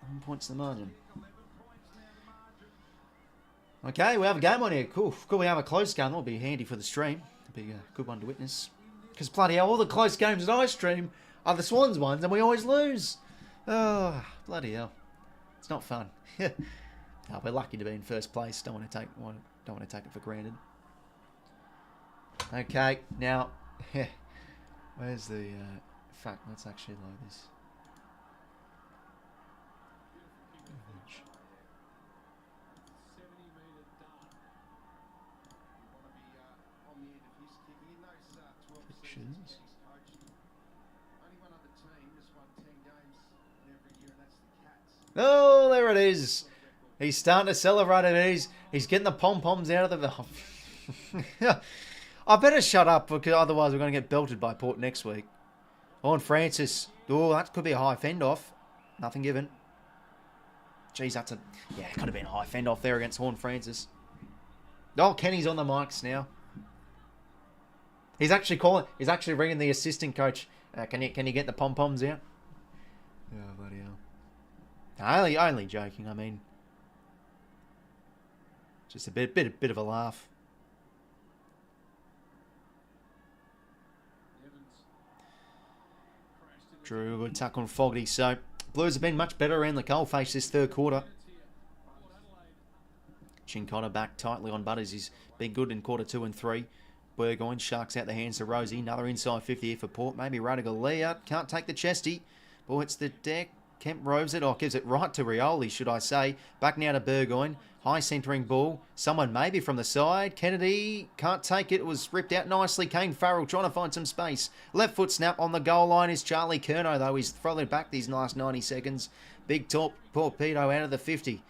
1 points the margin. Okay, we have a game on here. Cool. Could we have a close game? That'll be handy for the stream. It'll be a good one to witness. Because bloody hell, all the close games that I stream are the Swans ones, and we always lose. Oh, bloody hell. It's not fun. Oh, we're lucky to be in first place. Don't want to take it for granted. Okay, now, where's the fact? Let's actually load this. Pictures. Oh, there it is. He's starting to celebrate it. He's getting the pom-poms out of the... I better shut up, because otherwise we're going to get belted by Port next week. On Francis. Oh, that could be a high fend-off. Nothing given. Jeez, that's a... Yeah, it could have been a high fend-off there against Horn Francis. Oh, Kenny's on the mics now. He's actually ringing the assistant coach. Can you get the pom-poms out? Oh, bloody hell. Only joking, I mean. Just a bit of a laugh. Drew, good tuck on Fogarty. So Blues have been much better around the coalface this third quarter. Chincona back tightly on Butters. He's been good in quarter 2 and 3. Burgoyne sharks out the hands to Rosie. Another inside 50 here for Port. Maybe 𝐼𝙗𝐿𝐼𝐻𝐪. Can't take the chesty. Ball hits the deck. Kemp roves it. Oh, gives it right to 𝐼𝙗𝐿𝐼, should I say. Back now to Burgoyne. High centering ball. Someone maybe from the side. Kennedy can't take it. It was ripped out nicely. Kane Farrell trying to find some space. Left foot snap on the goal line is Charlie Curnow, though. He's thrown it back these last 90 seconds. Big top torpedo out of the 50.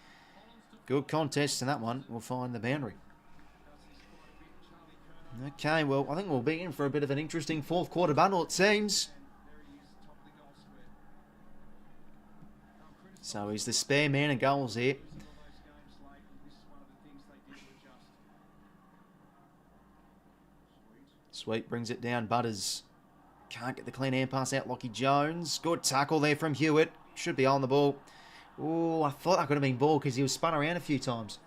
Good contest, and that one will find the boundary. Okay, well, I think we'll be in for a bit of an interesting fourth quarter bundle, it seems. So he's the spare man of goals here. Sweet brings it down. Butters can't get the clean hand pass out. Lockie Jones. Good tackle there from Hewitt. Should be on the ball. Oh, I thought that could have been ball because he was spun around a few times.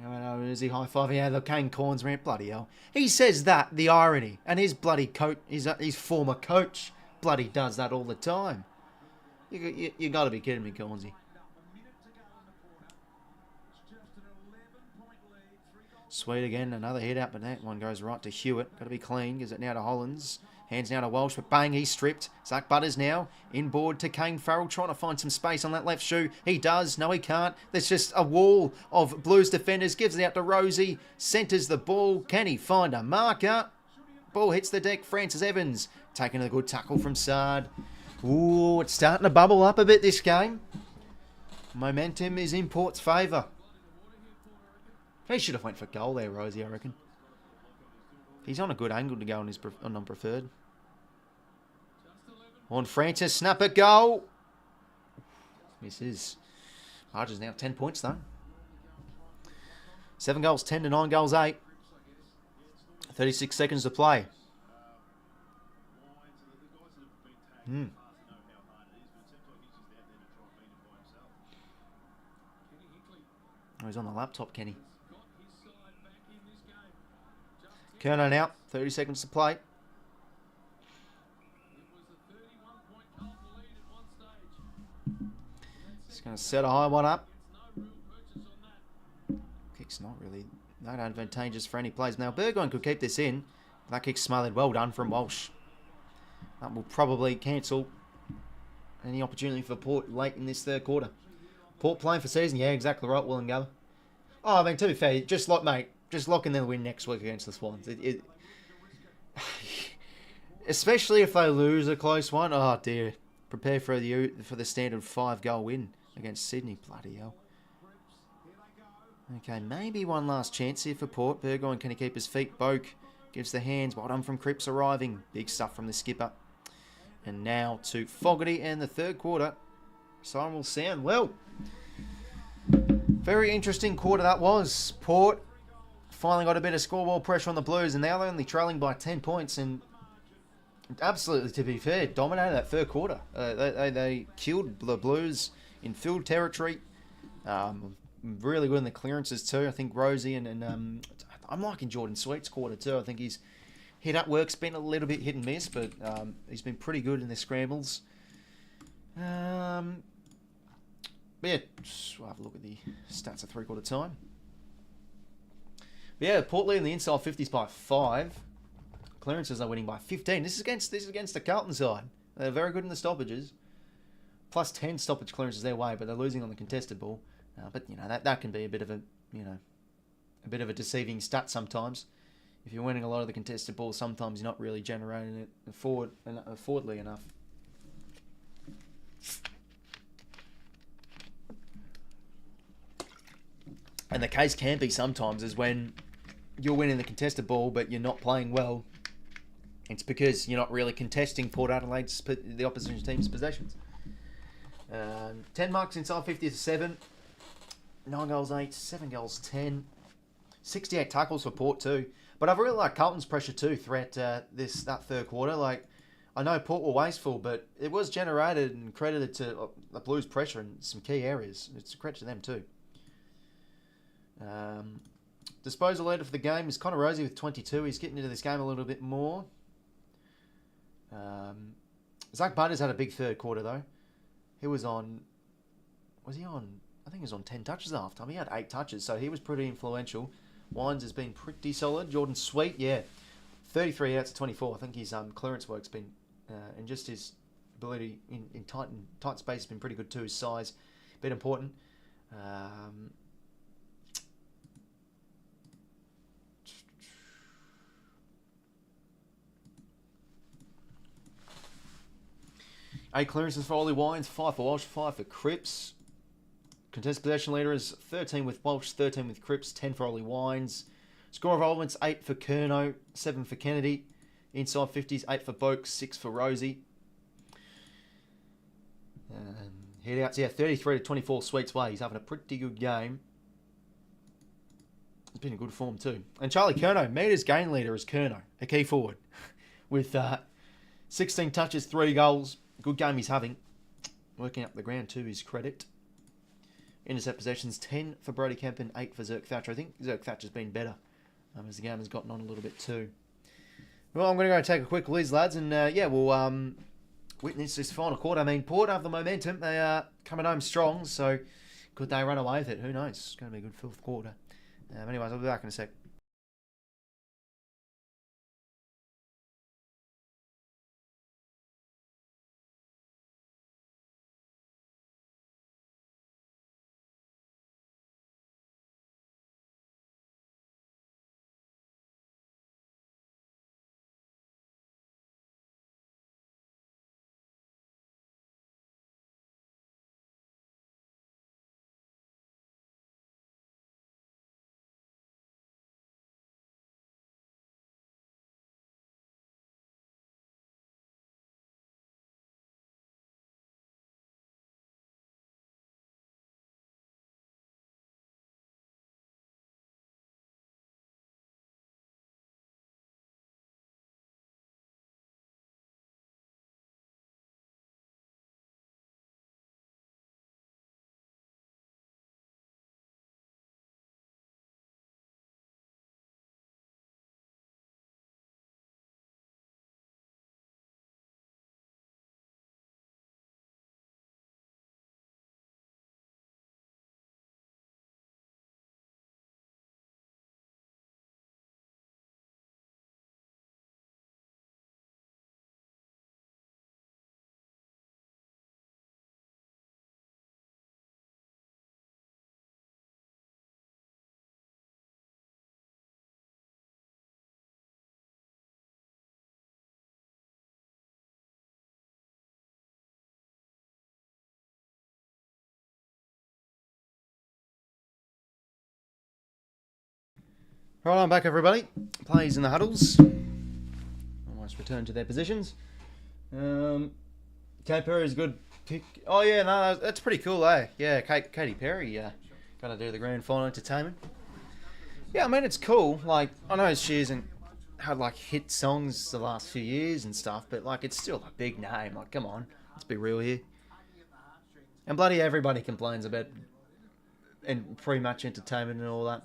Oh, is he high-fiving? Yeah, the Kane Corns rant. Bloody hell. He says that, the irony. And his bloody coach, his former coach, bloody does that all the time. You got to be kidding me, Cornsy. Sweet again, another hit out, but that one goes right to Hewitt. Got to be clean. Gives it now to Hollands. Hands now to Walsh, but bang, he's stripped. Zach Butters now inboard to Kane Farrell, trying to find some space on that left shoe. He does. No, he can't. There's just a wall of Blues defenders. Gives it out to Rosie. Centres the ball. Can he find a marker? Ball hits the deck. Francis Evans taking a good tackle from Sard. Ooh, it's starting to bubble up a bit, this game. Momentum is in Port's favour. He should have went for goal there, Rosie, I reckon. He's on a good angle to go on his non-preferred. On Francis, snap it, goal. Misses. Archer's now 10 points, though. 7 goals, 10 to 9 goals, 8. 36 seconds to play. Oh, he's on the laptop, Kenny. Curnow now, 30 seconds to play. He's going to set a high one up. Kick's not really that advantageous for any plays. Now, Burgoyne could keep this in. That kick's smothered. Well done from Walsh. That will probably cancel any opportunity for Port late in this third quarter. Port playing for season? Yeah, exactly right, 𝐼𝙗𝐿𝐼𝐻𝐪. Oh, I mean, to be fair, just lock in their win next week against the Swans. Especially if they lose a close one. Oh, dear. Prepare for the standard 5-goal win against Sydney. Bloody hell. Okay, maybe one last chance here for Port. Burgoyne, can he keep his feet? Boak gives the hands. Well done from 𝐓𝐴 arriving. Big stuff from the skipper. And now to Fogarty and the third quarter. Siren will sound. Well, very interesting quarter that was. Port finally got a bit of scoreboard pressure on the Blues, and now they're only trailing by 10 points. And absolutely, to be fair, dominated that third quarter. They killed the Blues in field territory. Really good in the clearances too. I think Rosie and I'm liking Jordan Sweet's quarter too. I think his hit-up work's been a little bit hit and miss, but he's been pretty good in the scrambles. But yeah, we'll have a look at the stats at three-quarter time. But yeah, Port leading the inside 50s by 5. Clearances are winning by 15. This is against the Carlton side. They're very good in the stoppages. Plus 10 stoppage clearances their way, but they're losing on the contested ball. But you know that can be a bit of a deceiving stat sometimes. If you're winning a lot of the contested ball, sometimes you're not really generating it forwardly enough. And the case can be sometimes is when you're winning the contested ball, but you're not playing well. It's because you're not really contesting Port Adelaide's, the opposition team's possessions. 10 marks inside 50 to 7. 9 goals 8, 7 goals 10. 68 tackles for Port too. But I've really liked Carlton's pressure too throughout that third quarter. Like, I know Port were wasteful, but it was generated and credited to the Blues' pressure in some key areas. It's a credit to them too. Disposal leader for the game is Connor Rosie with 22. He's getting into this game a little bit more. Zach Butters had a big third quarter though. He was on. Was he on? I think he was on 10 touches at halftime. He had 8 touches, so he was pretty influential. Wines has been pretty solid. Jordan Sweet, yeah, 33 outs of 24. I think his clearance work's been, and just his ability in tight space has been pretty good too. His size, been important. Eight clearances for Ollie Wines, 5 for Walsh, 5 for Cripps. Contested possession leader is 13 with Walsh, 13 with Cripps, 10 for Ollie Wines. Score involvements, 8 for 𝐴𝐥𝐿, 7 for Kennedy. Inside 50s, 8 for Boakes, 6 for Rosie. Headouts, yeah, 33 to 24 Sweets way. He's having a pretty good game. He's been in good form too. And Charlie Curnow, meters gain leader is Curnow, a key forward. With 16 touches, 3 goals. Good game he's having. Working up the ground to his credit. Intercept possessions, 10 for Brody Kemp and 8 for 𝐓𝐴𝐥𝐻. I think 𝐓𝐴𝐥𝐻 has been better as the game has gotten on a little bit too. Well, I'm going to go take a quick whiz, lads, and yeah, we'll witness this final quarter. I mean, Port have the momentum. They are coming home strong, so could they run away with it? Who knows? It's going to be a good fourth quarter. Anyways, I'll be back in a sec. Right, I'm back, everybody. Plays in the huddles. Almost returned to their positions. Kate Perry is a good pick. Oh, yeah, no, that's pretty cool, eh? Yeah, Katy Perry going to do the grand final entertainment. Yeah, I mean, it's cool. Like, I know she hasn't had, like, hit songs the last few years and stuff, but, like, it's still a big name. Like, come on. Let's be real here. And bloody everybody complains about and pre-match entertainment and all that.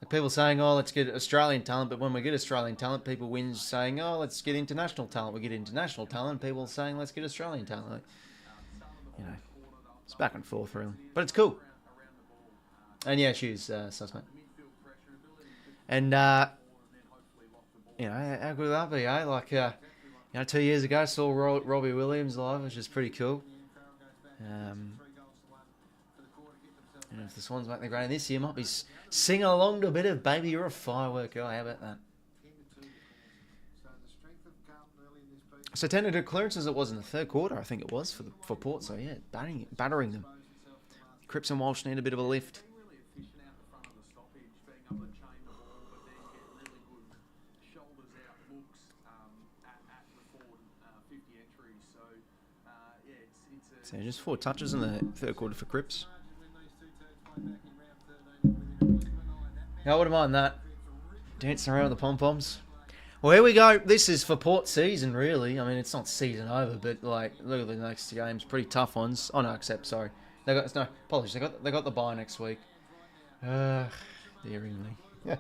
Like people saying, oh, let's get Australian talent, but when we get Australian talent, people whinge saying, oh, let's get international talent. We get international talent, people saying, let's get Australian talent. Like, you know, it's back and forth, really. But it's cool. And yeah, she's suspect. And, you know, how good would that be, eh? Like, you know, 2 years ago, I saw Robbie Williams live, which is pretty cool. And if the Swans make the grade this year, might be singing along to a bit of Baby You're a Firework. Oh, how about that? So 10 to 2 clearances it was in the third quarter, I think it was, for Port. So yeah, battering them. Cripps and Walsh need a bit of a lift. So just 4 touches in the third quarter for Cripps. I wouldn't mind that. Dancing around with the pom-poms. Well, here we go. This is for Port season, really. I mean, it's not season over, but, like, look at the next games. Pretty tough ones. Oh, no, except, sorry. They got, no, apologies. They got the bye next week. Dearingly. Yeah.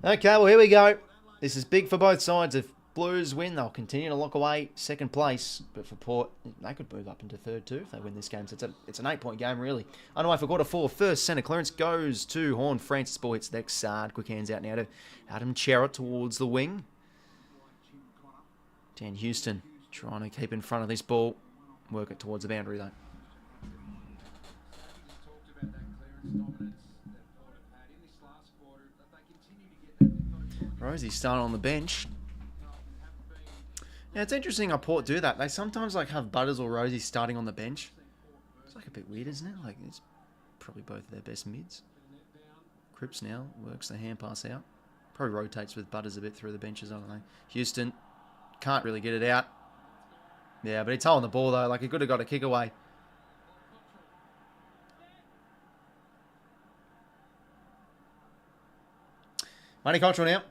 Okay, well, here we go. This is big for both sides of Blues win, they'll continue to lock away second place. But for Port, they could move up into third too if they win this game. So it's an 8-point game, really. Underway for quarter 4. First centre clearance goes to Horn. Francis ball hits the next side. Quick hands out now to 𝐼𝐻𝐿𝐴 towards the wing. Dan Houston trying to keep in front of this ball. Work it towards the boundary, though. Rosie starting on the bench. Yeah, it's interesting how Port do that. They sometimes like have Butters or Rosie starting on the bench. It's like a bit weird, isn't it? Like it's probably both of their best mids. 𝐓𝐡𝐞 now works the hand pass out. Probably rotates with Butters a bit through the benches, I don't know. Houston can't really get it out. Yeah, but he's holding the ball though. Like he could have got a kick away. 𝐼𝐻𝐿𝐴 now.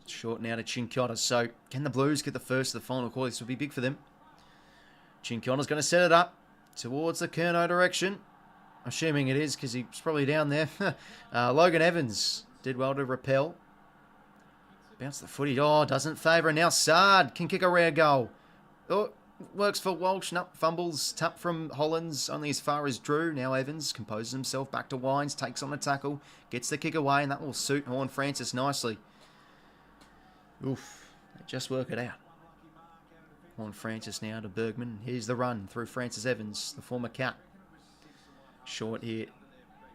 Short now to 𝐼𝐻𝐞 𝐎𝐥𝐝 𝐿𝐼𝐻. So can the Blues get the first of the final quarter? This would be big for them. 𝐼𝐻𝐞 𝐎𝐥𝐝 going to set it up towards the 𝐼𝐻𝐿𝐴 direction. Assuming it is because he's probably down there. Logan Evans did well to repel. Bounce the footy. Oh, doesn't favour. Now Sard can kick a rare goal. Oh, works for Walsh. No, fumbles. Tap from Hollands only as far as Drew. Now Evans composes himself back to Wines. Takes on the tackle. Gets the kick away. And that will suit Horn Francis nicely. Oof. They just work it out. Horn Francis now to Bergman. Here's the run through Francis Evans, the former cap. Short here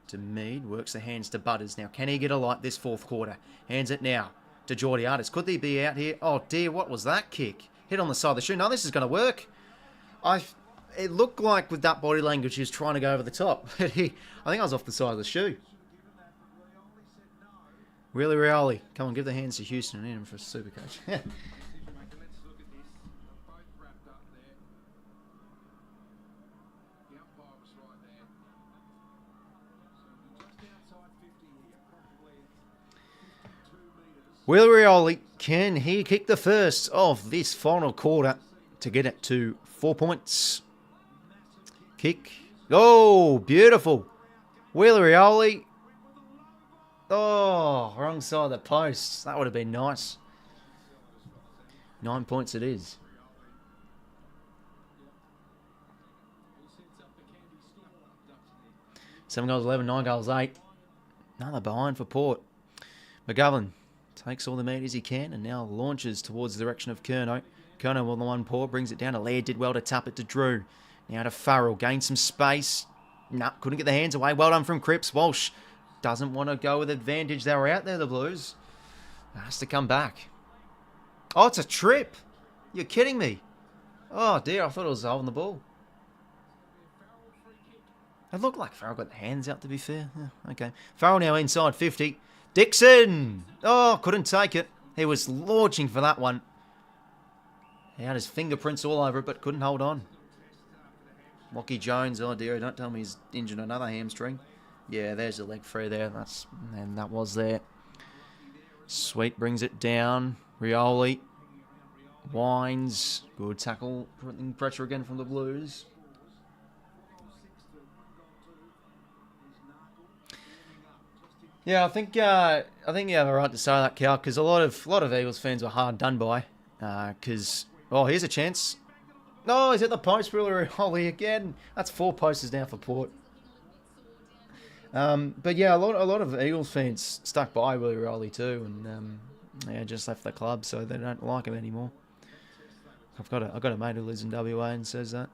to Mead. Works the hands to Butters. Now, can he get a light this fourth quarter? Hands it now to Geordie Artis. Could they be out here? Oh, dear. What was that kick? Hit on the side of the shoe. No, this is going to work. It looked like with that body language, he was trying to go over the top. I think I was off the side of the shoe. 𝐼𝐻𝐿𝐴. Come on, give the hands to Houston and in him for a super coach. 𝐼𝐻𝐿𝐴, can he kick the first of this final quarter to get it to 4 points? Kick. Oh, beautiful. 𝐼𝐻𝐿𝐴. Oh, wrong side of the post. That would have been nice. 9 points it is. Seven goals, 11, 9 goals, 8. Another behind for Port. McGovern takes all the meters he can and now launches towards the direction of Curnow. Curnow on the one paw, brings it down to Laird. Did well to tap it to Drew. Now to Farrell. Gained some space. Nah, couldn't get the hands away. Well done from 𝐓𝐿𝐴. Walsh doesn't want to go with advantage. They were out there, the Blues. Has to come back. Oh, it's a trip. You're kidding me. Oh, dear. I thought it was holding the ball. It looked like Farrell got the hands out, to be fair. Yeah, okay. Farrell now inside 50. Dixon! Oh, couldn't take it. He was launching for that one. He had his fingerprints all over it, but couldn't hold on. Lockie Jones, oh dear, don't tell me he's injured another hamstring. Yeah, there's a leg free there. And that was there. Sweet brings it down. 𝐼𝐻𝐿𝐴. Wines. Good tackle. Putting pressure again from the Blues. Yeah, I think you have a right to say that, Cal, because a lot of Eagles fans were hard done by. Because here's a chance. No, he's at the post, 𝐼𝐻𝐿𝐴 again. That's 4 posters now for Port. But yeah, a lot of Eagles fans stuck by 𝐼𝐻𝐿𝐴 too, and just left the club, so they don't like him anymore. I've got a mate who lives in WA and says that.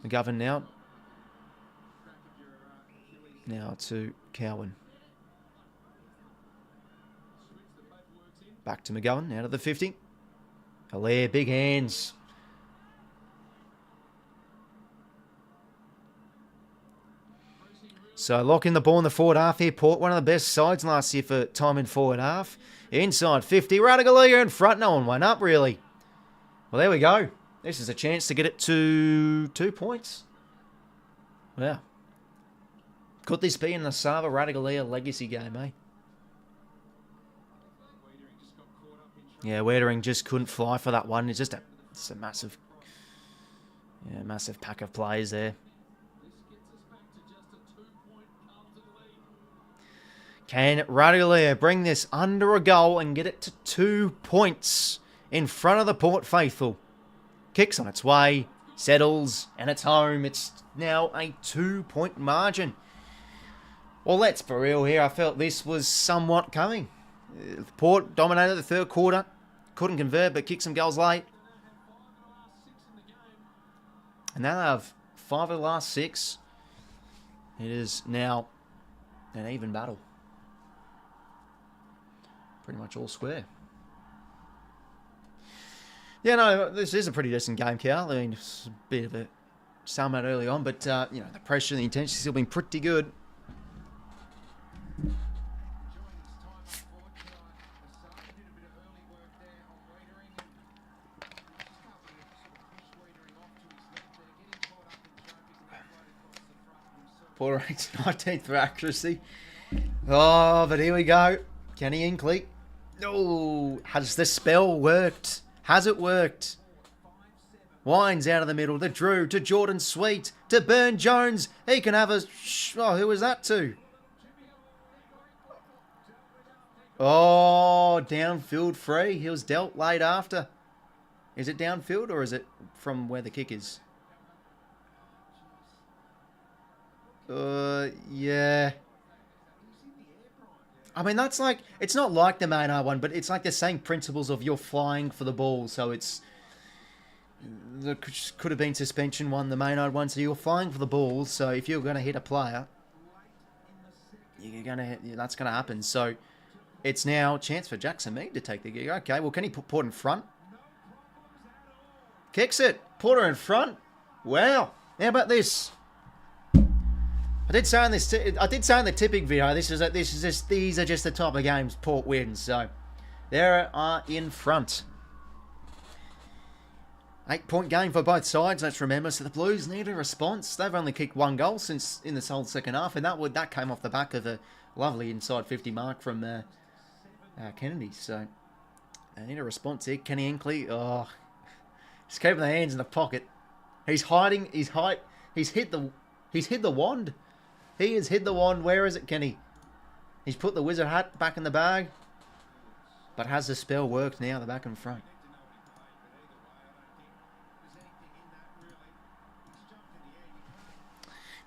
McGovern now. Now to Cowan. Back to McGovern, out of the 50. 𝐻𝐿𝐴, big hands. So locking the ball in the forward half here, Port. One of the best sides last year for time in forward half. Inside 50, 𝐼𝐻𝐿𝐴 in front. No one went up, really. Well, there we go. This is a chance to get it to 2 points. Wow. Could this be in the Sava 𝐼𝐻𝐿𝐴 legacy game, eh? Yeah, Wiedering just couldn't fly for that one. It's just a massive pack of players there. Can 𝐼𝙗𝙪 bring this under a goal and get it to 2 points in front of the Port faithful? Kicks on its way, settles, and it's home. It's now a 2-point margin. Well, let's be real here. I felt this was somewhat coming. Port dominated the third quarter. Couldn't convert, but kicked some goals late. And now they have 5 of the last 6. It is now an even battle. Pretty much all square. Yeah, no, this is a pretty decent game, Cal. I mean, it's a bit of a stalemate early on, but, you know, the pressure and the intensity still been pretty good. Port ranks 19th for accuracy. Oh, but here we go. 𝐴𝐐 𝐎𝐥𝐿. Oh, has the spell worked? Has it worked? Wines out of the middle to Drew, to Jordan Sweet, to Burn Jones. He can have a... Oh, who was that to? Oh, downfield free. He was dealt late after. Is it downfield or is it from where the kick is? Yeah. I mean, that's like... It's not like the Maynard one, but it's like the same principles of you're flying for the ball. So it's... There could have been suspension one, the Maynard one. So you're flying for the ball. So if you're going to hit a player, you're going to hit... That's going to happen. So it's now a chance for Jackson Mead to take the gig. Okay, well, can he put Port in front? Kicks it. Porter in front. Wow. How about this? I did say in the tipping video, these are just the type of games Port wins. So they are in front. 8-point game for both sides. Let's remember. So the Blues need a response. They've only kicked 1 goal since in the whole second half, and that came off the back of a lovely inside 50 mark from Kennedy. So they need a response here. 𝐴𝐐 𝐎𝐥𝐿. Oh, he's keeping the hands in the pocket. He's hiding. He's hit the wand. He has hit the wand. Where is it, 𝐴𝐐? He's put the wizard hat back in the bag. But has the spell worked now, the back and front?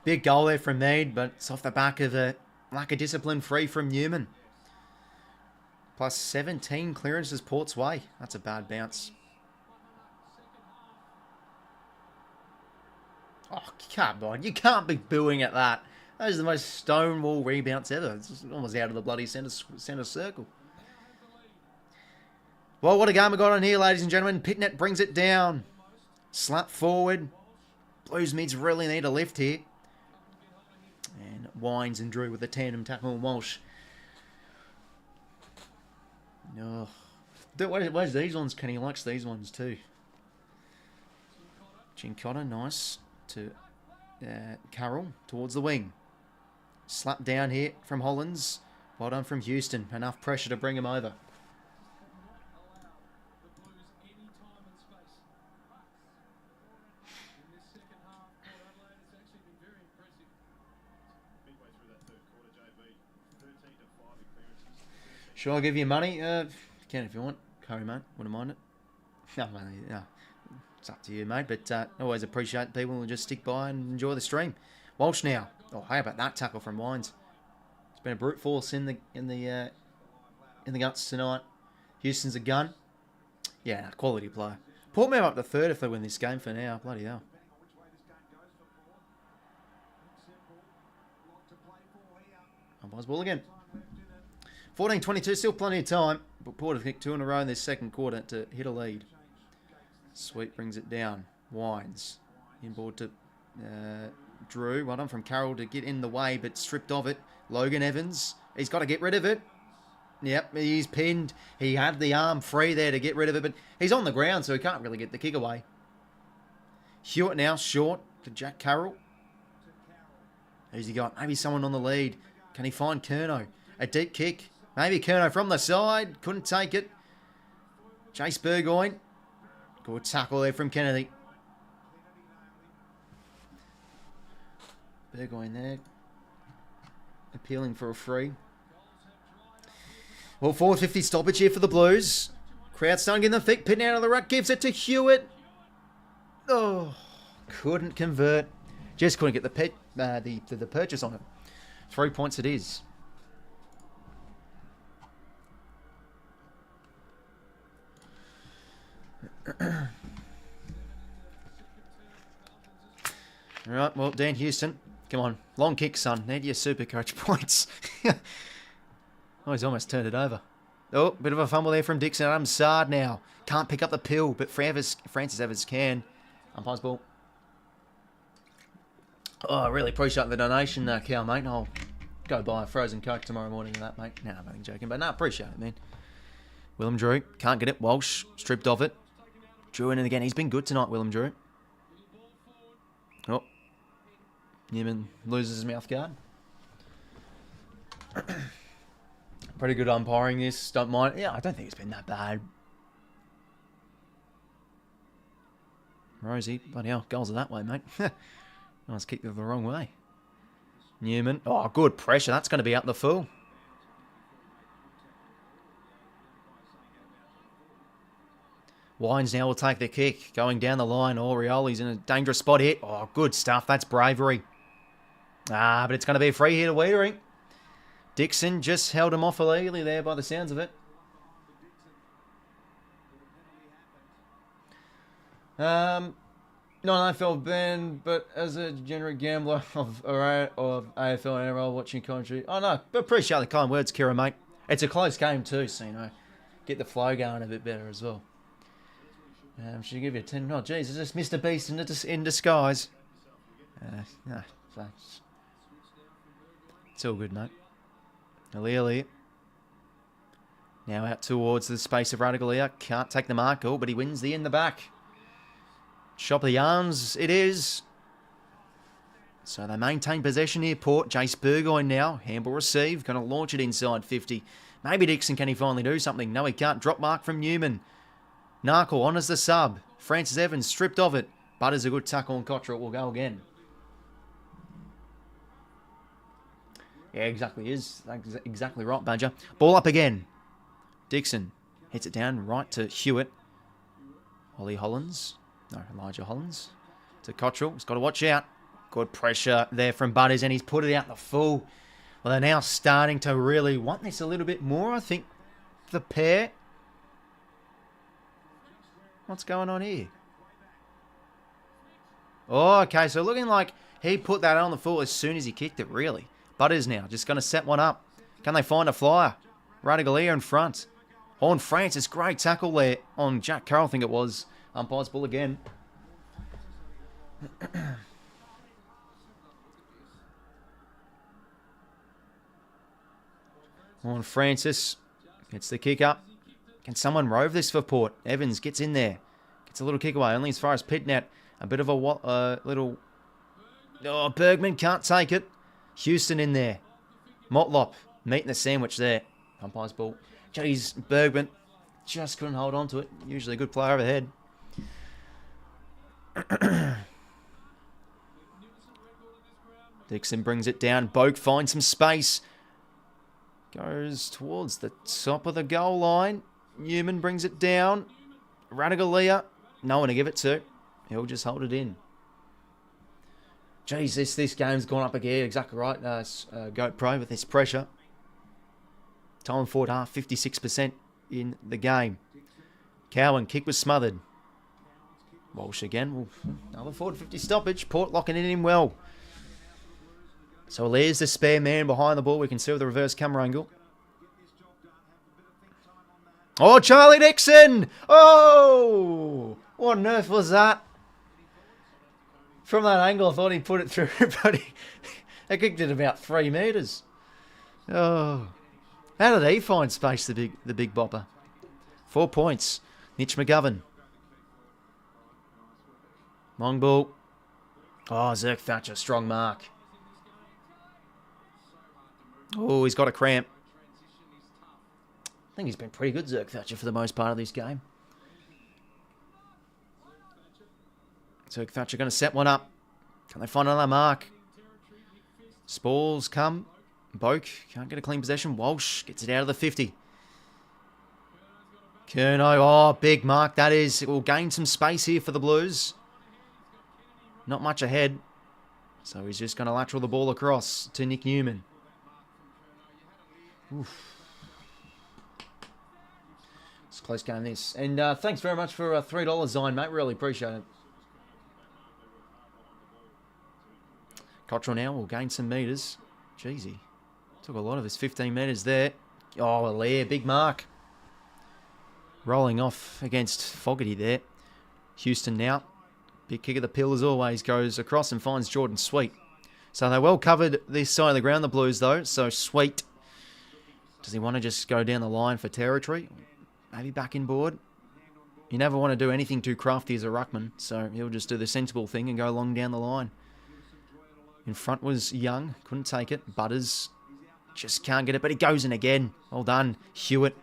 Big goal there from Mead, but it's off the back of a lack of discipline free from Newman. Plus 17 clearances Port's way. That's a bad bounce. Oh, come on. You can't be booing at that. That is the most stonewall rebounds ever. It's almost out of the bloody centre circle. Well, what a game we got on here, ladies and gentlemen. Pitnet brings it down. Slap forward. Blues mids really need a lift here. And Wines and Drew with a tandem tackle and Walsh. Oh. Where's these ones? Kenny likes these ones too. 𝐴𝐶𝐞, nice. To Carroll towards the wing. Slap down here from Hollands. Well done from Houston. Enough pressure to bring him over. Should I give you money? Can if you want. Curry, mate. Wouldn't mind it. No, no. It's up to you, mate. But always appreciate people who just stick by and enjoy the stream. Walsh now. Oh, how about that tackle from Wines? It's been a brute force in the guts tonight. Houston's a gun. Yeah, quality player. Port move up to third if they win this game for now. Bloody hell. Umpires ball again. 14-22, still plenty of time. But Port have kicked 2 in a row in this second quarter to hit a lead. Sweet brings it down. Wines. Inboard to Drew. Well done from Carroll to get in the way, but stripped of it. Logan Evans. He's got to get rid of it. Yep, he's pinned. He had the arm free there to get rid of it, but he's on the ground, so he can't really get the kick away. 𝐴𝐿 now short to Jack Carroll. Who's he got? Maybe someone on the lead. Can he find 𝐼𝐿𝐴? A deep kick. Maybe 𝐼𝐿𝐴 from the side. Couldn't take it. Chase Burgoyne. Good tackle there from Kennedy. Burgoyne there. Appealing for a free. Well, 450 stoppage here for the Blues. Crowd starting in the thick. Pitting out of the ruck. Gives it to 𝐴𝐿𝐿𝐻𝐿. Oh, couldn't convert. Just couldn't get the purchase on it. 3 points it is. Alright, well, Dan Houston. Come on. Long kick, son. Need your super coach points. Oh, he's almost turned it over. Oh, bit of a fumble there from Dixon. Adam Sard now. Can't pick up the pill, but Francis Evans can. Umpire's ball. Oh, I really appreciate the donation, Cal, mate. I'll go buy a frozen Coke tomorrow morning and that, mate. Nah, I'm only joking, but no, appreciate it, man. 𝐼𝐻𝐿𝐻 𝐿𝐻 can't get it. Walsh stripped of it. Drew in it again. He's been good tonight, 𝐼𝐻𝐿𝐻 𝐻. Oh. Newman loses his mouth guard. Pretty good umpiring this. Don't mind. Yeah, I don't think it's been that bad. Rosie, bloody hell, goals are that way, mate. Nice kick the wrong way. Newman. Oh, good pressure. That's going to be out the full. Wines now will take the kick. Going down the line. Oh, Rioli's in a dangerous spot here. Oh, good stuff. That's bravery. Ah, but it's going to be a free here to Wiedering. Dixon just held him off illegally there by the sounds of it. Not an AFL ban, but as a generic gambler of AFL and NRL watching commentary. Oh no, but appreciate the kind words, Kira, mate. It's a close game too, so you know, get the flow going a bit better as well. Should give you a 10. Oh, geez, is this Mr. Beast in disguise? No, thanks. It's all good, mate. 𝐼𝐿𝐻𝐿𝐻. Now out towards the space of 𝐼𝐿𝐻𝐿𝐻. Can't take the mark. Oh, but he wins the in the back. Chop of the arms, it is. So they maintain possession here, Port. Jace Burgoyne now. Handball receive. Going to launch it inside 50. Maybe Dixon, can he finally do something? No, he can't. Drop mark from Newman. Narkle on as the sub. Francis Evans stripped of it. But is a good tackle on 𝐴𝐿𝐻𝐿𝐻. It will go again. Yeah, exactly is. Exactly right, Badger. Ball up again. Dixon hits it down right to 𝐴𝐿𝐻𝐿𝐻. Ollie Hollins. No, Elijah Hollins. To 𝐴𝐿𝐻𝐿𝐻. He's got to watch out. Good pressure there from Butters, and he's put it out the full. Well, they're now starting to really want this a little bit more, I think, the pair. What's going on here? Oh, okay, so looking like he put that on the full as soon as he kicked it, really. Butters now, just going to set one up. Can they find a flyer? 𝐼𝐿𝐻𝐿𝐻 in front. Horn Francis, great tackle there on Jack Carroll, I think it was. Umpire's ball again. Horn Francis gets the kick up. Can someone rove this for Port? Evans gets in there. Gets a little kick away, only as far as Pitnet. A bit of a little... Oh, Bergman can't take it. Houston in there. Motlop meeting the sandwich there. Umpire's ball. Jeez, Bergman just couldn't hold on to it. Usually a good player overhead. Dixon brings it down. Boak finds some space. Goes towards the top of the goal line. Newman brings it down. 𝐼𝐿𝐻𝐿𝐻. No one to give it to. He'll just hold it in. Jeez, this game's gone up again. Exactly right. 𝐴𝐿𝐻𝐿𝐻 Pro with this pressure. Time forward half, 56% in the game. Cowan, kick was smothered. Walsh again. Another 450 stoppage. Port locking it in well. So there's the spare man behind the ball. We can see with the reverse camera angle. Oh, Charlie Dixon! Oh! What on earth was that? From that angle, I thought he put it through, but he kicked it about 3 metres. Oh. How did he find space, the big bopper? 4 points. 𝐚𝐻𝐿𝐻 McGovern. Long ball. Oh, 𝐓𝐻𝐿𝐻, strong mark. Oh, he's got a cramp. I think he's been pretty good, 𝐓𝐻𝐿𝐻, for the most part of this game. 𝐓𝐻𝐻 going to set one up. Can they find another mark? Spalls come. Boak can't get a clean possession. Walsh gets it out of the 50. 𝐼𝐴, oh, big mark that is. It will gain some space here for the Blues. Not much ahead. So he's just going to lateral the ball across to Nick Newman. Oof. It's a close game, this. And thanks very much for $3, Zion, mate. Really appreciate it. Cottrell now will gain some metres. Jeez, he took a lot of his 15 metres there. Oh, Allaire, big mark. Rolling off against Fogarty there. Houston now. Big kick of the pill as always. Goes across and finds Jordan Sweet. So they well covered this side of the ground, the Blues, though. So Sweet, does he want to just go down the line for territory? Maybe back in board. You never want to do anything too crafty as a ruckman. So he'll just do the sensible thing and go long down the line. In front was Young. Couldn't take it. Butters just can't get it. But he goes in again. Well done. 𝐓𝐿𝐴𝐿.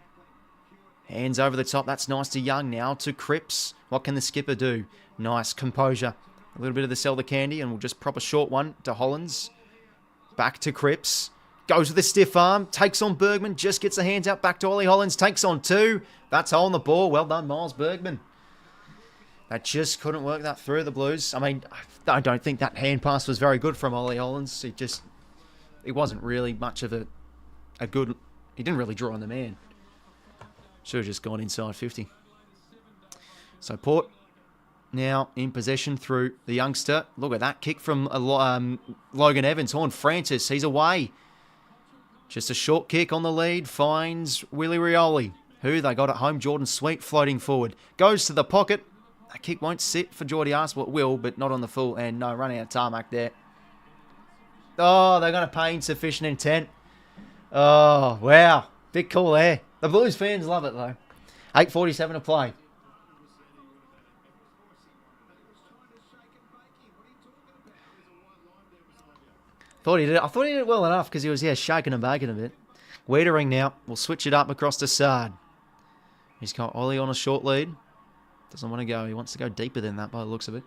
Hands over the top. That's nice to Young now. To 𝐓𝐡𝐞. What can the skipper do? Nice composure. A little bit of the sell the candy. And we'll just prop a short one to Hollands. Back to 𝐓𝐿𝐴. Goes with a stiff arm. Takes on Bergman. Just gets the hands out back to Ollie Hollands. Takes on 2. That's holding the ball. Well done, Miles Bergman. That just couldn't work that through the Blues. I mean, I don't think that hand pass was very good from Ollie Hollands. It wasn't really much of a good... He didn't really draw on the man. Should have just gone inside 50. So Port now in possession through the youngster. Look at that kick from Logan Evans. Horn Francis, he's away. Just a short kick on the lead. Finds Willie Rioli. Who they got at home. Jordan Sweet floating forward. Goes to the pocket. That kick won't sit for Geordie Arse. Well, it will, but not on the full. And no, running out of tarmac there. Oh, they're going to pay insufficient intent. Oh, wow. Big call there. The Blues fans love it, though. 8:47 to play. I thought he did it well enough because he was, shaking and baking a bit. Wiedering now. We'll switch it up across to Sard. He's got Ollie on a short lead. Doesn't want to go. He wants to go deeper than that by the looks of it.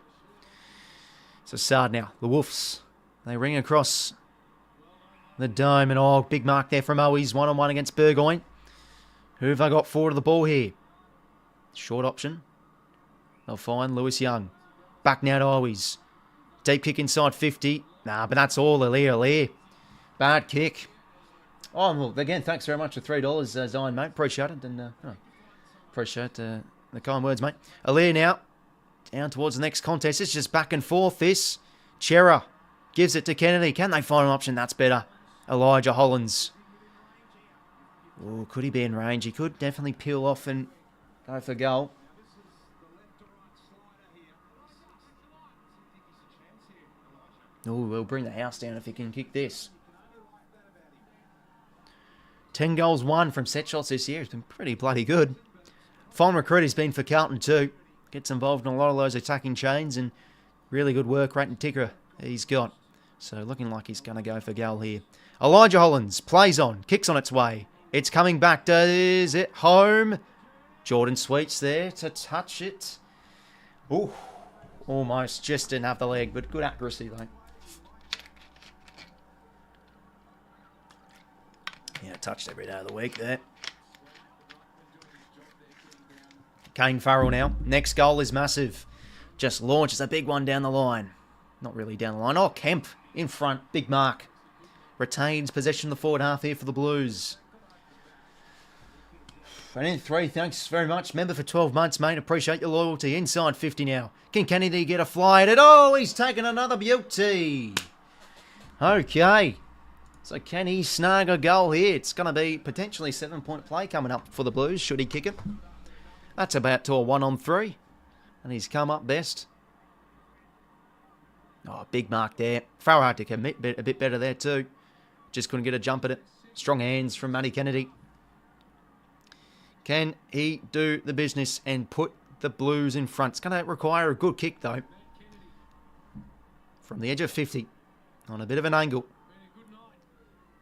So Sard now. The Wolves. They ring across the dome. And big mark there from 𝐼𝐴. One-on-one against Burgoyne. Who have they got forward of the ball here? Short option. They'll find Lewis Young. Back now to 𝐼𝐴. Deep kick inside 50. Nah, but that's all 𝐼𝐴. Bad kick. Oh, well, again, thanks very much for $3, Zion, mate. Appreciate it. And appreciate the kind words, mate. 𝐼𝐴 now. Down towards the next contest. It's just back and forth, this. 𝐻𝐴 gives it to Kennedy. Can they find an option? That's better. Elijah Hollands. Oh, could he be in range? He could definitely peel off and go for goal. Oh, we'll bring the house down if he can kick this. 10 goals won from set shots this year. It's been pretty bloody good. Fine recruit he's been for Carlton too. Gets involved in a lot of those attacking chains and really good work rate and ticker he's got. So looking like he's going to go for goal here. Elijah Hollands plays on. Kicks on its way. It's coming back. Does it home? Jordan Sweet's there to touch it. Ooh, almost just didn't have the leg, but good accuracy though. Yeah, touched every day of the week there. Kane Farrell now. Next goal is massive. Just launches a big one down the line. Not really down the line. Oh, Kemp in front. Big mark. Retains possession of the forward half here for the Blues. And in 3, thanks very much. Member for 12 months, mate. Appreciate your loyalty. Inside 50 now. Can Kennedy get a fly at it? Oh, he's taken another beauty. Okay. So can he snag a goal here? It's going to be potentially 7-point play coming up for the Blues. Should he kick it? That's about to a 1-on-3. And he's come up best. Oh, big mark there. Farrell had to commit a bit better there too. Just couldn't get a jump at it. Strong hands from Matty Kennedy. Can he do the business and put the Blues in front? It's going to require a good kick though. From the edge of 50. On a bit of an angle.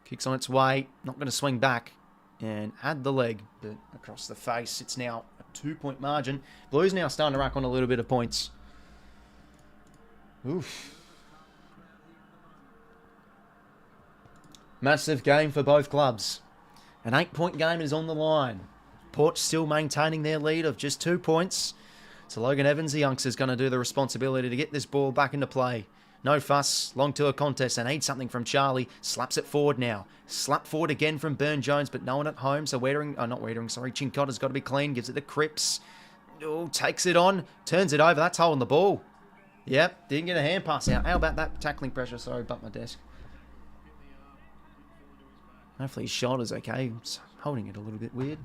Kicks on its way. Not going to swing back. And had the leg. But across the face. It's now a 2-point margin. Blues now starting to rack on a little bit of points. Oof. Massive game for both clubs. An 8-point game is on the line. Port still maintaining their lead of just 2 points. So Logan Evans, the youngster, is going to do the responsibility to get this ball back into play. No fuss, long tour contest. I need something from Charlie. Slaps it forward now. Slap forward again from Burn-Jones, but no one at home. So 𝐻𝐡𝐞 has got to be clean. Gives it to Cripps. Oh, takes it on. Turns it over. That's holding the ball. Yep, didn't get a hand pass out. How about that tackling pressure? Sorry, bumped my desk. Hopefully his shoulder's okay. It's holding it a little bit weird.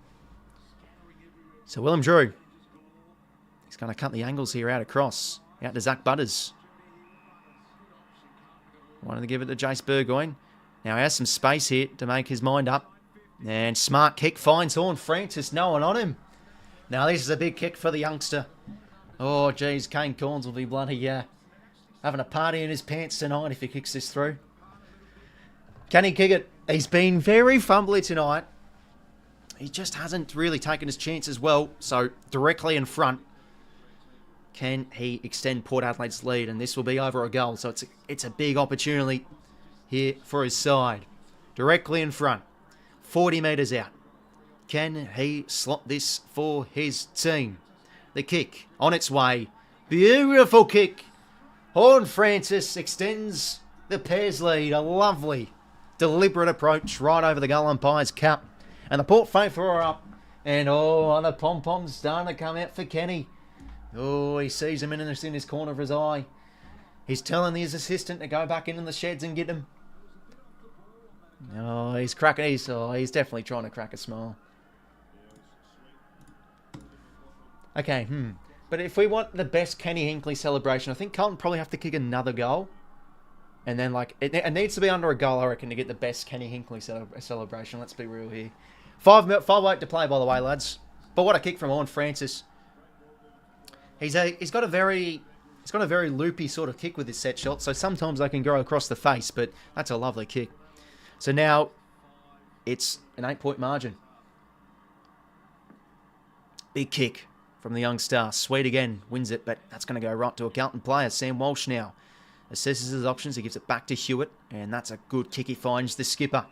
So 𝐻𝐡𝐞. He's going to cut the angles here out across. Out to Zach Butters. Wanted to give it to Joice Burgoyne. Now he has some space here to make his mind up. And smart kick finds Horn Francis. No one on him. Now this is a big kick for the youngster. Oh, geez, Kane Corns will be bloody having a party in his pants tonight if he kicks this through. Can he kick it? He's been very fumbly tonight. He just hasn't really taken his chances well. So directly in front. Can he extend Port Adelaide's lead? And this will be over a goal. So it's a big opportunity here for his side. Directly in front. 40 metres out. Can he slot this for his team? The kick on its way. Beautiful kick. Horn Francis extends the Pairs lead. A lovely, deliberate approach right over the goal umpire's cap. And the Port faithful are up. And the pom-pom's starting to come out for Kenny. Oh, he sees him in his corner of his eye. He's telling his assistant to go back into the sheds and get him. Oh, he's cracking. He's definitely trying to crack a smile. Okay, But if we want the best Kenny Hinkley celebration, I think Carlton probably have to kick another goal. And then, it needs to be under a goal, I reckon, to get the best Kenny Hinkley celebration. Let's be real here. 5-8 to play, by the way, lads. But what a kick from Horn Francis. He's got a very loopy sort of kick with his set shot, so sometimes they can go across the face, but that's a lovely kick. So now it's an 8-point margin. Big kick from the young star. Sweet again, wins it, but that's going to go right to a Carlton player. Sam Walsh now assesses his options. He gives it back to 𝐻𝐿, and that's a good kick. He finds the skipper.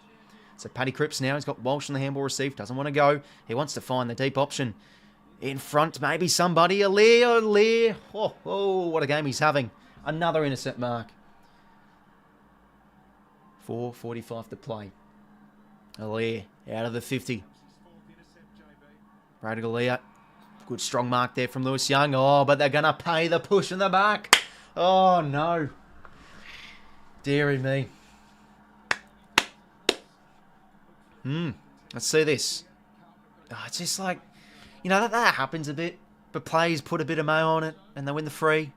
So Paddy Cripps now, he's got Walsh on the handball received. Doesn't want to go. He wants to find the deep option. In front, maybe somebody. 𝐼𝐗𝐿𝐿. Oh, what a game he's having. Another innocent mark. 4:45 to play. 𝐼𝐗𝐿𝐿 out of the 50. Brady 𝐼𝐗𝐿𝐿. Good strong mark there from Lewis Young. Oh, but they're going to pay the push in the back. Oh, no. Deary me. Let's see this. Oh, it's just like, that happens a bit. But players put a bit of mayo on it and they win the free.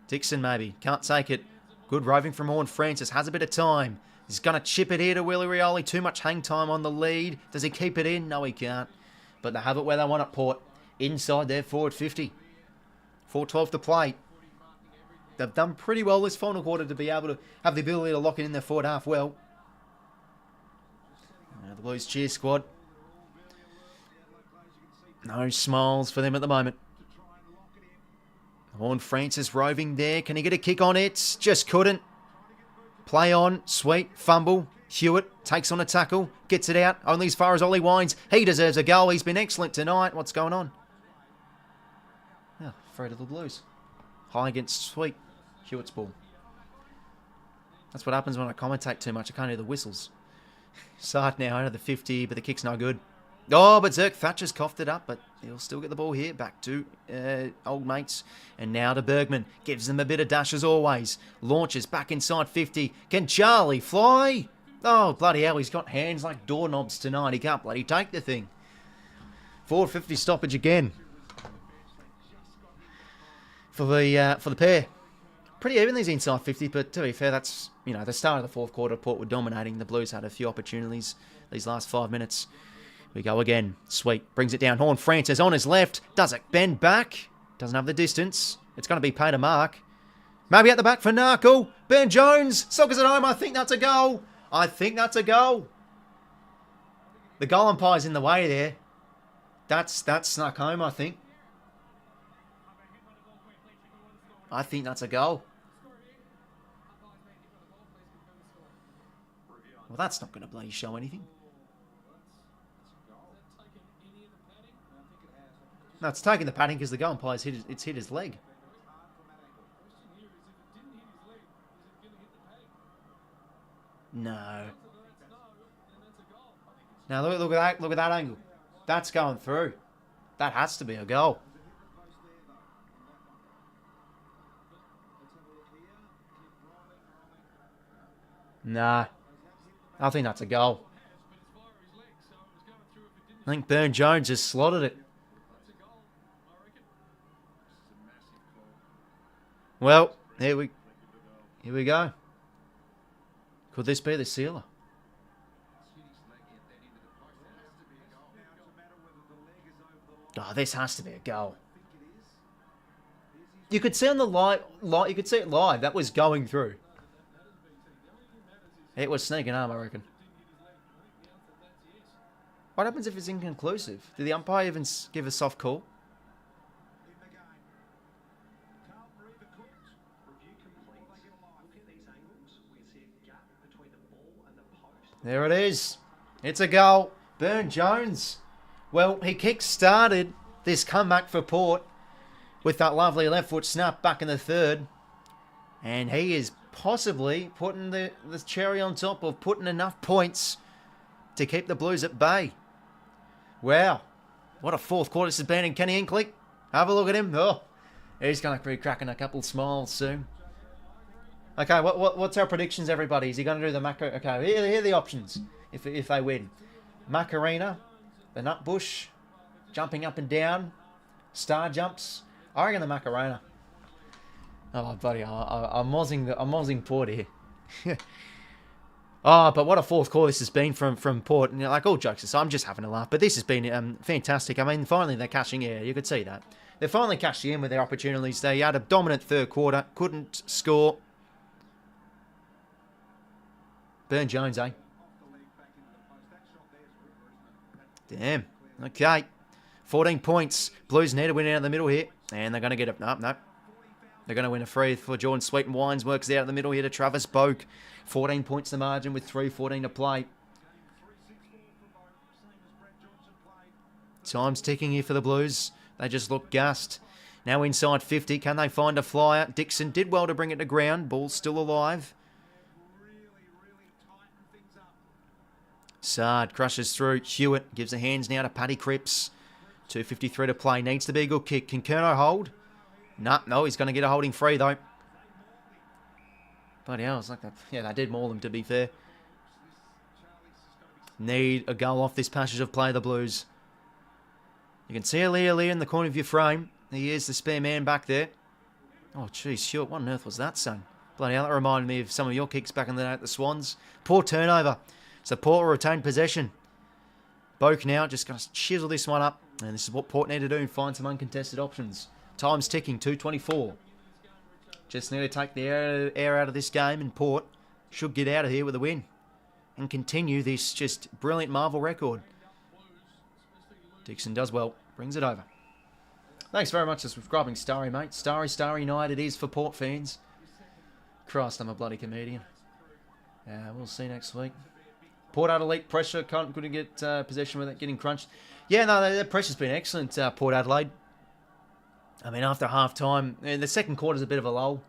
Dixon maybe. Can't take it. Good roving from Horn Francis. Has a bit of time. He's going to chip it here to Willie Rioli. Too much hang time on the lead. Does he keep it in? No, he can't. But they have it where they want it, Port. Inside their forward 50. 4:12 to play. They've done pretty well this final quarter to be able to have the ability to lock it in their forward half well. Now the Blues cheer squad. No smiles for them at the moment. Horn Francis roving there. Can he get a kick on it? Just couldn't. Play on. Sweet. Fumble. 𝐻𝐿 takes on a tackle. Gets it out. Only as far as Ollie Wines. He deserves a goal. He's been excellent tonight. What's going on? Oh, afraid of the Blues. High against Sweet. 𝐻𝐿's ball. That's what happens when I commentate too much. I can't hear the whistles. Side now out of the 50, but the kick's no good. Oh, but 𝐓𝐡𝐞 coughed it up, but he'll still get the ball here. Back to old mates. And now to Bergman. Gives them a bit of dash as always. Launches back inside 50. Can Charlie fly? Oh, bloody hell. He's got hands like doorknobs tonight. He can't bloody take the thing. 4:50 stoppage again. For the pair. Pretty even these inside 50, but to be fair, that's, the start of the fourth quarter. Port were dominating. The Blues had a few opportunities these last 5 minutes. We go again. Sweet. Brings it down. Horn Francis on his left. Does it bend back? Doesn't have the distance. It's going to be paid a mark. Maybe at the back for 𝐼𝐻𝐿𝐿. Burn-Jones. Sockers it home. I think that's a goal. I think that's a goal. The goal umpire's in the way there. That's snuck home, I think. I think that's a goal. Well, that's not going to bloody show anything. No, it's taking the padding because the goal umpire's hit his leg. No. Now look at that angle. That's going through. That has to be a goal. Nah. I think that's a goal. I think Burn Jones just slotted it. Well, here we go. Could this be the sealer? Oh, this has to be a goal. You could see on the live, you could see it live. That was going through. It was sneaking arm, I reckon. What happens if it's inconclusive? Did the umpire even give a soft call? There it is. It's a goal. Burn Jones. Well, he kick-started this comeback for Port with that lovely left foot snap back in the third. And he is possibly putting the cherry on top of putting enough points to keep the Blues at bay. Wow. What a fourth quarter this has been in 𝐼𝐿𝐴 𝐿𝐴. Have a look at him. Oh, he's going to be cracking a couple smiles soon. Okay, what's our predictions, everybody? Is he going to do the Macca? Okay, here are the options if they win. Macarena, the Nutbush, jumping up and down, star jumps. I reckon the Macarena. Oh, buddy, I'm mozzing Port here. Oh, but what a fourth quarter this has been from Port. And like all jokes aside, I'm just having a laugh. But this has been fantastic. I mean, finally they're cashing in. You could see that. They're finally cashing in with their opportunities. They had a dominant third quarter. Couldn't score. Burn Jones, eh? Damn. Okay. 14 points. Blues need to win out of the middle here. And they're going to get it. No. They're going to win a free for Jordan Sweet and Wines. Works out of the middle here to Travis Boak. 14 points the margin with 3:14 to play. Time's ticking here for the Blues. They just look gassed. Now inside 50. Can they find a flyer? Dixon did well to bring it to ground. Ball's still alive. Sard crushes through. 𝐴𝐿𝐴 gives the hands now to Paddy Cripps. 2:53 to play. Needs to be a good kick. Can 𝐼𝐿𝐴 hold? No, he's going to get a holding free though. Bloody hell, it's like that. Yeah, they did maul them, to be fair. Need a goal off this passage of play, the Blues. You can see 𝐼𝐿𝐴 in the corner of your frame. He is the spare man back there. Oh, geez, Stuart, what on earth was that, son? Bloody hell, that reminded me of some of your kicks back in the day at the Swans. Poor turnover. So Port will retain possession. Boak now just going to chisel this one up. And this is what Port need to do and find some uncontested options. Time's ticking, 2:24. Just need to take the air out of this game, and Port should get out of here with a win and continue this just brilliant Marvel record. Dixon does well, brings it over. Thanks very much for subscribing, Starry, mate. Starry night it is for Port fans. Christ, I'm a bloody comedian. We'll see next week. Port Adelaide pressure, couldn't get possession without getting crunched. Yeah, no, their pressure's been excellent, Port Adelaide. I mean, after half-time, the second quarter's a bit of a lull.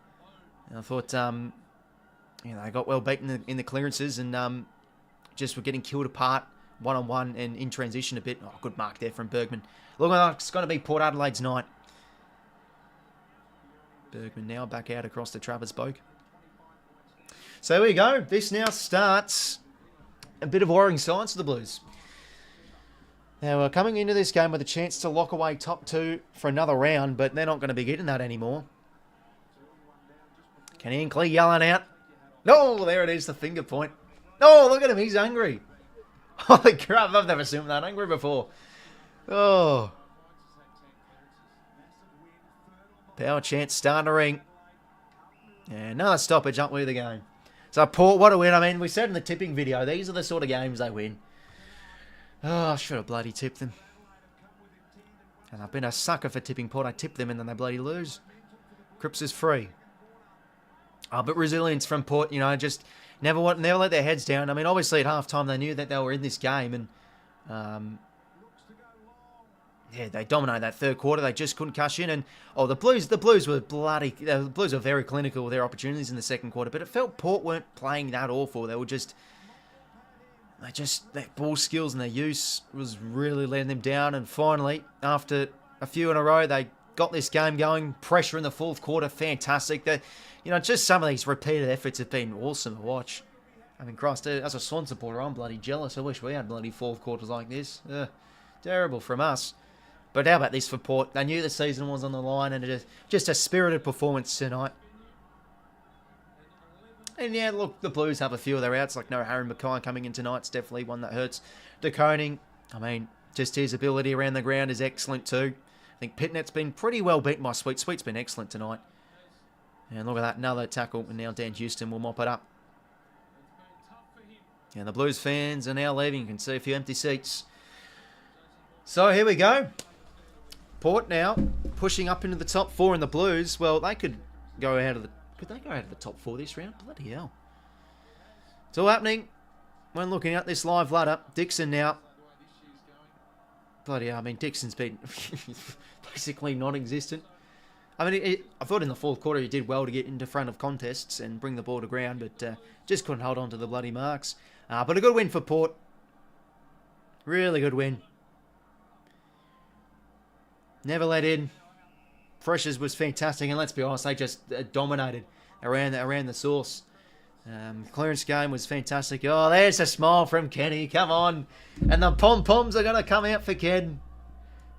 And I thought, they got well beaten in the clearances and just were getting killed apart one-on-one and in transition a bit. Oh, good mark there from Bergman. Looking like it's going to be Port Adelaide's night. Bergman now back out across to Travis Boak. So here we go. This now starts a bit of worrying signs for the Blues. Now, we're coming into this game with a chance to lock away top two for another round, but they're not going to be getting that anymore. Can 𝐼𝐿𝐴 yelling out. No, there it is, the finger point. Oh, look at him, he's angry. Holy crap, I've never seen him that angry before. Oh. Power chance starting to ring. And another stoppage, aren't we, the game? So Port, what a win. I mean, we said in the tipping video, these are the sort of games they win. Oh, I should have bloody tipped them. And I've been a sucker for tipping Port. I tip them and then they bloody lose. Cripps is free. Oh, but resilience from Port, just never let their heads down. I mean, obviously at halftime they knew that they were in this game. And yeah, they dominated that third quarter. They just couldn't cash in. And the Blues were the Blues were very clinical with their opportunities in the second quarter. But it felt Port weren't playing that awful. They were their ball skills and their use was really letting them down. And finally, after a few in a row, they got this game going. Pressure in the fourth quarter, fantastic. Just some of these repeated efforts have been awesome to watch. I mean, Christ, as a Swan supporter, I'm bloody jealous. I wish we had bloody fourth quarters like this. Terrible from us. But how about this for Port? They knew the season was on the line, and just a spirited performance tonight. And yeah, look, the Blues have a few of their outs, like no Harry McKay coming in tonight. It's definitely one that hurts. 𝐷𝐿, I mean, just his ability around the ground is excellent too. I think Pitnet's been pretty well beaten by Sweet. Sweet's been excellent tonight. And look at that, another tackle, and now Dan Houston will mop it up. And the Blues fans are now leaving. You can see a few empty seats. So here we go. Port now pushing up into the top 4 in the Blues. Well, they could go out of the... Could they go out of the top 4 this round? Bloody hell. It's all happening when looking at this live ladder. Dixon now. Bloody hell, I mean, Dixon's been basically non-existent. I mean, I thought in the fourth quarter he did well to get into front of contests and bring the ball to ground, but just couldn't hold on to the bloody marks. But a good win for Port. Really good win. Never let in. Freshers was fantastic, and let's be honest, they just dominated around the source. Clearance game was fantastic. Oh, there's a smile from Kenny. Come on. And the pom-poms are going to come out for Ken.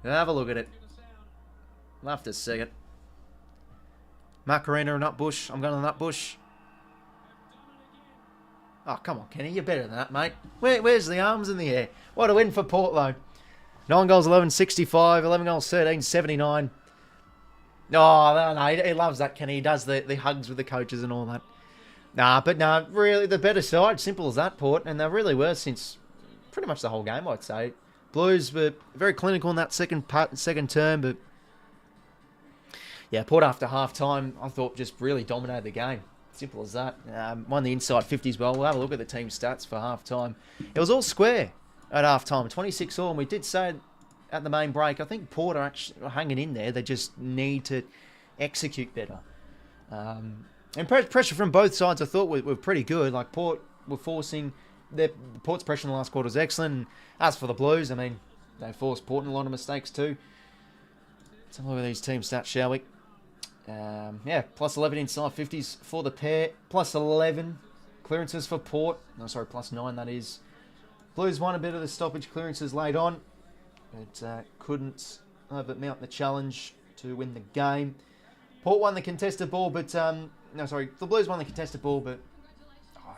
Have a look at it. Love to see it. Macarena or Nutbush. I'm going to Nutbush. Oh, come on, Kenny. You're better than that, mate. Where's the arms in the air? What a win for Port, though. 9 goals, 11.65. 11 goals, 13.79. Oh, no, he loves that, Kenny. He does the hugs with the coaches and all that. But really, the better side. Simple as that, Port. And they really were since pretty much the whole game, I'd say. Blues were very clinical in that second term, but yeah, Port after half-time, I thought just really dominated the game. Simple as that. Won the inside 50s well. We'll have a look at the team stats for half-time. It was all square at half-time, 26-all, and we did say at the main break, I think Port are actually hanging in there. They just need to execute better. And pressure from both sides, I thought, were pretty good. Like, Port were forcing... Port's pressure in the last quarter was excellent. And as for the Blues, I mean, they forced Port in a lot of mistakes too. Let's have a look at these team stats, shall we? Yeah, plus 11 inside 50s for the pair. Plus 11 clearances for Port. No, sorry, plus 9, that is. Blues won a bit of the stoppage clearances late on, but couldn't mount the challenge to win the game. Port won the contested ball, but... no, sorry, the Blues won the contested ball, but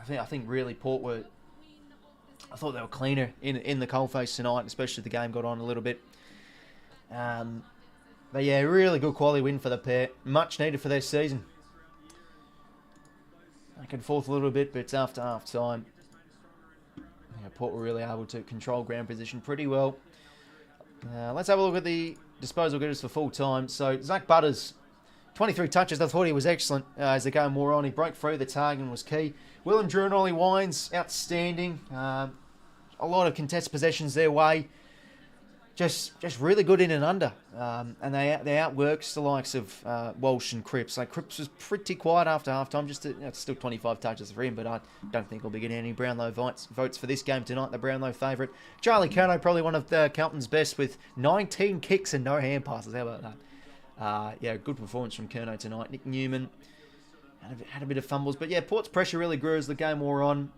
I think really Port were... I thought they were cleaner in the coalface tonight, especially the game got on a little bit. But yeah, really good quality win for the pair. Much needed for their season. Back and forth a little bit, but it's after half-time. Yeah, Port were really able to control ground position pretty well. Let's have a look at the disposal getters for full time. So, Zach Butters, 23 touches. I thought he was excellent as the game wore on. He broke through the target and was key. Willem Drew and Ollie Wines, outstanding. A lot of contested possessions their way. Just really good in and under. And they outworks the likes of Walsh and Cripps. Like, Cripps was pretty quiet after halftime. It's still 25 touches for him, but I don't think he'll be getting any Brownlow votes for this game tonight. The Brownlow favourite. Charlie 𝐸𝐿𝐿, probably one of Carlton's best with 19 kicks and no hand passes. How about that? Yeah, good performance from 𝐸𝐿𝐿 tonight. Nick Newman had a bit of fumbles. But yeah, Port's pressure really grew as the game wore on.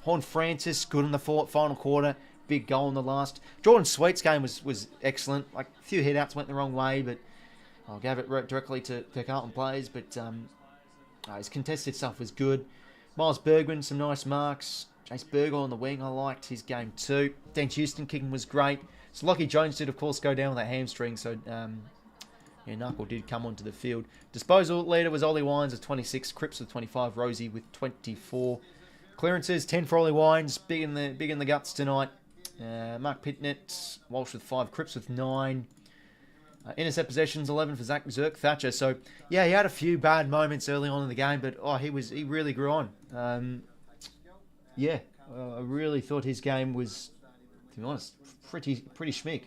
Horn Francis, good in the final quarter. Big goal in the last. Jordan Sweet's game was excellent. Like, a few head-outs went the wrong way, but I gave it directly to Carlton players. But his contested stuff was good. Miles Bergman, some nice marks. Jace Burger on the wing, I liked his game too. Dan Houston kicking was great. So Lockie Jones did, of course, go down with that hamstring. So, yeah, Knuckle did come onto the field. Disposal leader was Ollie Wines with 26. Cripps with 25. Rosie with 24. Clearances, 10 for Ollie Wines. Big in the guts tonight. Mark Pitnet, Walsh with 5, Cripps with 9. Intercept possessions, 11 for 𝐓𝐴𝐿𝐿𝐿. So, yeah, he had a few bad moments early on in the game, but he really grew on. Yeah, I really thought his game was, to be honest, pretty schmick.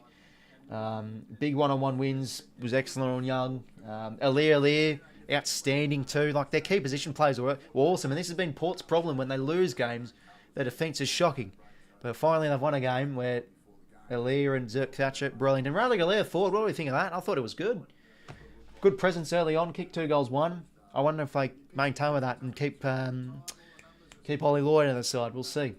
Big one-on-one wins, was excellent on Young. 𝐼𝐗𝐿, outstanding too. Like, their key position players were awesome, and this has been Port's problem when they lose games. Their defence is shocking. But finally they've won a game where 𝐼𝐗𝐿 and 𝐓𝐡𝐞 brilliant. And Riley 𝐼𝐗𝐿 forward, what do we think of that? I thought it was good. Good presence early on, kicked 2 goals, 1. I wonder if they maintain with that and keep Ollie Lloyd on the side. We'll see.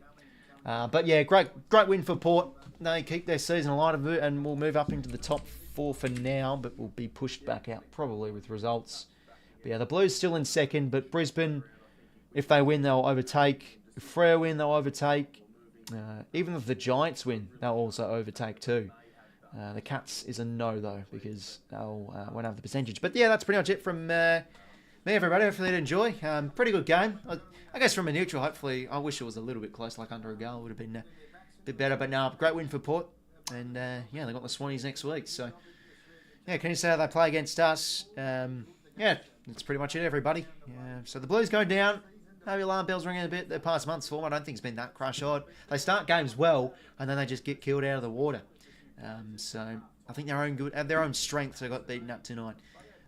But yeah, great win for Port. They keep their season alive and will move up into the top 4 for now, but will be pushed back out probably with results. But yeah, the Blues still in second, but Brisbane, if they win, they'll overtake. If Freo win, they'll overtake. Even if the Giants win, they'll also overtake too. The Cats is a no though, because they'll won't have the percentage. But yeah, that's pretty much it from me, everybody. Hopefully you'd enjoy. Pretty good game. I guess from a neutral, hopefully, I wish it was a little bit close, like under a goal would have been a bit better. But no, great win for Port. And yeah, they got the Swannies next week. So yeah, can you say how they play against us? Yeah, that's pretty much it, everybody. So the Blues go down. Maybe alarm bells ringing a bit. Their past month's form, I don't think it's been that crush-eyed. They start games well, and then they just get killed out of the water. So I think their own strengths they got beaten up tonight.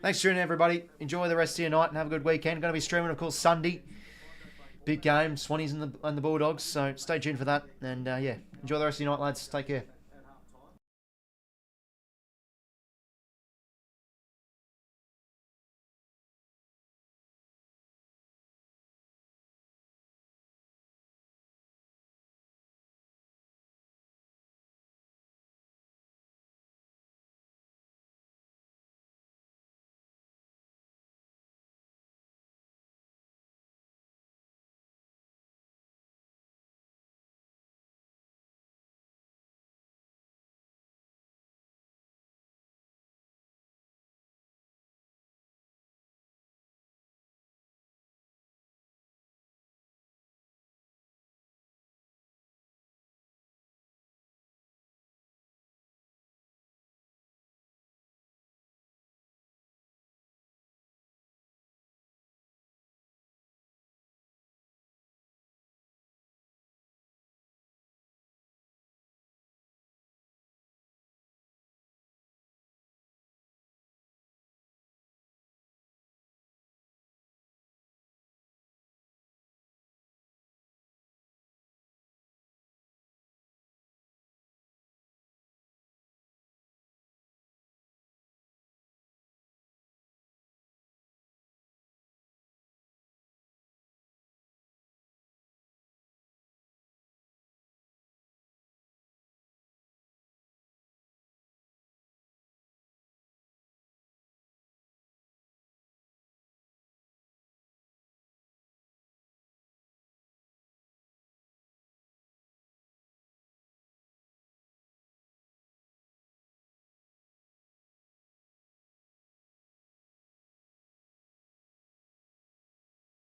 Thanks for tuning in, everybody. Enjoy the rest of your night and have a good weekend. Going to be streaming, of course, Sunday. Big game, Swannies and the Bulldogs. So stay tuned for that. And yeah, enjoy the rest of your night, lads. Take care.